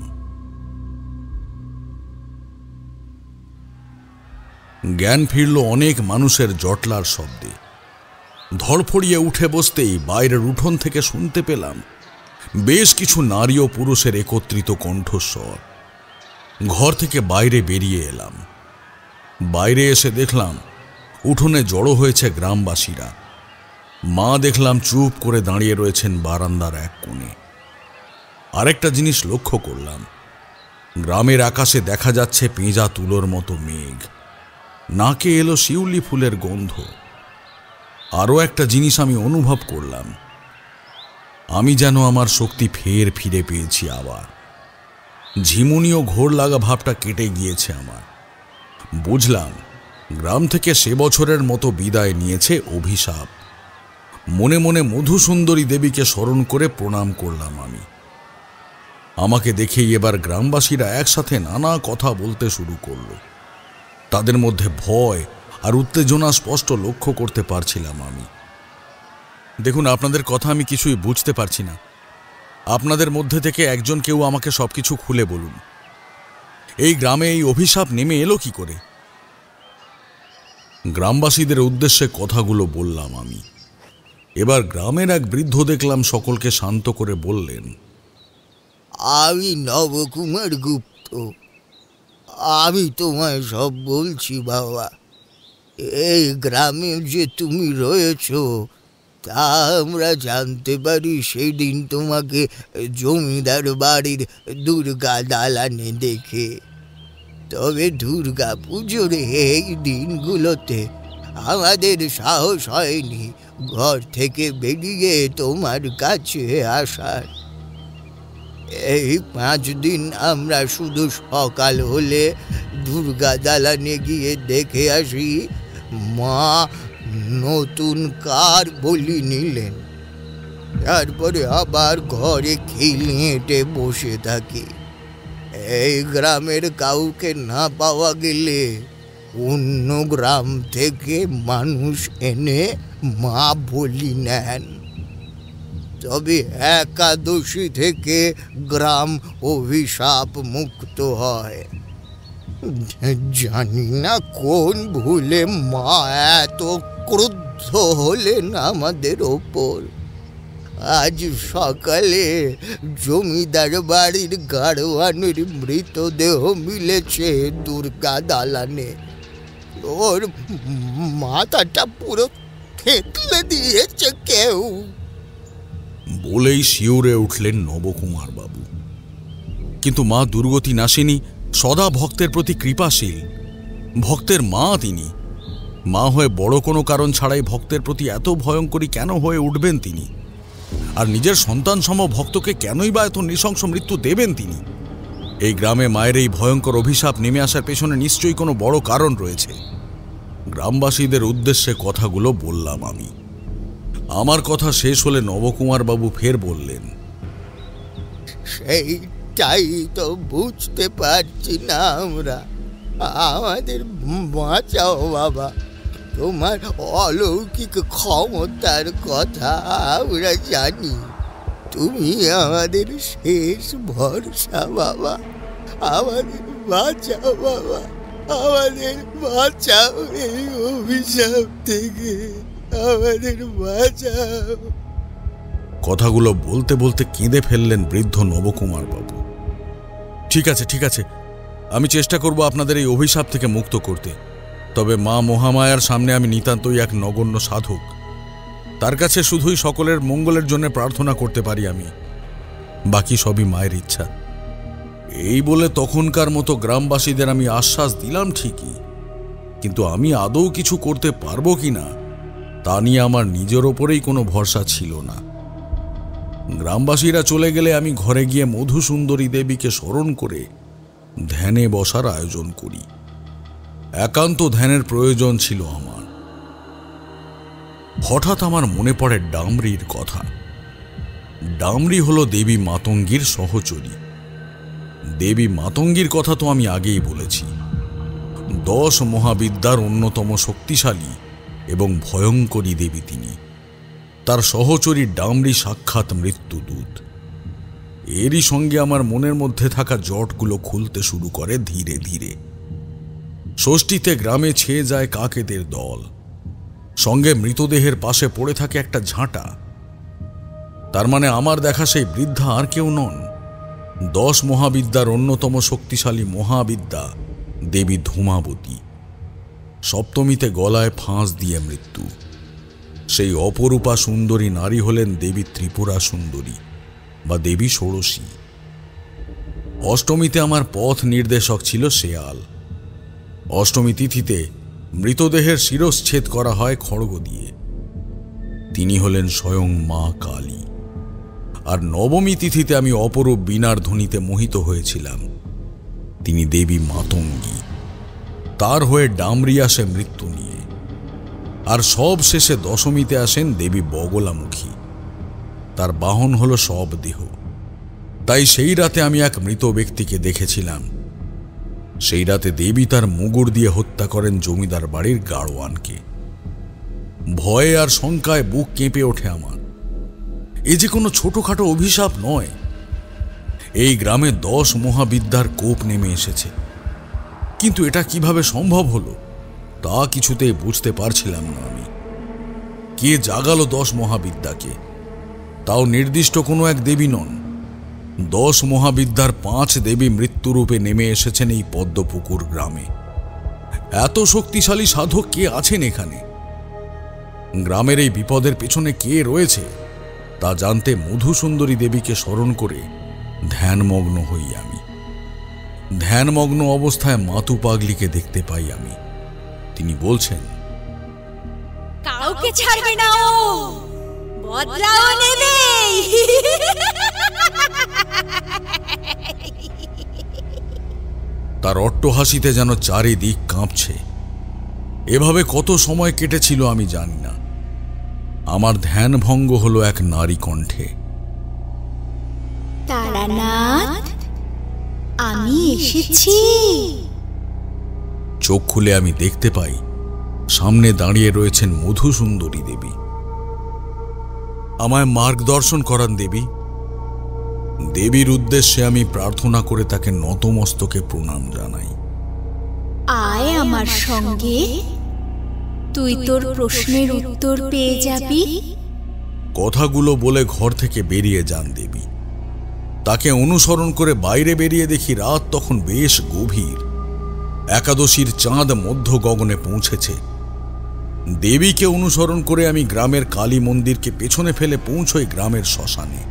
জ্ঞান ফিরল অনেক মানুষের জটলার শব্দে। ধড়ফড়িয়ে উঠে বসতেই বাইরের উঠোন থেকে শুনতে পেলাম বেশ কিছু নারী ও পুরুষের একত্রিত কণ্ঠস্বর। ঘর থেকে বাইরে বেরিয়ে এলাম। বাইরে এসে দেখলাম উঠোনে জড়ো হয়েছে গ্রামবাসীরা। মা দেখলাম চুপ করে দাঁড়িয়ে রয়েছেন বারান্দার এক কোণে। আরেকটা জিনিস লক্ষ্য করলাম, গ্রামের আকাশে দেখা যাচ্ছে পেঁজা তুলোর মতো মেঘ। নাকে এলো শিউলি ফুলের গন্ধ। আরও একটা জিনিস আমি অনুভব করলাম, আমি যেন আমার শক্তি ফের ফিরে পেয়েছি আবার। ঝিমুনি ও ঘোর লাগা ভাবটা কেটে গিয়েছে আমার। বুঝলাম গ্রাম থেকে সে বছরের মতো বিদায় নিয়েছে অভিশাপ। মনে মনে মধুসুন্দরী দেবীকে স্মরণ করে প্রণাম করলাম আমি। আমাকে দেখেই এবার গ্রামবাসীরা একসাথে নানা কথা বলতে শুরু করল। তাদের মধ্যে ভয় আর উত্তেজনা স্পষ্ট লক্ষ্য করতে পারছিলাম আমি। দেখুন, আপনাদের কথা আমি কিছুই বুঝতে পারছি না। আপনাদের মধ্যে থেকে একজন কেউ আমাকে সবকিছু খুলে বলুন। এই গ্রামে এই অভিশাপ নেমে এলো কি করে? গ্রামবাসীদের উদ্দেশ্যে কথাগুলো বললাম আমি। এবার গ্রামের এক বৃদ্ধ দেখলাম সকলকে শান্ত করে বললেন, আমি নবকুমার গুপ্ত, আমি তোমায় সব বলছি বাবা। এই গ্রামে যে তুমি রয়েছ তা আমরা জানতে পারি সেই দিন তোমাকে জমিদার বাড়ির দুর্গা দালানে দেখে। তবে দুর্গা পুজোর এই দিনগুলোতে আমাদের সাহস হয়নি ঘর থেকে বেরিয়ে তোমার কাছে আসার। এই 5 দিন আমরা শুধু সকাল হলে দুর্গা দালানে গিয়ে দেখে আসি মা নতুন কার বলি নিলেন। তারপরে আবার ঘরে খিলিয়েটে বসে থাকি। এই গ্রামের কাউকে না পাওয়া গেলে অন্য গ্রাম থেকে মানুষ এনে মা বলি নেন। তবে একাদশী থেকে গ্রাম অভিশাপ মুক্ত হয়। জানি না কোন ভুলে মা এত ক্রুদ্ধ হলেন আমাদের ওপর। আজ সকালে জমিদার বাড়ির গাড়োয়ানের মৃতদেহ মিলেছে দুর্গা দালানে। ওর মাথাটা পুরো থেতলে দিয়েছে কেউ। বলেই শিউরে উঠলেন নবকুমার বাবু। কিন্তু মা দুর্গতি নাশিনী, সদা ভক্তের প্রতি কৃপাশীল। ভক্তের মা তিনি। মা হয়ে বড় কোনো কারণ ছাড়াই ভক্তের প্রতি এত ভয়ঙ্করী কেন হয়ে উঠবেন তিনি? আর নিজের সন্তান সম ভক্তকে কেনই বা এত নৃশংস মৃত্যু দেবেন তিনি? এই গ্রামে মায়ের এই ভয়ঙ্কর অভিশাপ নেমে আসার পেছনে নিশ্চয়ই কোনো বড় কারণ রয়েছে। গ্রামবাসীদের উদ্দেশ্যে কথাগুলো বললাম আমি। আমার কথা শেষ হলে নবকুমার বাবু ফের বললেন, সেইটাই তো বুঝতে পারছি না আমরা। আমাদের বাঁচাও বাবা। তোমার অলৌকিক ক্ষমতার কথা আমরা জানি। তুমি আমাদের শেষ ভরসা বাবা। আমাদের বাঁচাও বাবা, আমাদের বাঁচাও এই অভিশাপ থেকে, আমাদের বাঁচাও। কথাগুলো বলতে বলতে কেঁদে ফেললেন বৃদ্ধ নবকুমার বাবু। ঠিক আছে, ঠিক আছে, আমি চেষ্টা করব আপনাদের এই অভিশাপ থেকে মুক্ত করতে। তবে মা মহামায়ার সামনে আমি নিতান্তই এক নগণ্য সাধক। তার কাছে শুধুই সকলের মঙ্গলের জন্য প্রার্থনা করতে পারি আমি। বাকি সবই মায়ের ইচ্ছা। এই বলে তখনকার মতো গ্রামবাসীদের আমি আশ্বাস দিলাম ঠিকই, কিন্তু আমি আদৌ কিছু করতে পারবো কিনা তা নিয়ে আমার নিজের ওপরেই কোনো ভরসা ছিল না। গ্রামবাসীরা চলে গেলে আমি ঘরে গিয়ে মধুসুন্দরী দেবীকে স্মরণ করে ধ্যানে বসার আয়োজন করি। একান্ত ধ্যানের প্রয়োজন ছিল আমার। হঠাৎ আমার মনে পড়ে ডামরির কথা। ডামরি হলো দেবী মাতঙ্গীর সহচরী। দেবী মাতঙ্গীর কথা তো আমি আগেই বলেছি। 10 মহাবিদ্যার অন্যতম শক্তিশালী এবং ভয়ঙ্করী দেবী তিনি। তার সহচরী ডামরি সাক্ষাৎ মৃত্যুদূত। এরই সঙ্গে আমার মনের মধ্যে থাকা জটগুলো খুলতে শুরু করে ধীরে ধীরে। ষষ্ঠীতে গ্রামে ছেয়ে যায় কাকেদের দল, সঙ্গে মৃতদেহের পাশে পড়ে থাকে একটা ঝাঁটা। তার মানে আমার দেখা সেই বৃদ্ধা আর কেউ নন, 10 মহাবিদ্যার অন্যতম শক্তিশালী মহাবিদ্যা দেবী ধূমাবতী। সপ্তমীতে গলায় ফাঁস দিয়ে মৃত্যু। সেই অপরূপা সুন্দরী নারী হলেন দেবী ত্রিপুরা সুন্দরী বা দেবী ষোড়শী। অষ্টমীতে আমার পথ নির্দেশক ছিল শেয়াল। অষ্টমী তিথিতে মৃতদেহের শিরশ্ছেদ করা হয় খড়গ দিয়ে। তিনি হলেন স্বয়ং মা কালী। আর নবমী তিথিতে আমি অপরূপ বীণার ধ্বনিতে মোহিত হয়েছিলাম। তিনি দেবী মাতঙ্গী। তার হয়ে ডামরি আসে মৃত্যু নিয়ে। আর সব শেষে দশমীতে আসেন দেবী বগলামুখী। তার বাহন হল সব দেহ। তাই সেই রাতে আমি এক মৃত ব্যক্তিকে দেখেছিলাম। সেই রাতে দেবী তার মুগুর দিয়ে হত্যা করেন জমিদার বাড়ির গাড়োয়ানকে। ভয়ে আর শঙ্কায় বুক কেঁপে ওঠে আমার। এ যে কোনো ছোটখাটো অভিশাপ নয়। এই গ্রামে 10 মহাবিদ্যার কোপ নেমে এসেছে, কিন্তু এটা কিভাবে সম্ভব হলো তা কিছুতেই বুঝতে পারছিলাম না আমি। কে জাগালো 10 মহাবিদ্যাকে? তাও নির্দিষ্ট কোনো এক দেবী নন। 10 মহাবিদ্যার 5 দেবী মৃত্যুরূপে নেমে এসেছেন এই পদ্মপুকুর গ্রামে। এত শক্তিশালী সাধক কে আছেন এখানে? গ্রামের এই বিপদের পেছনে কে রয়েছে তা জানতে মধুসুন্দরী দেবীকে স্মরণ করে ধ্যানমগ্ন হই আমি। ধ্যানমগ্ন অবস্থায় মাতু পাগলিকে দেখতে পাই আমি। তিনি বলছেন, কাউকে ছাড়বে না, ও বদলাও নেবে। তার অট্টহাসিতে যেন চারিদিক কাঁপছে। এভাবে কত সময় কেটেছিল আমি জানি না। আমার ধ্যান ভঙ্গ হলো এক নারী কণ্ঠে। তারানাথ, আমি এসেছি। চোখ খুলে আমি দেখতে পাই সামনে দাঁড়িয়ে রয়েছেন মধুসুন্দরী দেবী। আমায় মার্গদর্শন করান দেবী। দেবীর উদ্দেশ্যে আমি প্রার্থনা করে তাকে নতমস্তকে প্রণাম জানাই। আয় আমার সঙ্গে, তুই তোর প্রশ্নের উত্তর পেয়ে যাবি। কথাগুলো বলে ঘর থেকে বেরিয়ে যান দেবী। তাকে অনুসরণ করে বাইরে বেরিয়ে দেখি রাত তখন বেশ গভীর। একাদশীর চাঁদ মধ্য গগনে পৌঁছেছে। দেবীকে অনুসরণ করে আমি গ্রামের কালী মন্দিরকে পেছনে ফেলে পৌঁছই গ্রামের শ্মশানে।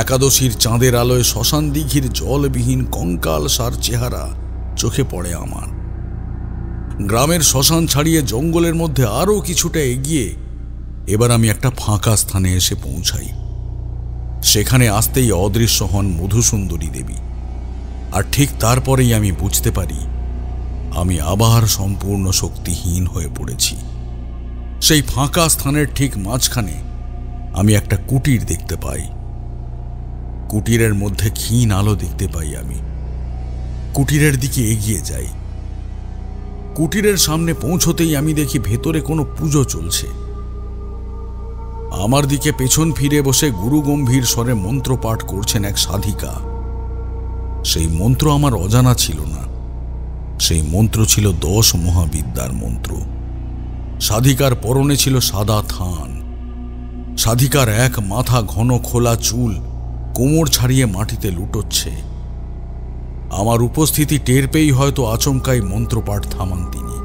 একাদশীর চাঁদের আলোয় শ্মশান দিঘির জলবিহীন কঙ্কালসার চেহারা চোখে পড়ে আমার। গ্রামের শ্মশান ছাড়িয়ে জঙ্গলের মধ্যে আরও কিছুটা এগিয়ে এবার আমি একটা ফাঁকা স্থানে এসে পৌঁছাই। সেখানে আসতেই অদৃশ্য হন মধুসুন্দরী দেবী। আর ঠিক তারপরেই আমি বুঝতে পারি আমি আবার সম্পূর্ণ শক্তিহীন হয়ে পড়েছি। সেই ফাঁকা স্থানের ঠিক মাঝখানে আমি একটা কুটির দেখতে পাই। কুটিরের মধ্যে ক্ষীণ আলো দেখতে পাই আমি। কুটিরের দিকে এগিয়ে যাই। কুটিরের সামনে পৌঁছতেই আমি দেখি ভেতরে কোনো পুজো চলছে। আমার দিকে পেছন ফিরে বসে গুরুগম্ভীর স্বরে মন্ত্র পাঠ করছেন এক সাধিকা। সেই মন্ত্র আমার অজানা ছিল না। সেই মন্ত্র ছিল 10 মহাবিদ্যার মন্ত্র। সাধিকার পরনে ছিল সাদা থান। সাধিকার এক মাথা ঘন খোলা চুল কোমর ছাড়িয়ে মাটিতে লুটোচ্ছে। আমার উপস্থিতি টের পেয়েই হয়তো আচমকাই মন্ত্রপাঠ থামান তিনি।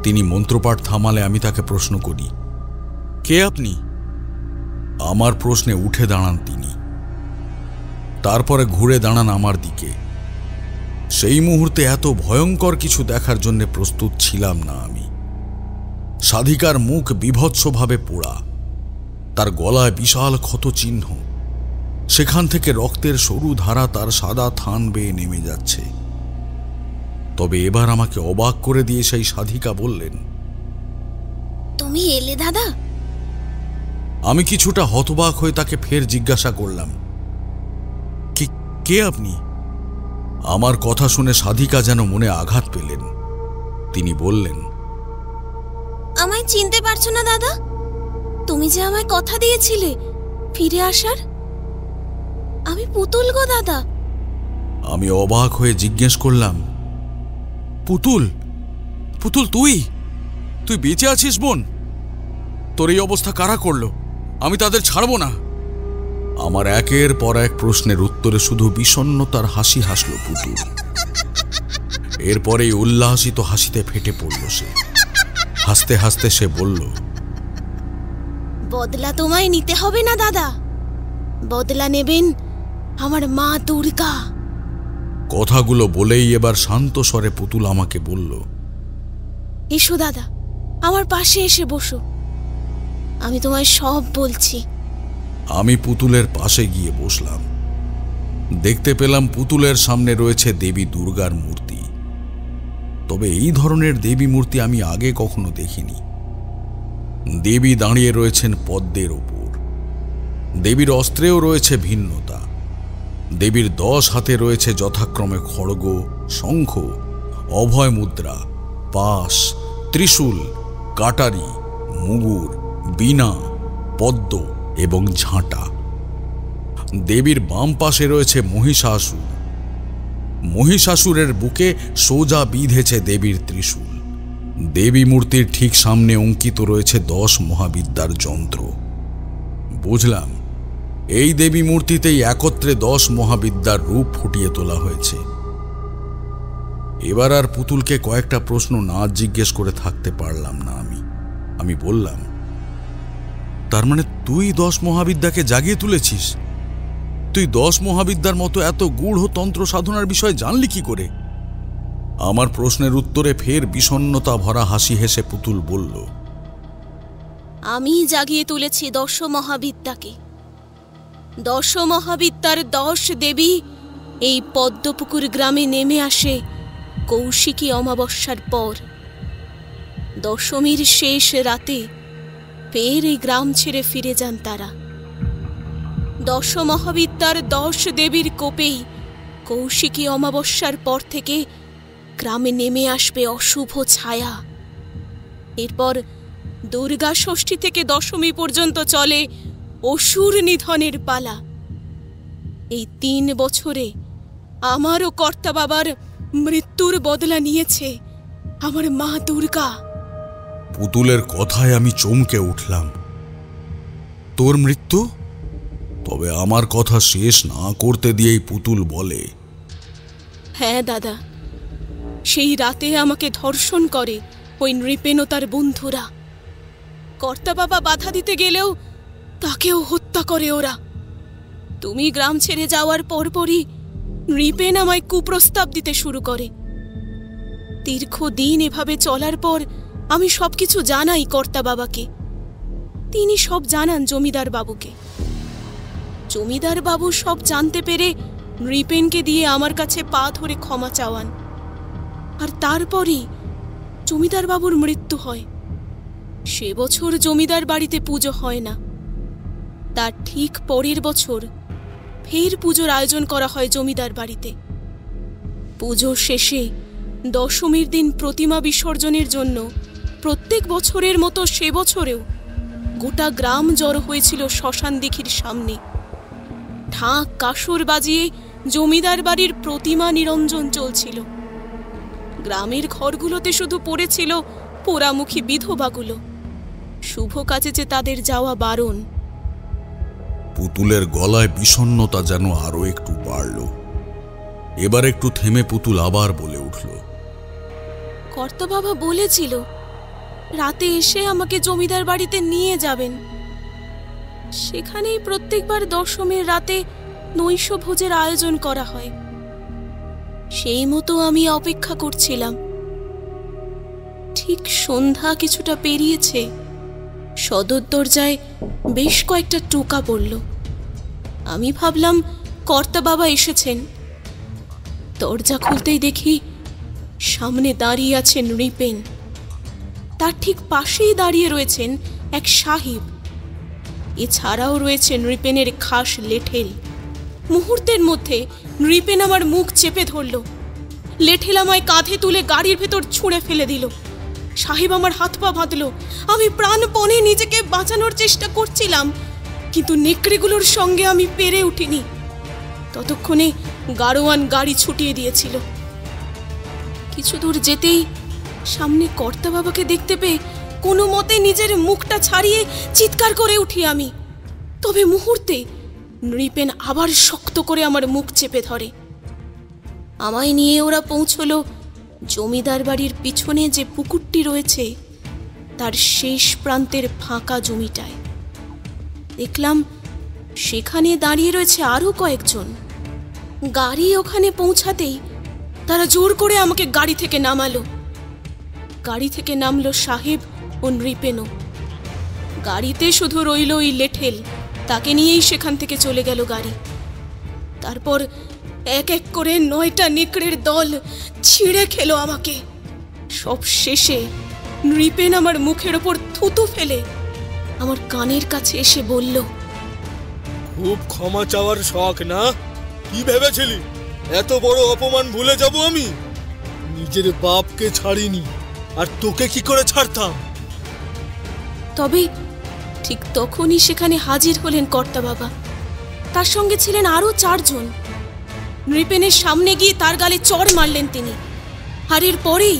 তিনি মন্ত্রপাঠ থামালে আমি তাকে প্রশ্ন করি, কে আপনি? আমার প্রশ্নে উঠে দাঁড়ান তিনি। তারপরে ঘুরে দাঁড়ান আমার দিকে। সেই মুহূর্তে এত ভয়ঙ্কর কিছু দেখার জন্য প্রস্তুত ছিলাম না আমি। সাধিকার মুখ বিভৎসভাবে পোড়া, তার গলায় বিশাল ক্ষত চিহ্ন, সেখান থেকে রক্তের সরু ধারা তার সাদা থান বেয়ে নেমে যাচ্ছে। তবে এবার আমাকে অবাক করে দিয়ে সেই সাধিকা বললেন, তুমি এলে দাদা? আমি কিছুটা হতবাক হয়ে তাকে ফের জিজ্ঞাসা করলাম, কে আপনি? আমার কথা শুনে সাধিকা যেন মনে আঘাত পেলেন। তিনি বললেন, আমায় চিনতে পারছো না দাদা? তুমি যে আমায় কথা দিয়েছিলে ফিরে আসার। আমি পুতুল গো দাদা। আমি অবাক হয়ে জিজ্ঞেস করলাম, পুতুল? পুতুল তুই বেঁচে আছিস বোন? তোর এই অবস্থা কারা করলো? আমি তাদের ছাড়ব না। আমার একের পর এক প্রশ্নের উত্তরে শুধু বিষণ্ণতার হাসি হাসল পুতুল। এরপরেই উল্লাসিত হাসিতে ফেটে পড়ল সে। হাসতে হাসতে সে বলল, বদলা তোমায় নিতে হবে না দাদা, বদলা নেবেন আমার মা দুর্গা। কথাগুলো বলেই এবার শান্ত স্বরে পুতুল আমাকে বলল, এসো দাদা, আমার পাশে এসে বসো, আমি তোমায় সব বলছি। আমি পুতুলের পাশে গিয়ে বসলাম। দেখতে পেলাম পুতুলের সামনে রয়েছে দেবী দুর্গার মূর্তি। তবে এই ধরনের দেবী মূর্তি আমি আগে কখনো দেখিনি। দেবী দাঁড়িয়ে রয়েছেন পদ্মের ওপর। দেবীর অস্ত্রেও রয়েছে ভিন্নতা। দেবীর 10 হাতে রয়েছে যথাক্রমে খড়গ, শঙ্খ, অভয় মুদ্রা, পাশ, ত্রিশূল, কাটারি, মুগুর, বীণা, পদ্ম এবং ঝাঁটা। দেবীর বাম পাশে রয়েছে মহিষাসুর। মহিষাসুরের বুকে সোজা বিঁধেছে দেবীর ত্রিশূল। দেবী মূর্তির ঠিক সামনে অঙ্কিত রয়েছে 10 মহাবিদ্যার যন্ত্র। বুঝলাম, এই দেবী মূর্তিতেই একত্রে 10 মহাবিদ্যার রূপ ফুটিয়ে তোলা হয়েছে। এবার আর পুতুলকে কয়েকটা প্রশ্ন না জিজ্ঞেস করে থাকতে পারলাম না আমি বললাম, তার মানে তুই 10 মহাবিদ্যাকে জাগিয়ে তুলেছিস? তুই 10 মহাবিদ্যার মতো এত গূঢ় তন্ত্র সাধনার বিষয়ে জানলি কি করে? আমার প্রশ্নের উত্তরে ফের বিষণ্ণতা ভরা হাসি হেসে পুতুল বলল, আমি জাগিয়ে তুলেছি 10 মহাবিদ্যাকে। 10 মহাবিদ্যার 10 দেবী এই পদ্মপুকুর গ্রামে নেমে আসে কৌশিকী অমাবস্যার পর। দশমীর শেষ রাতে ফের এই গ্রাম ছেড়ে ফিরে যান তারা। 10 মহাবিদ্যার 10 দেবীর কোপেই কৌশিকী অমাবস্যার পর থেকে গ্রামে নেমে আসবে অশুভ ছায়া। এরপর দুর্গা ষষ্ঠী থেকে দশমী পর্যন্ত চলে অসুর নিধনের পালা। এই 3 বছরে আমারও কর্তা বাবার মৃত্যুর বদলা নিয়েছে আমার মা দুর্গা। পুতুলের কথায় আমি চমকে উঠলাম। তোর মৃত্যু? তবে আমার কথা শেষ না করতে দিয়েই পুতুল বলে, হ্যাঁ দাদা, সেই রাতে আমাকে ধর্ষণ করে ওই নৃপেন ও তার বন্ধুরা। কর্তা বাবা বাধা দিতে গেলেও তাকেও হত্যা করে ওরা। তুমি গ্রাম ছেড়ে যাওয়ার পরপরই নৃপেন আমায় কুপ্রস্তাব দিতে শুরু করে। দীর্ঘদিন এভাবে চলার পর আমি সবকিছু জানাই কর্তা বাবাকে। তিনি সব জানান জমিদার বাবুকে। জমিদার বাবু সব জানতে পেরে নৃপেনকে দিয়ে আমার কাছে পা ধরে ক্ষমা চাওয়ান। আর তারপরই জমিদার বাবুর মৃত্যু হয়। সে বছর জমিদার বাড়িতে পুজো হয় না। তার ঠিক পরের বছর ফের পুজোর আয়োজন করা হয় জমিদার বাড়িতে। পুজো শেষে দশমীর দিন প্রতিমা বিসর্জনের জন্য প্রত্যেক বছরের মতো সে বছরেও গোটা গ্রাম জড়ো হয়েছিল শ্মশান দিঘির সামনে। ঢাক কাসর বাজিয়ে জমিদার বাড়ির প্রতিমা নিরঞ্জন চলছিল। গ্রামের ঘরগুলোতে শুধু পড়েছিল পোড়ামুখী বিধবাগুলো। শুভ কাজে যে তাদের যাওয়া বারণ। পুতুলের গলায় বিষণ্ণতা যেন আরো একটু বাড়ল। এবার একটু থেমে পুতুল আবার বলে উঠল, কর্তা বাবা বলেছিল রাতে এসে আমাকে জমিদার বাড়িতে নিয়ে যাবেন। সেখানেই প্রত্যেকবার দশমীর রাতে নৈশভোজের আয়োজন করা হয়। সেই মতো আমি অপেক্ষা করছিলাম। ঠিক সন্ধ্যা কিছুটা পেরিয়েছে, সদর দরজায় বেশ কয়েকটা টোকা পড়ল। আমি ভাবলাম কর্তা বাবা এসেছেন। দরজা খুলতেই দেখি সামনে দাঁড়িয়ে আছেন নৃপেন। তার ঠিক পাশেই দাঁড়িয়ে রয়েছেন এক সাহিব। এছাড়াও রয়েছে নৃপেনের খাস লেঠেল। মুহূর্তের মধ্যে নৃপেন আমার মুখ চেপে ধরল। লেঠেল আমায় কাঁধে তুলে গাড়ির ভেতর ছুঁড়ে ফেলে দিল। সাহেব আমার হাত পা বাঁধল। আমি প্রাণপণে নিজেকে বাঁচানোর চেষ্টা করছিলাম, কিন্তু নেকড়েগুলোর সঙ্গে আমি পেরে উঠিনি। ততক্ষণে গাড়োয়ান গাড়ি ছুটিয়ে দিয়েছিল। কিছু দূর যেতেই সামনে কর্তা বাবাকে দেখতে পেয়ে কোনো মতে নিজের মুখটা ছাড়িয়ে চিৎকার করে উঠি আমি। তবে মুহূর্তে নৃপেন আবার শক্ত করে আমার মুখ চেপে ধরে। আমায় নিয়ে ওরা পৌঁছলো জমিদার বাড়ির পিছনে যে পুকুরটি রয়েছে তার শেষ প্রান্তের ফাঁকা জমিটায়। দেখলাম সেখানে দাঁড়িয়ে রয়েছে আরো কয়েকজন। গাড়ি ওখানে পৌঁছাতেই তারা জোর করে আমাকে গাড়ি থেকে নামালো। গাড়ি থেকে নামলো সাহেব ও নৃপেনও। গাড়িতে শুধু রইল ওই লেঠেল, তাকে নিয়েই সেখান থেকে চলে গেল গাড়ি। তারপর এক এক করে 9টা নেকড়ের দল ছিঁড়ে খেলো আমাকে। সব শেষে নৃপেন আমার মুখের ওপর থুতু ফেলে আমার কানের কাছে এসে বলল, খুব ক্ষমা চাওয়ার শখ না? কি ভেবেছিলি এত বড় অপমান ভুলে যাব আমি? নিজের বাপকে ছাড়িনি, আর তোকে কি করে ছাড়তাম? তবে ঠিক তখনই সেখানে হাজির হলেন কর্তা বাবা। তার সঙ্গে ছিলেন আরো 4 জন। নৃপেনের সামনে গিয়ে তার গালে চড় মারলেন তিনি। আর এর পরেই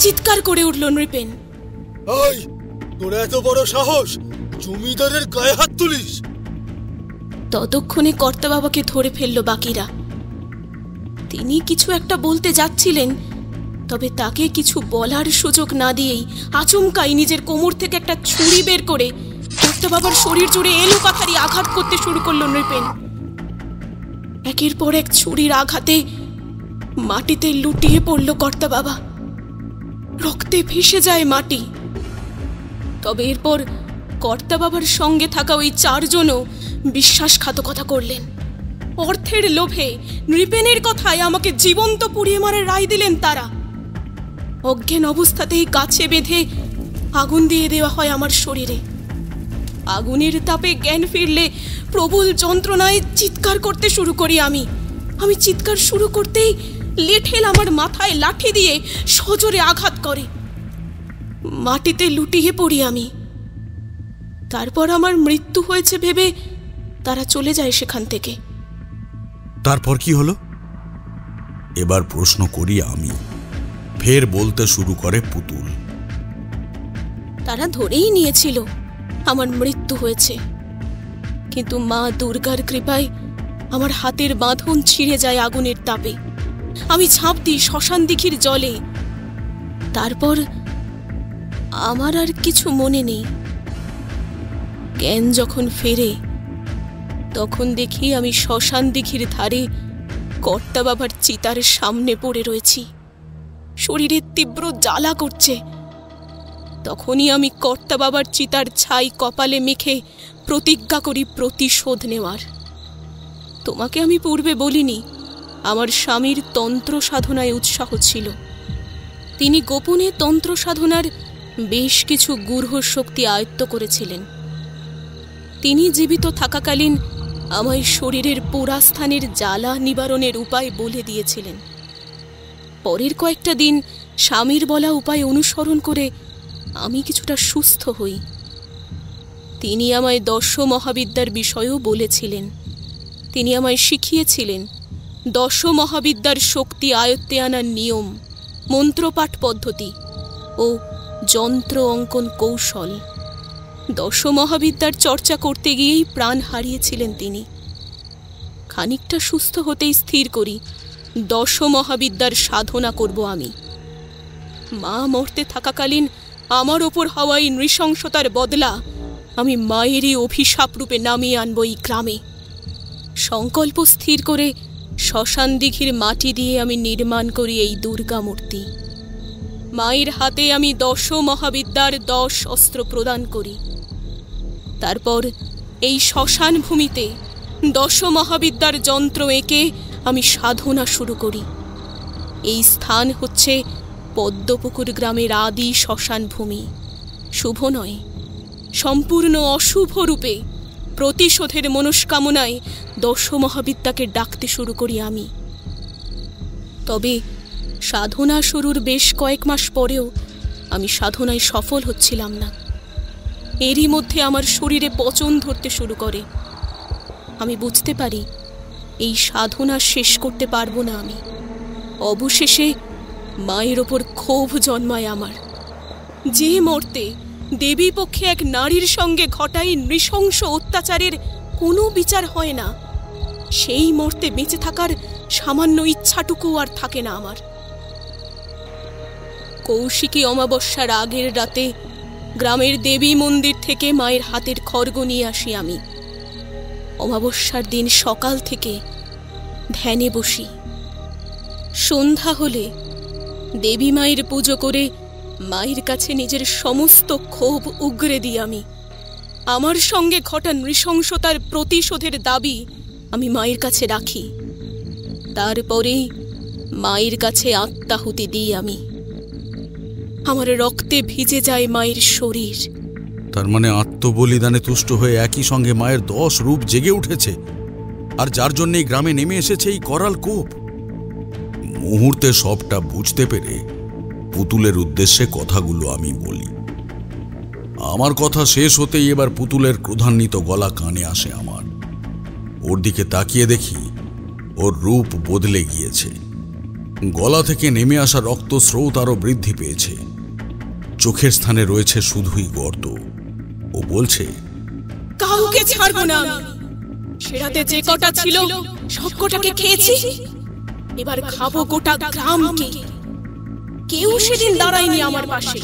চিৎকার করে উঠল নৃপেন, ওই তোর এত বড় সাহস, জমিদারের গায়ে হাত তুলিস? ততক্ষণে কর্তা বাবাকে ধরে ফেলল বাকিরা। তিনি কিছু একটা বলতে যাচ্ছিলেন, তবে তাকে কিছু বলার সুযোগ না দিয়েই আচমকাই নিজের কোমর থেকে একটা ছুরি বের করে কর্তা বাবার শরীর জুড়ে এলোপাথারি আঘাত করতে শুরু করল নৃপেন। একের পর এক ছুরির আঘাতে মাটিতে লুটিয়ে পড়ল কর্তা বাবা। রক্তে ভেসে যায় মাটি। তবে এরপর কর্তা বাবার সঙ্গে থাকা ওই 4 জনও বিশ্বাসঘাতকতা করলেন। অর্থের লোভে নৃপেনের কথায় আমাকে জীবন্ত পুড়িয়ে মারার রায় দিলেন তারা। অজ্ঞান অবস্থাতেই গাছে বেঁধে আগুন দিয়ে দেওয়া হয় আমার শরীরে। আগুনের তাপে জ্ঞান ফিরলে প্রবল যন্ত্রণায় চিৎকার করতে শুরু করি আমি। চিৎকার শুরু করতেই লেঠেল আমার মাথায় লাঠি দিয়ে সজোরে আঘাত করে। মাটিতে লুটিয়ে পড়ি আমি। তারপর আমার মৃত্যু হয়েছে ভেবে তারা চলে যায় সেখান থেকে। তারপর কি হলো? এবার প্রশ্ন করি আমি। ফের বলতে শুরু করে পুতুল। তারা ধরেই নিয়েছিল আমার মৃত্যু হয়েছে, কিন্তু মা দুর্গার কৃপায় আমার হাতের বাঁধন ছিঁড়ে যায় আগুনের তাপে। আমি ঝাঁপ দিই শ্মশান দিঘির জলে। তারপর আমার আর কিছু মনে নেই। জ্ঞান যখন ফেরে তখন দেখি আমি শ্মশান দিঘির ধারে কর্তা বাবার চিতার সামনে পড়ে রয়েছি। শরীরে তীব্র জ্বালা করছে। তখনই আমি কর্তা বাবার চিতার ছাই কপালে মেখে প্রতিজ্ঞা করি প্রতিশোধ নেওয়ার। তোমাকে আমি পূর্বে বলিনি, আমার স্বামীর তন্ত্র সাধনায় উৎসাহ ছিল। তিনি গোপনে তন্ত্র সাধনার বেশ কিছু গূঢ় শক্তি আয়ত্ত করেছিলেন। তিনি জীবিত থাকাকালীন আমায় শরীরের পোড়া স্থানের জ্বালা নিবারণের উপায় বলে দিয়েছিলেন। পরের কয়েকটা দিন স্বামীর বলা উপায় অনুসরণ করে আমি কিছুটা সুস্থ হই। তিনি আমায় 10 মহাবিদ্যার বিষয়েও বলেছিলেন। তিনি আমায় শিখিয়েছিলেন 10 মহাবিদ্যার শক্তি আয়ত্তে আনার নিয়ম, মন্ত্রপাঠ পদ্ধতি ও যন্ত্র অঙ্কন কৌশল। 10 মহাবিদ্যার চর্চা করতে গিয়েই প্রাণ হারিয়েছিলেন তিনি। খানিকটা সুস্থ হতেই স্থির করি 10 মহাবিদ্যার সাধনা করব আমি। মা মরতে থাকাকালীন আমার ওপর হওয়াই নৃশংসতার বদলা আমি মায়েরই অভিশাপ রূপে নামিয়ে আনব এই গ্রামে। সংকল্প স্থির করে শ্মশান দিঘির মাটি দিয়ে আমি নির্মাণ করি এই দুর্গা মূর্তি। মায়ের হাতে আমি 10 মহাবিদ্যার 10 অস্ত্র প্রদান করি। তারপর এই শ্মশান ভূমিতে 10 মহাবিদ্যার যন্ত্র এঁকে আমি সাধনা শুরু করি। এই স্থান হচ্ছে পদ্মপুকুর গ্রামের আদি শ্মশান ভূমি। শুভ নয়, সম্পূর্ণ অশুভ রূপে প্রতিশোধের মনস্কামনায় 10 মহাবিদ্যাকে ডাকতে শুরু করি আমি। তবে সাধনা শুরুর বেশ কয়েক মাস পরেও আমি সাধনায় সফল হচ্ছিলাম না। এরই মধ্যে আমার শরীরে পচন ধরতে শুরু করে। আমি বুঝতে পারি এই সাধনা শেষ করতে পারবো না আমি। অবশেষে মায়ের ওপর ক্ষোভ জন্মায় আমার। যে মুহূর্তে দেবী পক্ষে এক নারীর সঙ্গে ঘটাই নৃশংস অত্যাচারের কোনো বিচার হয় না, সেই মুহূর্তে বেঁচে থাকার সামান্য ইচ্ছাটুকু আর থাকে না আমার। কৌশিকী অমাবস্যার আগের রাতে গ্রামের দেবী মন্দির থেকে মায়ের হাতের খড়গ নিয়ে আসি আমি। অমাবস্যার দিন সকাল থেকে ধ্যানে বসি। সন্ধ্যা হলে দেবী মায়ের পুজো করে মায়ের কাছে নিজের সমস্ত ক্ষোভ উগরে দিই আমি। আমার সঙ্গে ঘটা নৃশংসতার প্রতিশোধের দাবি আমি মায়ের কাছে রাখি। তারপরেই মায়ের কাছে আত্মাহুতি দিই আমি। আমার রক্তে ভিজে যায় মায়ের শরীর। তার মানে আত্মবলিদানে তুষ্ট হয়ে একই সঙ্গে মায়ের 10 রূপ জেগে উঠেছে, আর যার জন্যই গ্রামে নেমে এসেছে এই করাল কোপ। মুহূর্তে সবটা বুঝতে পেরে পুতুলের উদ্দেশ্যে কথাগুলো আমি বলি। আমার কথা শেষ হতেই এবার পুতুলের ক্রোধান্বিত গলা কানে আসে আমার। ওর দিকে তাকিয়ে দেখি ওর রূপ বদলে গিয়েছে। গলা থেকে নেমে আসা রক্তস্রোত আরো বৃদ্ধি পেয়েছে। চোখের স্থানে রয়েছে শুধুই গর্ত। ও বলছে, কাউকে ছাড়বো না। সেরাতে যে কটা ছিল সব কটাকে খেয়েছি, এবার খাবো গোটা গ্রামকে। কেউ সেদিন দাঁড়ায়নি আমার পাশে,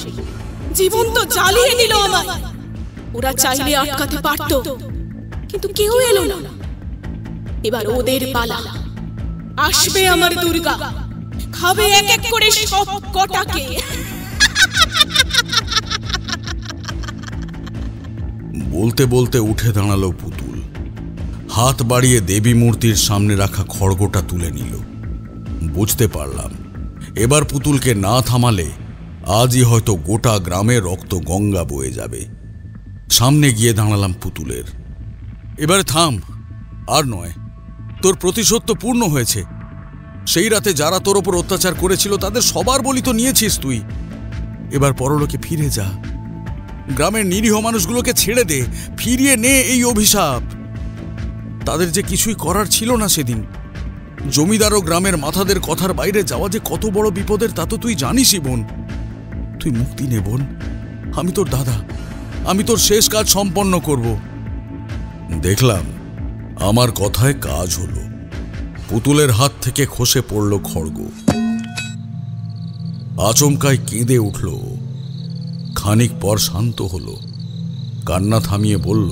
জীবন তো জ্বালিয়ে দিল আমায়। ওরা চাইলে আটকাতে পারত, কিন্তু কেউ এলো না। এবার ওদের পালা। আসবে আমার দুর্গা, খাবে এক এক করে সব কটাকে। বলতে বলতে উঠে দাঁড়ালো পুতুল। হাত বাড়িয়ে দেবী মূর্তির সামনে রাখা খড়গটা তুলে নিল। বুঝতে পারলাম এবার পুতুলকে না থামালে আজই হয়তো গোটা গ্রামে রক্ত গঙ্গা বয়ে যাবে। সামনে গিয়ে দাঁড়ালাম পুতুলের। এবারে থাম, আর নয়। তোর প্রতিশোধ তো পূর্ণ হয়েছে। সেই রাতে যারা তোর ওপর অত্যাচার করেছিল তাদের সবার বলি তো নিয়েছিস তুই। এবার পরলোকে ফিরে যা। গ্রামের নিরীহ মানুষগুলোকে ছেড়ে দে, ফিরিয়ে নে এই অভিশাপ। তাদের যে কিছুই করার ছিল না সেদিন। জমিদার ও গ্রামের মাথাদের কথার বাইরে যাওয়া যে কত বড় বিপদের তা তো তুই জানিসই বোন। তুই মুক্তি নে বোন, আমি তোর দাদা, আমি তোর শেষ কাজ সম্পন্ন করব। দেখলাম আমার কথায় কাজ হলো। পুতুলের হাত থেকে খসে পড়ল খড়গ। আচমকায় কেঁদে উঠল। খানিক পর শান্ত হলো, কান্না থামিয়ে বলল,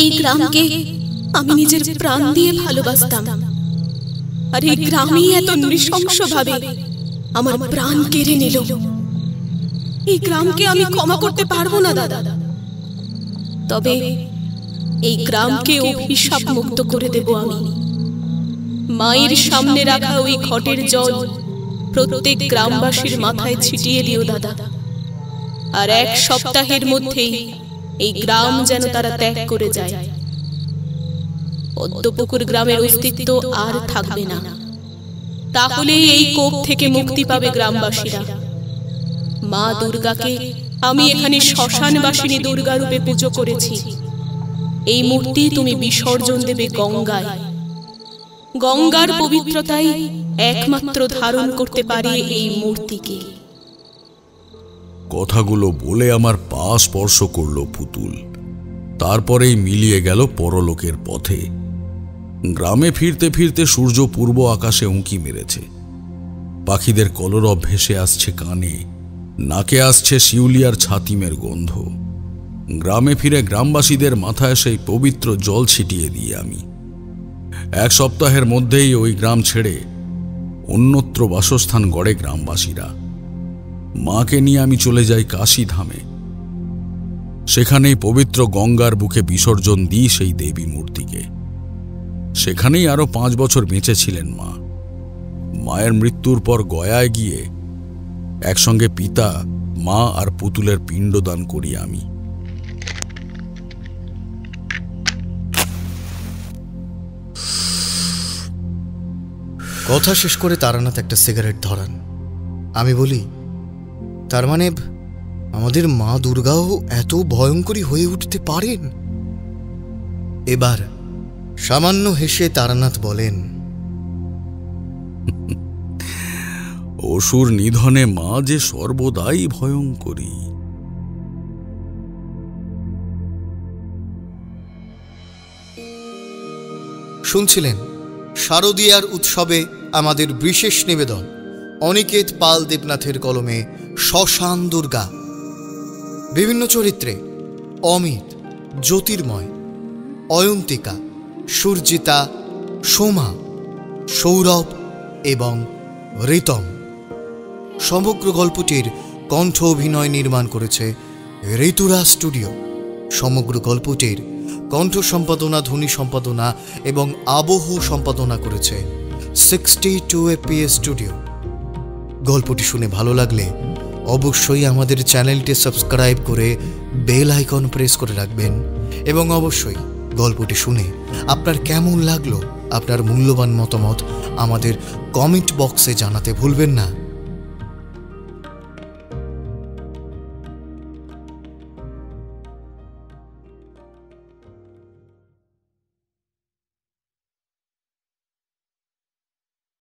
এই গ্রামকে আমি নিজের প্রাণ দিয়ে ভালোবাসতাম, আর এই গ্রামই এত নৃশংসভাবে আমার প্রাণ কেড়ে নিল। এই গ্রামকে আমি ক্ষমা করতে পারবো না দাদা। তবে এই গ্রামকে অভিশাপ মুক্ত করে দেব আমি। মায়ের সামনে রাখা ওই ঘটের জল প্রত্যেক গ্রামবাসীর মাথায় ছিটিয়ে দিও দাদা। আর 1 সপ্তাহের মধ্যেই এই গ্রাম যেন তারা ত্যাগ করে যায়। পদ্মপুকুর গ্রামের অস্তিত্ব আর থাকবে না। তাহলে এই কোপ থেকে মুক্তি পাবে গ্রামবাসীরা। মা দুর্গাকে আমি এখানে শ্মশানবাসিনী দুর্গা রূপে পুজো করেছি। এই মূর্তি তুমি বিসর্জন দেবে গঙ্গায়। গঙ্গার পবিত্রতাই একমাত্র ধারণ করতে পারে এই মূর্তিকে। কথাগুলো বলে আমার পা স্পর্শ করল পুতুল। তারপরেই মিলিয়ে গেল পরলোকের পথে। গ্রামে ফিরতে ফিরতে সূর্য পূর্ব আকাশে উঁকি মেরেছে। পাখিদের কলরব ভেসে আসছে কানে, নাকে আসছে শিউলিয়ার ছাতিমের গন্ধ। গ্রামে ফিরে গ্রামবাসীদের মাথায় সেই পবিত্র জল ছিটিয়ে দিয়ে আমি এক সপ্তাহের মধ্যেই ওই গ্রাম ছেড়ে অন্যত্র বাসস্থান গড়ে গ্রামবাসীরা। মাকে নিয়ে আমি চলে যাই কাশী ধামে। সেখানেই পবিত্র গঙ্গার বুকে বিসর্জন দিই সেই দেবী মূর্তিকে। সেখানেই আরো 5 বছর বেঁচে ছিলেন মা। মায়ের মৃত্যুর পর গয়ায় গিয়ে একসঙ্গে পিতা, মা আর পুতুলের পিণ্ডদান করি আমি। কথা শেষ করে তারানাথ একটা সিগারেট ধরান। আমি বলি, তার মানে আমাদের মা দুর্গাও এত ভয়ঙ্করী হয়ে উঠতে পারেন? এবার সামান্য হেসে তারানাথ বলেন, অসুর নিধনে মা যে সর্বদাই ভয়ঙ্করী। শুনছিলেন শারদীয়ার উৎসবে আমাদের বিশেষ নিবেদন, অনিকেত পাল দেবনাথের কলমে শ্মশান দুর্গা। বিভিন্ন চরিত্রে অমিত, জ্যোতির্ময়, অয়ন্তিকা, সুরজিতা, সোমা, সৌরভ এবং ঋতম। সমগ্র গল্পটির কণ্ঠ অভিনয় নির্মাণ করেছে ঋতুরা স্টুডিও। সমগ্র গল্পটির কণ্ঠ সম্পাদনা, ধ্বনি সম্পাদনা এবং আবহ সম্পাদনা করেছে 62 APS স্টুডিও। গল্পটি শুনে ভালো লাগলে অবশ্যই আমাদের চ্যানেলটি সাবস্ক্রাইব করে বেল আইকন প্রেস করে রাখবেন এবং অবশ্যই গল্পটি শুনে আপনার কেমন লাগলো আপনার মূল্যবান মতামত আমাদের কমেন্ট বক্সে জানাতে ভুলবেন না।